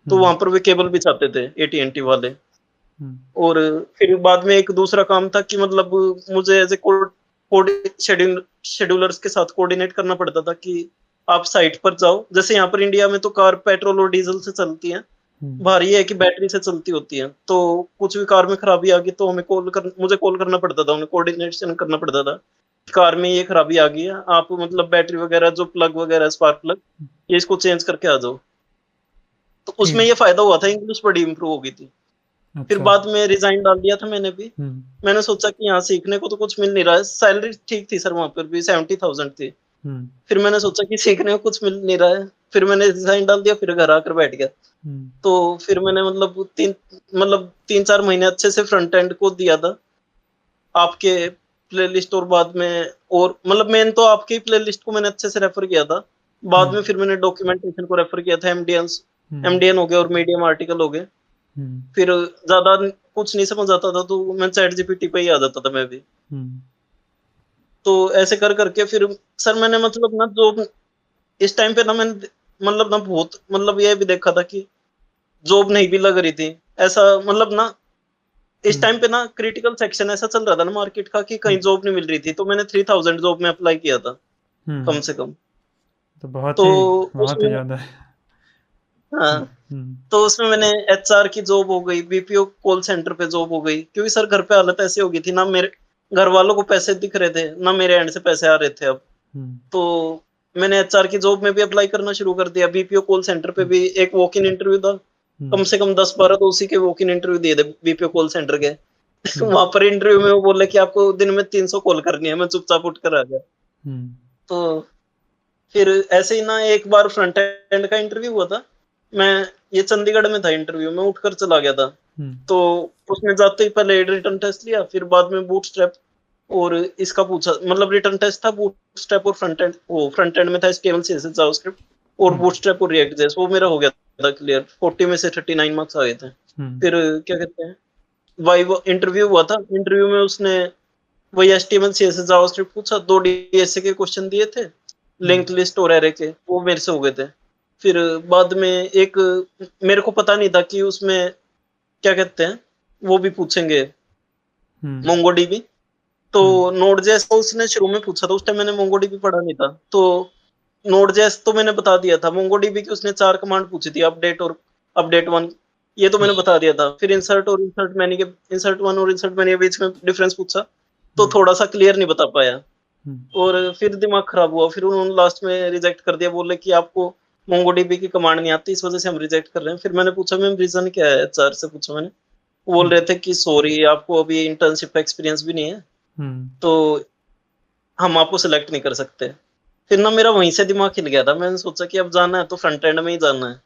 तो वहां पर वे केबल बिछाते थे AT&T वाले। और फिर बाद में एक दूसरा काम था कि मतलब मुझे एज ए कोड शेड्यूलर्स के साथ कोऑर्डिनेट करना पड़ता था कि आप साइट पर जाओ। जैसे यहाँ पर इंडिया में तो कार पेट्रोल और डीजल से चलती है, बाहर ये है कि बैटरी से चलती होती है। तो कुछ भी कार में खराबी आ गई तो हमें मुझे कॉल करना पड़ता था, उन्हें कोऑर्डिनेशन करना पड़ता था, कार में ये खराबी आ गई है, आप मतलब बैटरी वगैरह जो प्लग वगैरह स्पार्क प्लग, ये इसको चेंज करके आ जाओ। तो उसमें ये फायदा हुआ था, इंग्लिश बड़ी इंप्रूव हो गई थी। फिर अच्छा बाद में रिजाइन डाल दिया था मैंने भी। मैंने सोचा कि यहाँ सीखने को तो कुछ मिल नहीं रहा है, सैलरी ठीक थी सर, वहां पर भी 70,000 थी। फिर मैंने सोचा कि सीखने को कुछ मिल नहीं रहा है, फिर मैंने रिजाइन डाल दिया, फिर घर आकर बैठ गया। तो फिर मैंने मतलब 3-4 महीने अच्छे से फ्रंट एंड को दिया था आपके प्लेलिस्ट, और बाद में और मतलब मेन तो आपके प्लेलिस्ट को मैंने अच्छे से रेफर किया था। बाद में फिर मैंने डॉक्यूमेंटेशन को रेफर किया था, MDN हो गया और मीडियम आर्टिकल हो गए। फिर ज्यादा कुछ नहीं समझ आता था तो मैं ChatGPT पे ही आ जाता था मैं भी। तो ऐसे कर करके फिर सर मैंने मतलब ना जो इस टाइम पे ना मैंने मतलब ना बहुत मतलब ये भी देखा था कि जॉब नहीं भी लग रही थी ऐसा, मतलब ना इस टाइम पे ना क्रिटिकल सेक्शन ऐसा चल रहा था ना मार्केट का कि कहीं जॉब नहीं मिल रही थी। तो मैंने 3000 जॉब में अप्लाई किया था कम से कम। तो बहुत तो ही उसमें ज्यादा है। हाँ, तो उसमें मैंने HR की जॉब हो गई, BPO कॉल सेंटर पे जॉब हो गई, क्योंकि सर घर पे हालत ऐसी हो गई थी ना, मेरे घर वालों को पैसे दिख रहे थे ना मेरे एंड से पैसे आ रहे थे अब। तो मैंने HR की जॉब में भी अप्लाई करना शुरू कर दिया। BPO कॉल सेंटर पे भी एक वॉक इन इंटरव्यू था, कम से कम 10-12 तो उसी के वॉक इन इंटरव्यू दिए थे BPO कॉल सेंटर के। वहां पर इंटरव्यू में वो बोले कि आपको दिन में 300 कॉल करनी है, मैं चुपचाप उठ कर आ गया। तो फिर ऐसे ही ना एक बार फ्रंट एंड का इंटरव्यू हुआ था, मैं ये चंडीगढ़ में था इंटरव्यू, मैं उठकर चला गया था। तो उसमें जाते ही पहले रिटर्न टेस्ट लिया, फिर बाद में बूटस्ट्रैप और इसका पूछा, मतलब रिटर्न टेस्ट था बूटस्ट्रैप और फ्रंट एंड में था HTML CSS जावास्क्रिप्ट और बूटस्ट्रैप और रिएक्ट जेएस, वो मेरा हो गया था क्लियर। 40 में से 39 मार्क्स आ गए थे। फिर क्या कहते हैं, वाइव इंटरव्यू हुआ था, इंटरव्यू में उसने वही HTML CSS जावास्क्रिप्ट पूछा, 2 DSA के क्वेश्चन दिए थे, लिंक लिस्ट और एरे के, वो मेरे से हो गए थे। फिर बाद में एक मेरे को पता नहीं था कि उसमें क्या कहते हैं वो भी पूछेंगे MongoDB। तो Node.js को उसने शुरू में पूछा था, उस टाइम मैंने MongoDB पढ़ा नहीं था। तो Node.js तो मैंने बता दिया था, MongoDB की उसने 4 कमांड पूछी थी, अपडेट और अपडेट 1, ये तो मैंने बता दिया था। फिर इंसर्ट और इंसर्ट मैनी के, इंसर्ट 1 और इंसर्ट मैनी के बीच में डिफरेंस पूछा, तो थोड़ा सा क्लियर नहीं बता पाया और फिर दिमाग खराब हुआ। फिर उन्होंने लास्ट में रिजेक्ट कर दिया, बोले कि आपको MongoDB की कमांड नहीं आती, इस वजह से हम रिजेक्ट कर रहे हैं। फिर मैंने पूछा मैम रीजन क्या है, HR से पूछा मैंने, बोल रहे थे कि सॉरी आपको अभी इंटर्नशिप का एक्सपीरियंस भी नहीं है, तो हम आपको सिलेक्ट नहीं कर सकते। फिर ना मेरा वहीं से दिमाग हिल गया था, मैंने सोचा कि अब जाना है तो फ्रंट एंड में ही जाना है,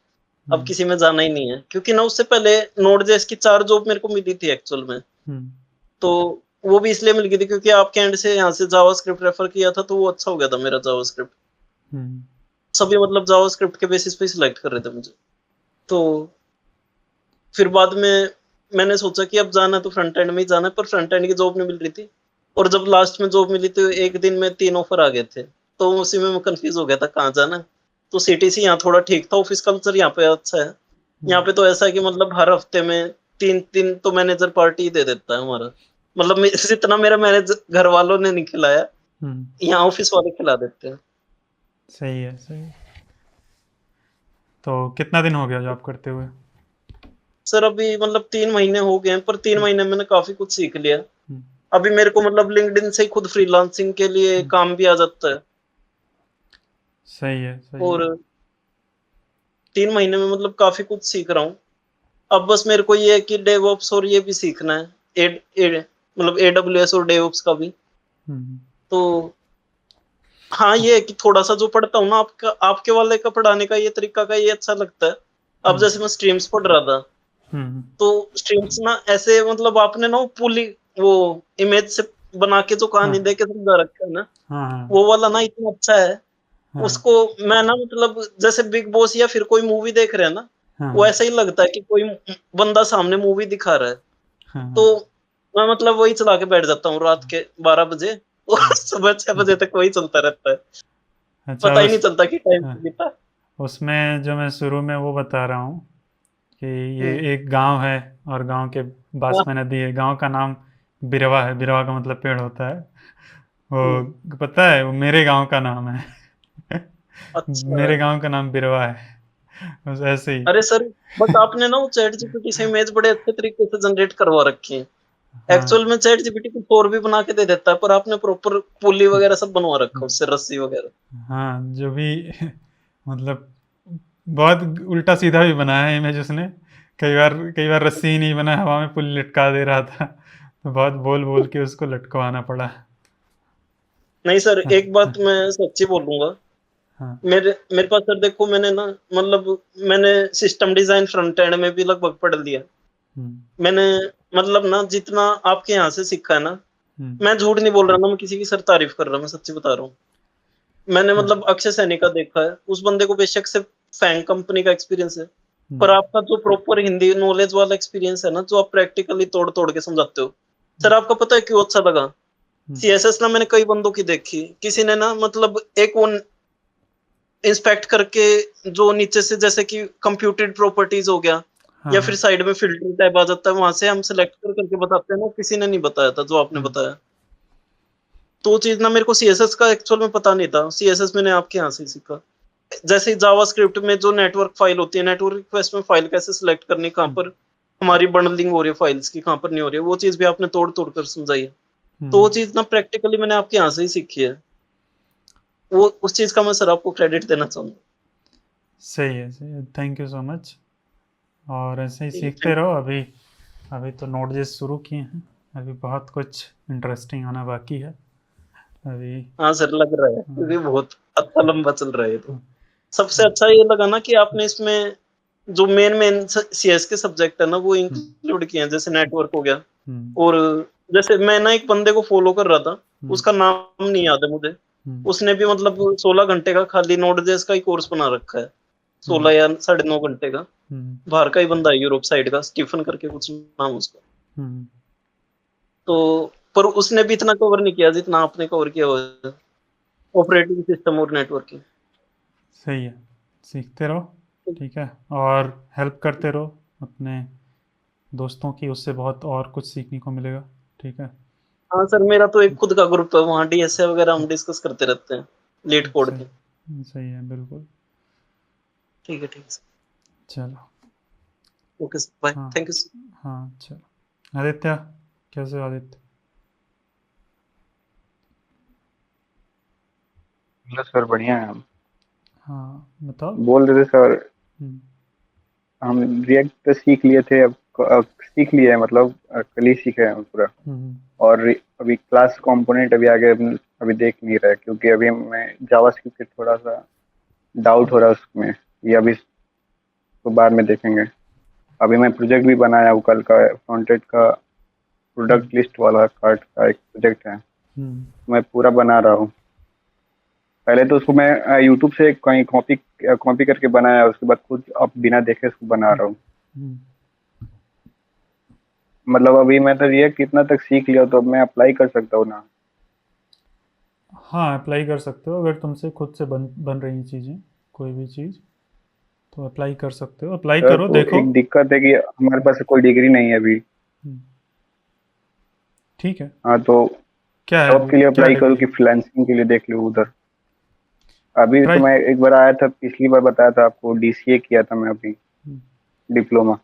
अब किसी में जाना ही नहीं है। क्योंकि ना उससे पहले Node.js की 4 जॉब मेरे को मिली थी एक्चुअल में, तो वो भी इसलिए मिल गई थी क्योंकि आपके एंड से यहाँ से जावास्क्रिप्ट रेफर किया था, तो वो अच्छा हो गया था मेरा जावास्क्रिप्ट। सभी मतलब जावास्क्रिप्ट के बेसिस पे सिलेक्ट कर रहे थे मुझे। तो फिर बाद में मैंने सोचा कि अब जाना तो फ्रंट एंड में ही जाना है, पर फ्रंट एंड की जॉब नहीं मिल रही थी। और जब लास्ट में जॉब मिली तो एक दिन में 3 ऑफर आ गए थे, तो उसी में मैं कंफ्यूज हो गया था कहाँ जाना है। तो CTC यहाँ थोड़ा ठीक था, ऑफिस कल्चर यहाँ पे अच्छा है। यहाँ पे तो ऐसा है कि मतलब हर हफ्ते में 3 तो मैनेजर पार्टी दे देता है हमारा, मतलब जितना मेरा मैनेजर घर वालों ने नहीं खिलाया, यहाँ ऑफिस वाले खिला देते हैं। सही है, सही है। तो कितना दिन हो गया जॉब करते हुए? सर अभी मतलब 3 महीने हो गए हैं, पर 3 महीने मैंने काफी कुछ सीख लिया। अभी मेरे को मतलब लिंक्डइन से ही खुद फ्रीलांसिंग के लिए काम भी आ जाता है। सही है, सही और है। 3 महीने में मतलब काफी कुछ सीख रहा हूँ। अब बस मेरे को ये है कि डेवऑप्स और ये भी सीखना है, मतलब AWS और DevOps का भी। हम्म, तो हाँ, ये है कि थोड़ा-सा जो पढ़ता हूँ ना आपके वाले का पढ़ाने का ये तरीका का ये अच्छा लगता है। अब हम्म, जैसे मैं स्ट्रीम्स पढ़ रहा था, हम्म, तो स्ट्रीम्स ना ऐसे मतलब आपने ना वो पूरी वो इमेज से बना के जो कहानी हाँ दे के समझा रखा है ना, हाँ हाँ वो वाला ना इतना अच्छा है। हाँ उसको मैं ना मतलब जैसे बिग बॉस या फिर कोई मूवी देख रहे हैं ना, हाँ वो ऐसा ही लगता है कि कोई बंदा सामने मूवी दिखा रहा है। हाँ हाँ, तो मैं मतलब वही चला के बैठ जाता हूँ रात के 12 बजे और हाँ, सुबह 6 बजे तक वही चलता रहता है। अच्छा पता ही नहीं उस चलता कि टाइम हाँ, बीता। उसमें जो मैं शुरू में वो बता रहा हूँ कि ये हुँ, एक गांव है और गांव के पास हाँ, में नदी है। गांव का नाम बिरवा है। बिरवा का मतलब पेड़ होता है। हुँ, वो पता है वो मेरे गांव का नाम है। अच्छा। मेरे गांव का नाम बिरवा है। बस ऐसे ही। अरे सर, बट आपने ना वो चैट जीपीटी से इमेज बड़े अच्छे तरीके से जनरेट करवा रखी है। एक्चुअल हाँ में चैट जीपीटी कुछ और भी बना के दे देता है, पर आपने प्रॉपर पुली वगैरह सब बनवा रखा है उससे, रस्सी वगैरह। हाँ जो भी मतलब बहुत उल्टा सीधा भी बनाया है इमेज उसने। कई बार रस्सी ही नहीं बना, हवा में पुल लटका दे रहा था। तो बहुत बोल बोल के उसको लटकवाना पड़ा। नहीं सर, हाँ एक बात हाँ मैं सच्ची बोलूँगा, हाँ मेरे मेरे पास सर देखो मैंने ना मतलब मैंने सिस्टम डिज़ाइन फ्रंट एंड में भी लगभग पढ़ लिया। हम्म, मैंने मतलब ना जितना आपके यहाँ से सीखा है ना, हम्म, मैं झूठ नहीं बोल रहा ना, मैं किसी की सर तारीफ़ कर रहा, मैं सच्ची बता रहा हूँ। मैंने हाँ, मतलब अक्षय सैनी का देखा है, उस बंदे को बेशक से फैंग कंपनी का एक्सपीरियंस है, पर हम्म, आपका जो प्रॉपर हिंदी नॉलेज वाला एक्सपीरियंस है ना, जो आप प्रैक्टिकली तोड़-तोड़ के समझाते हो, सर आपका पता है क्यों अच्छा लगा? हम्म, सीएसएस ना मैंने कई बंदों की देखी, किसी ने ना मतलब एक वो इंस्पेक्ट करके जो नीचे से जैसे कि कंप्यूटेड प्रॉपर्टीज़ हो गया हाँ या हाँ फिर साइड में फ़िल्टर टैब आ जाता है, वहाँ से हम सेलेक्ट कर करके बताते हैं ना, किसी ने नहीं बताया था जो आपने हम्म, बताया। तो वो चीज़ ना मेरे को सीएसएस का एक्चुअल में पता नहीं था, सीएसएस मैंने आपके यहाँ से ही सीखा। जैसे जावास्क्रिप्ट में जो नेटवर्क फ़ाइल होती है, नेटवर्क रिक्वेस्ट में फ़ाइल कैसे सेलेक्ट करनी, कहाँ हम्म, पर हमारी बंडलिंग हो रही है फ़ाइल्स की, कहाँ पर नहीं हो रही है, वो चीज़ भी आपने तोड़-तोड़ कर समझाई है। तो वो हम्म, चीज़ ना प्रैक्टिकली मैंने आपके यहाँ से ही सीखी है। वो उस चीज़ का मैं सर आपको क्रेडिट देना चाहूँगा। सही है। Thank you so much. और ऐसे ही ठीक है, सीखते थैंक रहो। अभी अभी तो नोट.js शुरू किए हैं। अभी बहुत कुछ इंटरेस्टिंग आना बाकी है अभी। हाँ सर, लग रहा है, हाँ क्योंकि बहुत अच्छा लंबा चल रहा है ये तो। हाँ सबसे हाँ, अच्छा ये लगा ना कि आपने इसमें जो मेन सीएस के सब्जेक्ट है ना, वो हम्म, इंक्लूड किए हैं, जैसे नेटवर्क हो गया। हम्म, और जैसे मैं ना एक बंदे को फॉलो कर रहा था, हम्म, उसका नाम नहीं याद है मुझे। हम्म, उसने भी मतलब 16 घंटे का खाली नोड.जेएस का ही कोर्स बना रखा है। हम्म, 16 या साढ़े 9 घंटे का। हम्म, बाहर का ही बंदा है, यूरोप साइड का, स्टीफन करके कुछ नाम है उसका। हम्म, तो पर उसने भी इतना कवर नहीं किया जितना आपने कवर किया हुआ है, ऑपरेटिंग सिस्टम और नेटवर्किंग। सही है। सीखते रहो। ठीक है। और हेल्प करते रहो अपने दोस्तों की। उससे बहुत और कुछ सीखने को मिलेगा। ठीक है। हाँ सर, मेरा तो एक खुद का ग्रुप है, वहाँ डीएसए वगैरह हम डिस्कस करते रहते हैं, लीड कोड के। सही है बिल्कुल। ठीक है सर। चलो। ओके सर, बाय, हाँ थैंक यू सर। हाँ चलो। आदित्य, कैसे हो आदित्य? हेलो सर, बढ़िया है। हम हाँ बताओ। बोल रहे थे सर, हम्म, हम रिएक्ट तो सीख लिए थे। अब सीख लिए हैं, मतलब कल ही सीखे हैं पूरा। हम्म, और अभी क्लास कंपोनेंट अभी आगे अभी देख नहीं रहा है, क्योंकि अभी मैं जावास्क्रिप्ट पे थोड़ा सा डाउट हो रहा है उसमें। ये अभी तो बाद में देखेंगे। अभी मैं प्रोजेक्ट भी बनाया हूँ कल का, फ्रंटेड का हम्म, प्रोडक्ट लिस्ट वाला कार्ड का एक प्रोजेक्ट है, हम्म, मैं पूरा बना रहा हूँ। पहले तो उसको मैं यूट्यूब से कहीं कॉपी कॉपी करके बनाया, उसके बाद खुद अब बिना देखे उसको बना रहा हूँ। हम्म। मतलब अभी मैं तो ये कितना तक सीख लिया, तो अब मैं अप्लाई कर सकता हूँ ना? हाँ अप्लाई कर सकते हो अगर तुमसे खुद से बन बन रही चीज़ें, कोई भी चीज़, तो अप्लाई कर सकते हो। अप्लाई सर करो तो देखो। एक दिक्कत है कि हमारे पास कोई डिग्री नहीं है अभी। हम्म, ठीक है। हाँ, तो क्या है जॉब अभी, के लिए क्या अप्लाई करूँ डिग्री कि है? फ्रीलांसिंग के लिए देख लूँ उधर? अभी तो ट्राई। मैं एक बार आया था, पिछली बार बताया था आपको, डीसीए किया था मैं अभी, डिप्लोमा।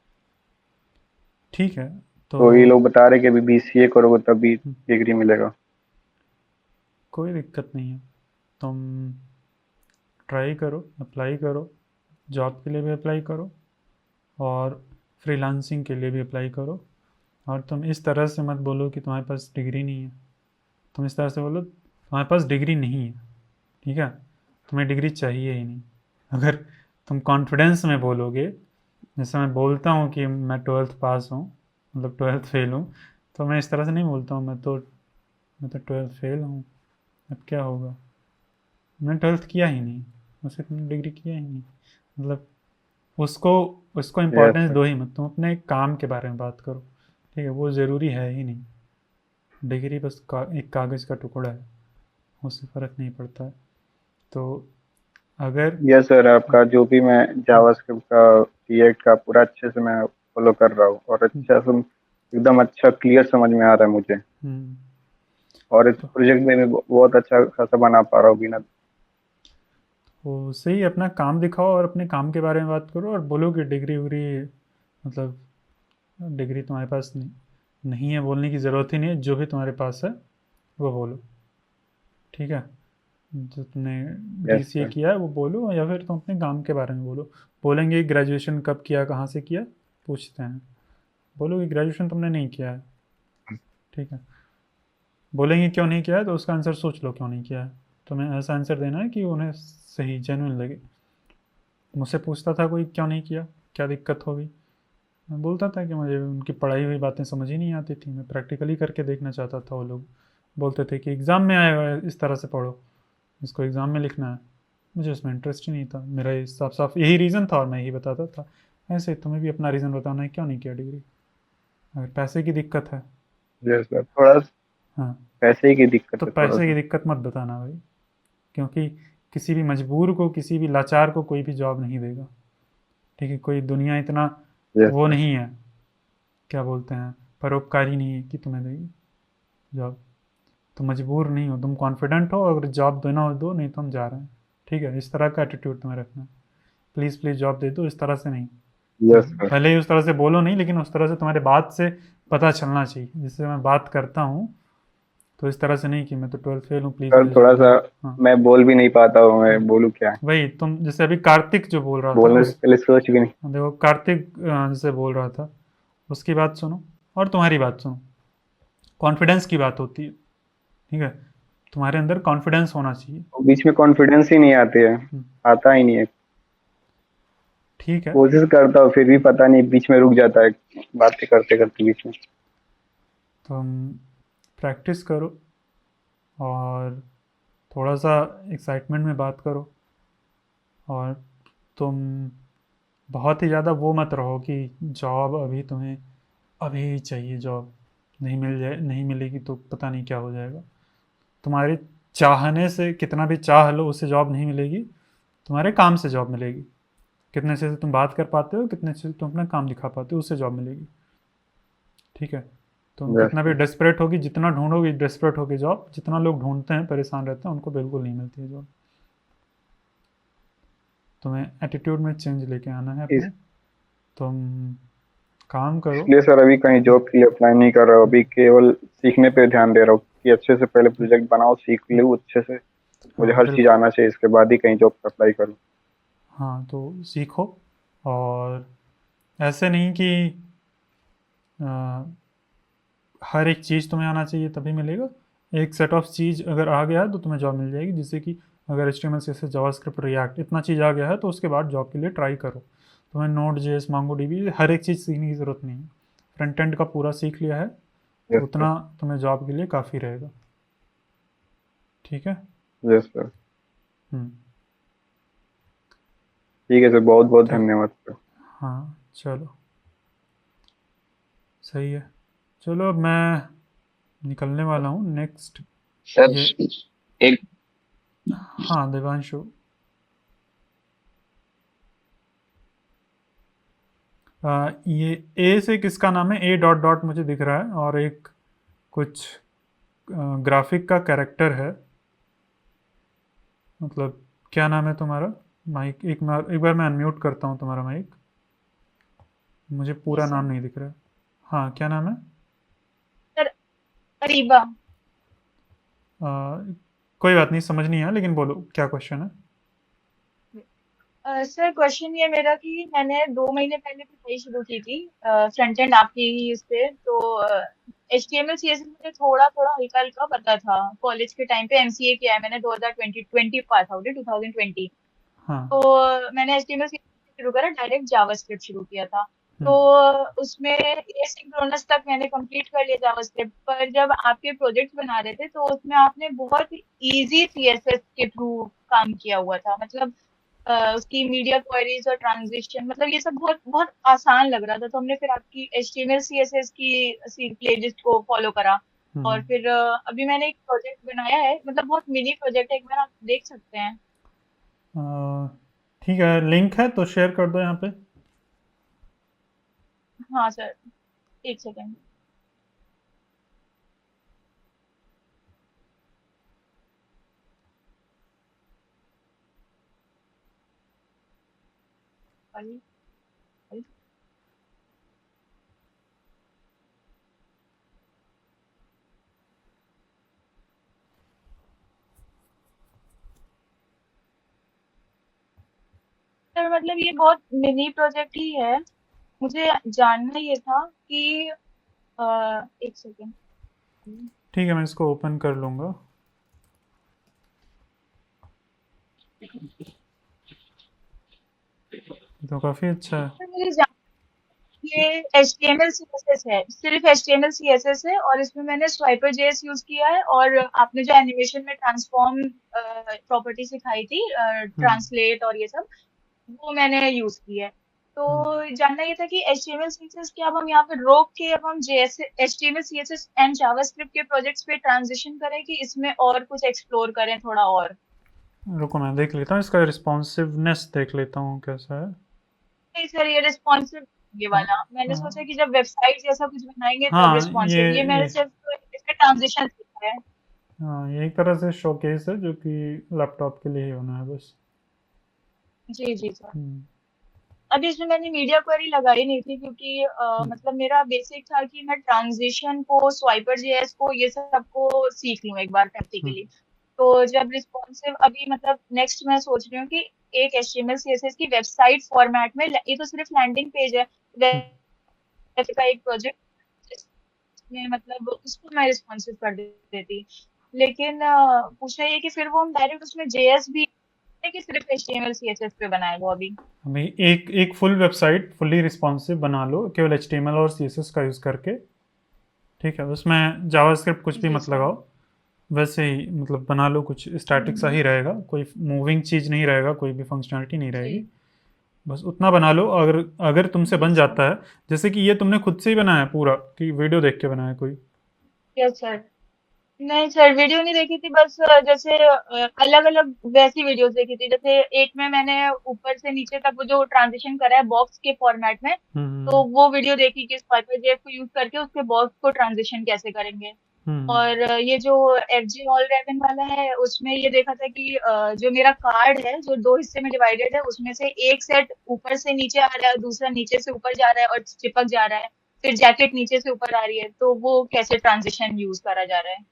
ठीक है। तो तो ये लोग बता रहे कि अभी बीसीए करोगे तभी डिग्री मिलेगा। कोई दिक्कत नहीं है। तुम ट्राई करो, अप्लाई करो। जॉब के लिए भी अप्लाई करो और फ्रीलांसिंग के लिए भी अप्लाई करो। और तुम इस तरह से मत बोलो कि तुम्हारे पास डिग्री नहीं है, तुम इस तरह से बोलो तुम्हारे पास डिग्री नहीं है, ठीक है, तुम्हें डिग्री चाहिए ही नहीं। अगर तुम कॉन्फिडेंस में बोलोगे, जैसे मैं बोलता हूँ कि मैं 12th पास हूँ, मतलब 12th फेल हूँ, तो मैं इस तरह से नहीं बोलता हूँ मैं तो 12th फेल हूँ, अब क्या होगा, मैं 12th किया ही नहीं, मुझसे तुमने डिग्री किया ही नहीं, मतलब उसको उसको यस इम्पोर्टेंस सर। दो ही मत, तुम अपने काम के बारे में बात करो, ठीक है, वो ज़रूरी है ही नहीं, डिग्री बस एक कागज़ का टुकड़ा है, उससे फ़र्क नहीं पड़ता है। तो अगर यस सर, आपका जो भी मैं जावास्क्रिप्ट का रिएक्ट का पूरा अच्छे से मैं फॉलो कर रहा हूँ और अच्छा से एकदम अच्छा क्लियर समझ में आ रहा है मुझे, और इस प्रोजेक्ट में मैं बहुत अच्छा खासा बना पा रहा हूँ बिना। तो सही, अपना काम दिखाओ और अपने काम के बारे में बात करो, और बोलो कि डिग्री उग्री, मतलब डिग्री तुम्हारे पास नहीं है बोलने की ज़रूरत ही नहीं है, जो भी तुम्हारे पास है वो बोलो, ठीक है, जो तुमने यस DCA सर। किया है वो बोलो, या फिर तुम अपने काम के बारे में बोलो। बोलेंगे ग्रेजुएशन कब किया, कहाँ से किया, पूछते हैं, बोलो कि ग्रेजुएशन तुमने नहीं किया है, ठीक है, बोलेंगे क्यों नहीं किया है, तो उसका आंसर सोच लो क्यों नहीं किया है, तुम्हें ऐसा आंसर देना है कि उन्हें सही जेन्युइन लगे। मुझसे पूछता था कोई क्यों नहीं किया, क्या दिक्कत होगी, मैं बोलता था कि मुझे उनकी पढ़ाई हुई बातें समझ ही नहीं आती थी, मैं प्रैक्टिकली करके देखना चाहता था। वो लोग बोलते थे कि एग्ज़ाम में आया हुआ है इस तरह से पढ़ो, इसको एग्ज़ाम में लिखना है, मुझे उसमें इंटरेस्ट ही नहीं था, मेरा ये साफ साफ यही रीज़न था और मैं यही बताता था। ऐसे तुम्हें भी अपना रीज़न बताना है क्यों नहीं किया डिग्री, अगर पैसे की दिक्कत है, यस सर, थोड़ा हाँ, पैसे की दिक्कत तो है थोड़ा पैसे की सा। दिक्कत मत बताना भाई, क्योंकि किसी भी मजबूर को, किसी भी लाचार को कोई भी जॉब नहीं देगा, ठीक है, कोई दुनिया इतना यस वो सर। नहीं है, क्या बोलते हैं, परोपकारी नहीं है कि तुम्हें देगी जॉब, तो मजबूर नहीं हो, तुम कॉन्फिडेंट हो, अगर जॉब देना हो दो, नहीं तो हम जा रहे हैं, ठीक है, इस तरह का एटीट्यूड तुम्हें रखना है, प्लीज़ प्लीज़ जॉब दे दो, इस तरह से नहीं, यस सर। भले ही उस तरह से बोलो नहीं, लेकिन उस तरह से तुम्हारे बात से पता चलना चाहिए, जिससे मैं बात करता हूँ, तो इस तरह से नहीं कि मैं तो 12th फेल हूँ, प्लीज़ सर मुझे थोड़ा जॉब दे सा दो। हाँ, मैं बोल भी नहीं पाता हूँ, मैं बोलूँ क्या, वही तुम जैसे अभी कार्तिक जो बोल रहा था बोलने से उस, पहले सोच भी नहीं। देखो कार्तिक जैसे बोल रहा था, उसकी बात सुनो और तुम्हारी बात सुनो, कॉन्फिडेंस की बात होती है, ठीक है, तुम्हारे अंदर कॉन्फिडेंस होना चाहिए, बीच में कॉन्फिडेंस ही नहीं आते हैं, आता ही नहीं है। ठीक है, कोशिश करता हूँ फिर भी पता नहीं, बीच में रुक जाता है बातें करते करते बीच में। तुम प्रैक्टिस करो और थोड़ा सा एक्साइटमेंट में बात करो, और तुम बहुत ही ज़्यादा वो मत रहो कि जॉब अभी तुम्हें अभी चाहिए, जॉब नहीं मिलेगी तो पता नहीं क्या हो जाएगा, तुम्हारे चाहने से, कितना भी चाह लो उससे जॉब नहीं मिलेगी, तुम्हारे काम से जॉब मिलेगी, कितने से तुम बात कर पाते हो, कितने से तुम अपना काम दिखा पाते हो, उससे जॉब मिलेगी, ठीक है, तुम यस कितना भी सर। डेस्परेट होगी, जितना ढूंढोगी डेस्परेट होगी जॉब, जितना लोग ढूंढते हैं परेशान रहते हैं, उनको बिल्कुल नहीं मिलती है जॉब, तुम्हें एटीट्यूड में चेंज लेके आना है इस अपने, तुम काम करो। इसलिए सर अभी कहीं जॉब के लिए अप्लाई नहीं कर रहा हूँ, अभी केवल सीखने पे ध्यान दे रहा हूँ कि अच्छे से पहले प्रोजेक्ट बनाओ, सीख लूँ अच्छे से, मुझे हाँ हर चीज़ बिल्कुल, आना चाहिए, इसके बाद ही कहीं जॉब पे अप्लाई करूँ। हाँ तो सीखो, और ऐसे नहीं कि आ, हर एक चीज़ तुम्हें आना चाहिए तभी मिलेगा, एक सेट ऑफ चीज़ अगर आ गया है तो तुम्हें जॉब मिल जाएगी, जिससे कि अगर HTML CSS जावास्क्रिप्ट रिएक्ट इतना चीज़ आ गया है तो उसके बाद जॉब के लिए ट्राई करो, तुम्हें Node.js MongoDB हर एक चीज़ सीखने की ज़रूरत नहीं है, फ्रंट एंड का पूरा सीख लिया है तो यस सर। उतना तुम्हें जॉब के लिए काफ़ी रहेगा, ठीक है। Yes sir. हम्म, ठीक है सर, बहुत बहुत तो धन्यवाद सर। हाँ चलो, सही है, चलो अब मैं निकलने वाला हूँ नेक्स्ट, सर ये एक हाँ देवांशु, ये ए से किसका नाम है, ए डॉट डॉट मुझे दिख रहा है, और एक कुछ ग्राफिक का कैरेक्टर है, मतलब क्या नाम है तुम्हारा, माइक एक बार मैं अनम्यूट करता हूँ तुम्हारा माइक, मुझे पूरा यस नाम सर। नहीं दिख रहा है, हाँ क्या नाम है, सर अरीबा। कोई बात नहीं, समझ नहीं आया, लेकिन बोलो क्या क्वेश्चन है। सर क्वेश्चन ये मेरा कि मैंने 2 महीने पहले पढ़ाई शुरू की थी फ्रंट एंड आपकी ही इस पे, तो HTML CSS मुझे थोड़ा-थोड़ा हल्का-हल्का पता था। कॉलेज के टाइम पे MCA किया है मैंने 2020 पास आउट है 2020। हाँ। तो मैंने HTML CSS शुरू करा, डायरेक्ट जावास्क्रिप्ट शुरू किया था। तो उसमें एसिंक्रोनस तक मैंने कंप्लीट कर लिया जावास्क्रिप्ट, पर जब आपके प्रोजेक्ट्स बना रहे थे तो उसमें आपने बहुत ईज़ी CSS के थ्रू काम किया हुआ था। मतलब उसकी मीडिया क्वेरीज और ट्रांजिशन, मतलब ये सब बहुत बहुत आसान लग रहा था, तो हमने फिर आपकी HTML CSS की प्लेलिस्ट को फॉलो करा। और फिर अभी मैंने एक प्रोजेक्ट बनाया है, मतलब बहुत मिनी प्रोजेक्ट है, एक बार आप देख सकते हैं। ठीक है, लिंक है तो शेयर कर दो यहाँ पे। हाँ सर, एक सेकेंड। सर मतलब ये बहुत मिनी प्रोजेक्ट ही है, मुझे जानना ये था कि एक सेकेंड। ठीक है, मैं इसको ओपन कर लूँगा। तो काफ़ी अच्छा है। सर मुझे ये HTML CSS है, सिर्फ HTML CSS है, और इसमें मैंने स्वाइपर JS यूज किया है, और आपने जो एनिमेशन में ट्रांसफॉर्म प्रॉपर्टी सिखाई थी, ट्रांसलेट और ये सब, वो मैंने यूज की है। तो जानना ये था कि HTML CSS क्या अब हम यहाँ पे रोक के अब हम HTML CSS एंड जावास्क्रिप्ट के प्रोजेक्ट्स पे ट्रांजिशन करें, कि इसमें और कुछ एक्सप्लोर करें थोड़ा और? रुको मैं देख लेता हूँ, इसका रिस्पॉन्सिवनेस देख लेता हूँ कैसा है। नहीं सर, ये रिस्पॉन्सिव ये वाला मैंने सोचा कि जब वेबसाइट जैसा कुछ बनाएंगे तब हाँ, रिस्पॉन्सिव, ये मैंने सिर्फ इसका ट्रांजिशन सीखा है। हाँ, ये एक तरह से शोकेस है जो कि लैपटॉप के लिए ही होना है बस। जी जी सर। अभी इसमें मैंने मीडिया क्वेरी लगाई नहीं थी, क्योंकि मतलब मेरा बेसिक था कि मैं ट्रांजिशन को, स्वाइपर JS को, ये सब को सीख लूँ एक बार प्रैक्टिकली। तो जब रिस्पॉन्सिव अभी मतलब नेक्स्ट मैं सोच रही हूँ कि एक HTML CSS की वेबसाइट फॉर्मेट में, ये तो सिर्फ लैंडिंग पेज है, का एक प्रोजेक्ट में मतलब उसको मैं रिस्पॉन्सिव कर देती, लेकिन पूछना ये कि फिर वो हम डायरेक्ट उसमें JS भी है कि सिर्फ HTML CSS पे बनाए वो अभी? हमें एक फुल वेबसाइट फुल्ली रिस्पॉन्सिव बना लो केवल HTML और CSS का यूज़ करके, ठीक है। उसमें जावास्क्रिप्ट कुछ भी मत लगाओ, वैसे ही मतलब बना लो, कुछ स्टैटिक सा ही रहेगा, कोई मूविंग चीज़ नहीं रहेगा, कोई भी फंक्शनैलिटी नहीं रहेगी, बस उतना बना लो। अगर तुमसे बन जाता है, जैसे कि ये तुमने खुद से ही बनाया पूरा कि वीडियो देख के बनाया कोई? Yes sir. नहीं सर, वीडियो नहीं देखी थी, बस जैसे अलग अलग वैसी वीडियोस देखी थी, जैसे एक में मैंने ऊपर से नीचे तक वो जो ट्रांजिशन करा है बॉक्स के फॉर्मेट में, तो वो वीडियो देखी कि स्वाइपर JS को यूज करके उसके बॉक्स को ट्रांजिशन कैसे करेंगे। और ये जो FG ऑल रेवन वाला है, उसमें ये देखा था कि जो मेरा कार्ड है जो 2 हिस्से में डिवाइडेड है, उसमें से एक सेट ऊपर से नीचे आ रहा है, दूसरा नीचे से ऊपर जा रहा है और चिपक जा रहा है, फिर जैकेट नीचे से ऊपर आ रही है, तो वो कैसे ट्रांजिशन यूज करा जा रहा है?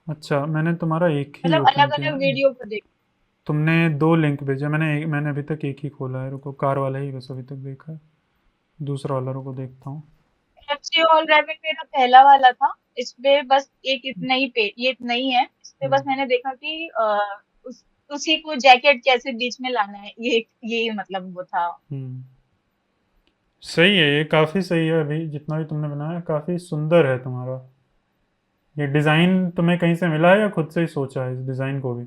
अच्छा, मैंने तुम्हारा एक ही मतलब ओपन अलग किया। अलग वीडियो को देख। तुमने 2 लिंक भेजे, मैंने अभी तक एक ही खोला है। रुको, कार वाला ही बस अभी तक देखा है, दूसरा वाला रुको देखता हूँ। FG ऑल रेवन मेरा पहला वाला था, इसपे बस एक इतना ही ये इतना ही है, इसपे बस मैंने देखा कि उसी को जैकेट कैसे बीच में लाना है, ये मतलब वो था। सही है, ये काफ़ी सही है। अभी जितना भी तुमने बनाया काफ़ी सुंदर है तुम्हारा। ये डिज़ाइन तुम्हें कहीं से मिला है या खुद से ही सोचा है इस डिज़ाइन को भी?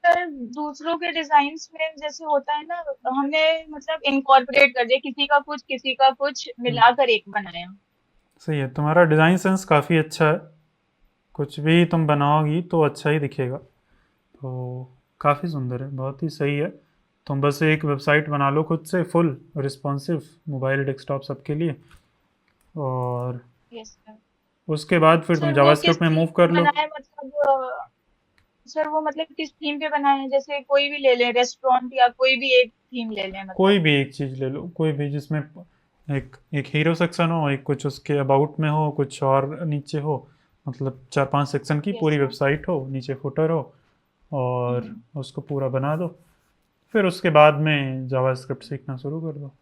सर दूसरों के डिजाइन्स में जैसे होता है ना, हमने मतलब इनकॉर्पोरेट कर दिया, किसी का कुछ मिलाकर एक बनाया। सही है, तुम्हारा डिज़ाइन सेंस काफ़ी अच्छा है, कुछ भी तुम बनाओगी तो अच्छा ही दिखेगा। तो काफ़ी सुंदर है, बहुत ही सही है। तुम बस एक वेबसाइट बना लो खुद से, फुल रिस्पॉन्सिव, मोबाइल डेस्कटॉप सबके लिए, और यस सर। उसके बाद फिर तुम सर वो किस जावास्क्रिप्ट में थीम मूव पे कर लो। बनाया है, मतलब सर वो मतलब किस थीम पे बनाया है? जैसे कोई भी ले लें रेस्टोरेंट, या कोई भी एक थीम ले लें कोई मतलब? भी एक चीज़ ले लो, कोई भी जिसमें एक हीरो सेक्शन हो, एक कुछ उसके अबाउट में हो, कुछ और नीचे हो, मतलब 4-5 सेक्शन की यस पूरी सर। वेबसाइट हो, नीचे फुटर हो, और उसको पूरा बना दो। फिर उसके बाद में जावास्क्रिप्ट सीखना शुरू कर दो।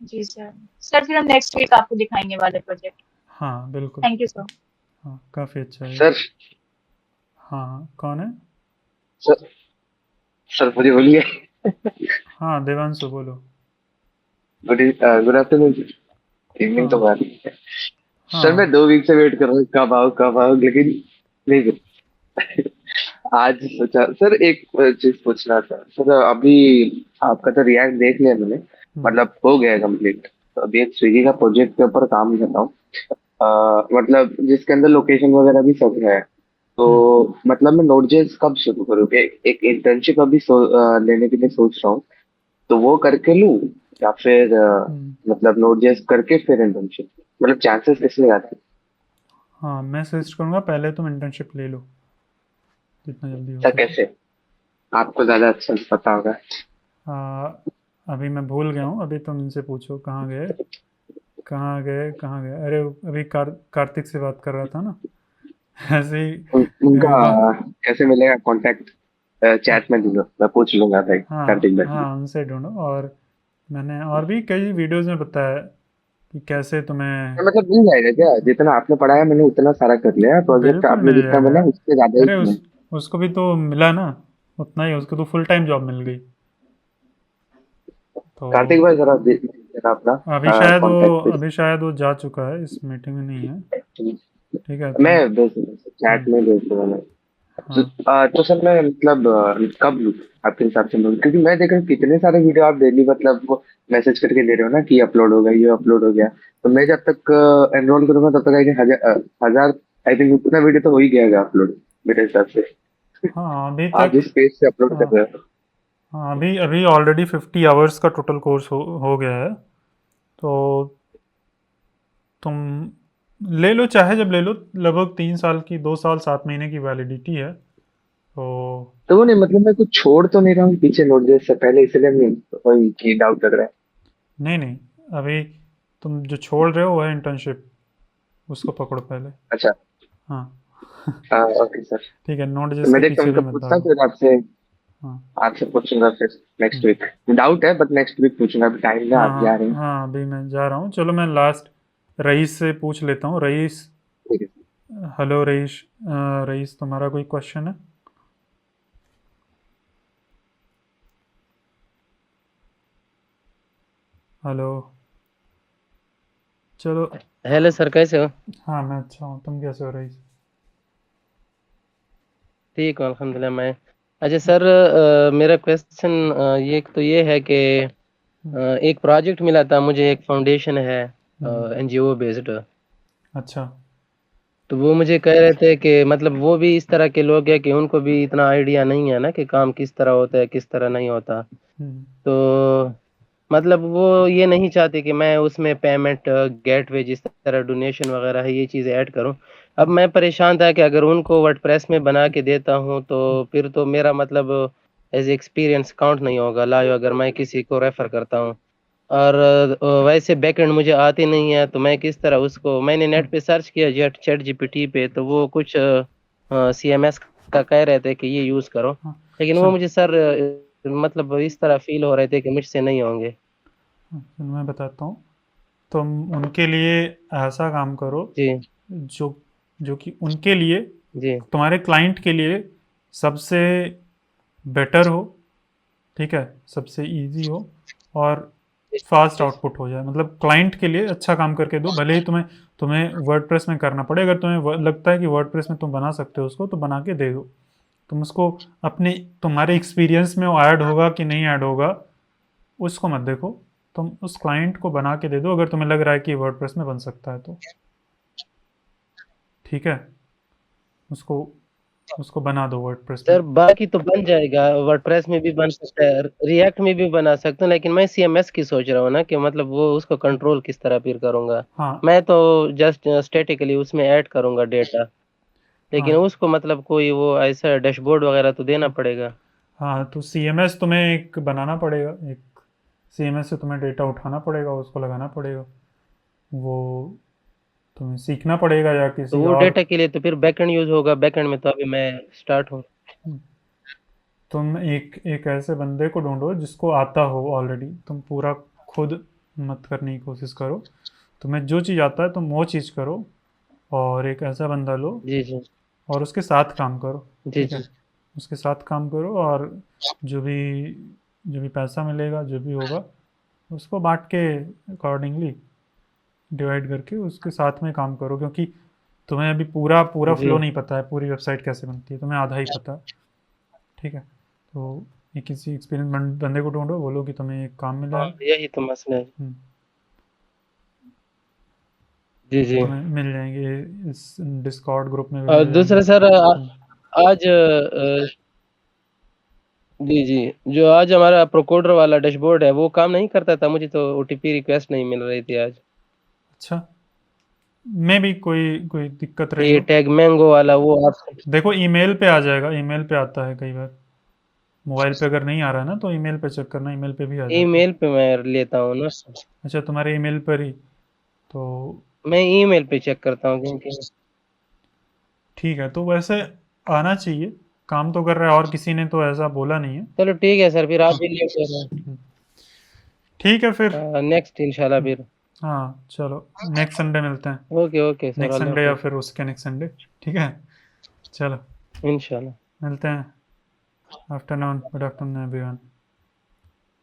जी सर। सर फिर हम नेक्स्ट वीक आपको दिखाएंगे वाले प्रोजेक्ट। हाँ बिल्कुल। Thank you sir. हाँ काफ़ी अच्छा है। सर हाँ कौन है? सर सर मुझे बोलिए। हाँ देवांशु बोलो। Good afternoon. इवनिंग तो हाँ बात है। सर मैं हाँ 2 वीक से वेट कर रहा हूँ कब आओ लेकिन नहीं मिल। आज सोचा सर एक चीज पूछना था सर। अभी आपका तो रिएक्ट देख लिया मैंने, मतलब हो गया कंप्लीट। तो अभी एक स्विगी का प्रोजेक्ट के ऊपर काम कर रहा हूँ। मतलब जिसके अंदर लोकेशन वगैरह भी सब है। तो मतलब मैं नोड.जेएस कब शुरू करूँ? एक इंटर्नशिप अभी लेने के लिए सोच रहा हूँ। तो वो करके लूँ या फिर मतलब नोड.जेएस करके फिर इंटर्नशिप, मतलब चांसेस किसमें आते हैं? हाँ मैं सजेस्ट करूँगा पहले तुम इंटर्नशिप ले लो जितना जल्दी हो सर सके। कैसे? आपको ज्यादा अच्छा पता होगा। अभी मैं भूल गया हूँ, अभी तुम इनसे पूछो कहाँ गए कहाँ गए कहाँ गए। अरे अभी कार्तिक से बात कर रहा था ना ऐसे ही उनका बा- कैसे मिलेगा कांटेक्ट? चैट में दूंगा, मैं पूछ लूंगा भाई हाँ कार्तिक भाई। हाँ उनसे ढूंढो। और मैंने और भी कई वीडियोस में बताया कि कैसे तुम्हें मतलब मिल जाएगा क्या? जितना आपने पढ़ाया मैंने उतना सारा कर लिया। प्रोजेक्ट बिल्कुल आपने मिल जितना जाएगा बनाया यार। उससे ज्यादा ही अरे किया। उसको भी तो मिला ना उतना ही, उसको तो फुल टाइम जॉब मिल गई। तो कार्तिक भाई जरा जरा अपना कांटेक्ट। अभी शायद वो जा चुका है, इस मीटिंग में नहीं है। ठीक है मैं तुम। भेज दूंगा चैट में भेज दूंगा मैं। तो, हाँ तो सर मैं मतलब कब लूँ आपके हिसाब से लूँ? क्योंकि मैं देख रहा हूँ कितने सारे वीडियो आप डेली मतलब वो मैसेज करके दे रहे हो ना कि अपलोड हो गया, ये अपलोड हो गया। तो मैं जब तक एनरोल करूंगा तब तक आई थिंक हजार आई थिंक उतना वीडियो तो हो ही गया अपलोड मेरे हिसाब से। हाँ अभी आप तक। जिस पेज से अपलोड हाँ कर रहे हो। हाँ अभी अभी ऑलरेडी 50 आवर्स का टोटल कोर्स हो गया है। तो तुम ले लो, चाहे जब ले लो। लगभग 3 साल की, 2 साल 7 महीने की वैलिडिटी है। तो तो वो नहीं मतलब मैं कुछ छोड़ तो नहीं रहा हूँ पीछे नोट से पहले, इसलिए नहीं वही की डाउट लग रहा है। नहीं नहीं, अभी तुम जो छोड़ रहे हो वह इंटर्नशिप, उसको पकड़ो पहले। अच्छा। हाँ ओके सर। ठीक है, नोट तो मैं जिसके देखता हूँ पीछे भी उनका मत पूछता हूँ भागो। फिर आपसे। हाँ आपसे पूछूंगा फिर नेक्स्ट हम्म, वीक। डाउट है बट नेक्स्ट वीक पूछूंगा, अभी टाइम है, हाँ आप जा रहे हाँ हैं। हाँ अभी मैं जा रहा हूँ। चलो मैं लास्ट रईस से पूछ लेता हूँ। रईस, ठीक है। Hello rice. रईस तुम्हारा कोई क्वेश्चन है? हेलो। चलो। हेलो सर, कैसे हो? हाँ मैं अच्छा हूँ, तुम कैसे हो रईस? ठीक हूँ अल्हम्दुलिल्लाह मैं। अच्छा सर, मेरा क्वेश्चन ये है कि एक प्रोजेक्ट मिला था मुझे, एक फाउंडेशन है एनजीओ बेस्ड। अच्छा। तो वो मुझे कह रहे थे कि मतलब वो भी इस तरह के लोग हैं कि उनको भी इतना आइडिया नहीं है ना कि काम किस तरह होता है किस तरह नहीं होता। तो मतलब वो ये नहीं चाहते कि मैं उसमें पेमेंट गेटवे जिस तरह डोनेशन वगैरह है ये चीज़ें ऐड करूं। अब मैं परेशान था कि अगर उनको वर्डप्रेस में बना के देता हूं तो फिर तो मेरा मतलब एज एक्सपीरियंस काउंट नहीं होगा लाइव अगर मैं किसी को रेफर करता हूं। और वैसे बैकएंड मुझे आती नहीं है तो मैं किस तरह उसको, मैंने नेट पे सर्च किया जेट चैट जीपीटी पे तो वो कुछ सीएमएस का कह रहे थे कि ये यूज़ करो, लेकिन वो सुन मुझे सर मतलब इस तरह फील हो रहे थे कि मुझसे नहीं होंगे। मैं बताता हूँ। तुम उनके लिए ऐसा काम करो जी जो जो कि उनके लिए, जी तुम्हारे क्लाइंट के लिए सबसे बेटर हो। ठीक है, सबसे इजी हो और फास्ट आउटपुट हो जाए। मतलब क्लाइंट के लिए अच्छा काम करके दो, भले ही तुम्हें तुम्हें वर्डप्रेस में करना पड़े। अगर तुम्हें लगता है कि वर्डप्रेस में तुम बना सकते हो उसको, तो बना के दे दो। तुम उसको अपने, तुम्हारे एक्सपीरियंस में वो ऐड होगा कि नहीं ऐड होगा उसको मत देखो। तुम उस क्लाइंट को बना के दे दो अगर तुम्हें लग रहा है कि वर्डप्रेस में बन सकता है तो। ठीक है, उसको उसको बना दो वर्डप्रेस में। सर, बाकी तो बन जाएगा, वर्डप्रेस में भी बन सकता है, रिएक्ट में भी बना सकता हूँ, लेकिन मैं सीएमएस की सोच रहा हूँ ना कि मतलब वो उसको कंट्रोल किस तरह फिर करूँगा। हाँ मैं तो जस्ट स्टैटिकली उसमें ऐड करूँगा डेटा, लेकिन हाँ उसको मतलब कोई वो ऐसा डैशबोर्ड वगैरह तो देना पड़ेगा। हाँ, तो सीएमएस तुम्हें एक बनाना पड़ेगा। एक सीएमएस से तुम्हें डेटा उठाना पड़ेगा, उसको लगाना पड़ेगा। वो तुम्हें सीखना पड़ेगा या तो किसी वो और। डेटा के लिए तो फिर बैकएंड यूज होगा, बैकएंड में तो अभी मैं स्टार्ट हूँ। तुम एक ऐसे बंदे को ढूंढो जिसको आता हो ऑलरेडी, तुम पूरा खुद मत करने की कोशिश करो, तुम्हें जो चीज़ आता है तुम वो चीज़ करो, और एक ऐसा बंदा लो जी जी और उसके साथ काम करो, जी ठीक जी है? उसके साथ काम करो, और जो भी पैसा मिलेगा, जो भी होगा, उसको बांट के अकॉर्डिंगली डिवाइड करके उसके साथ में काम करो, क्योंकि तुम्हें अभी पूरा जी फ्लो नहीं पता है, पूरी वेबसाइट कैसे बनती है, तुम्हें आधा ही पता है, ठीक है? तो ये किसी एक्सपीरियंस बंदे को ढूंढो, बोलो कि तुम्हें एक काम मिला हाँ है, यही तो मसला है। जी जी तुम्हें मिल जाएंगे, इस डिस्कॉर्ड ग्रुप में भी और मिल दूसरा जाएंगे। सर आज जी जी जो आज हमारा प्रोकोडर वाला डैशबोर्ड है वो काम नहीं करता था, मुझे तो ओटीपी रिक्वेस्ट नहीं मिल रही थी आज। अच्छा, में भी कोई दिक्कत रही ये हो, टैग मैंगो वाला वो आप देखो ईमेल पे आ जाएगा, ईमेल पे आता है कई बार, मोबाइल पे अगर नहीं आ रहा है ना तो ईमेल पे चेक करना, ईमेल पे भी आ जाता है। ईमेल पे मैं लेता हूँ ना सर। अच्छा, तुम्हारे ईमेल पर ही, तो मैं ईमेल पे चेक करता हूँ क्योंकि ठीक है, तो वैसे आना चाहिए, काम तो कर रहा है, और किसी ने तो ऐसा बोला नहीं है। चलो ठीक है सर, फिर आप भी ले सर। ठीक है फिर, नेक्स्ट इंशाल्लाह फिर। हाँ चलो, नेक्स्ट संडे मिलते हैं, ओके ओके सर, नेक्स्ट अल्लाह संडे या हाफिज। फिर उसके नेक्स्ट संडे, ठीक है? चलो इंशाल्लाह मिलते हैं, आफ्टरनून, गुड आफ्टरनून एवरीवन।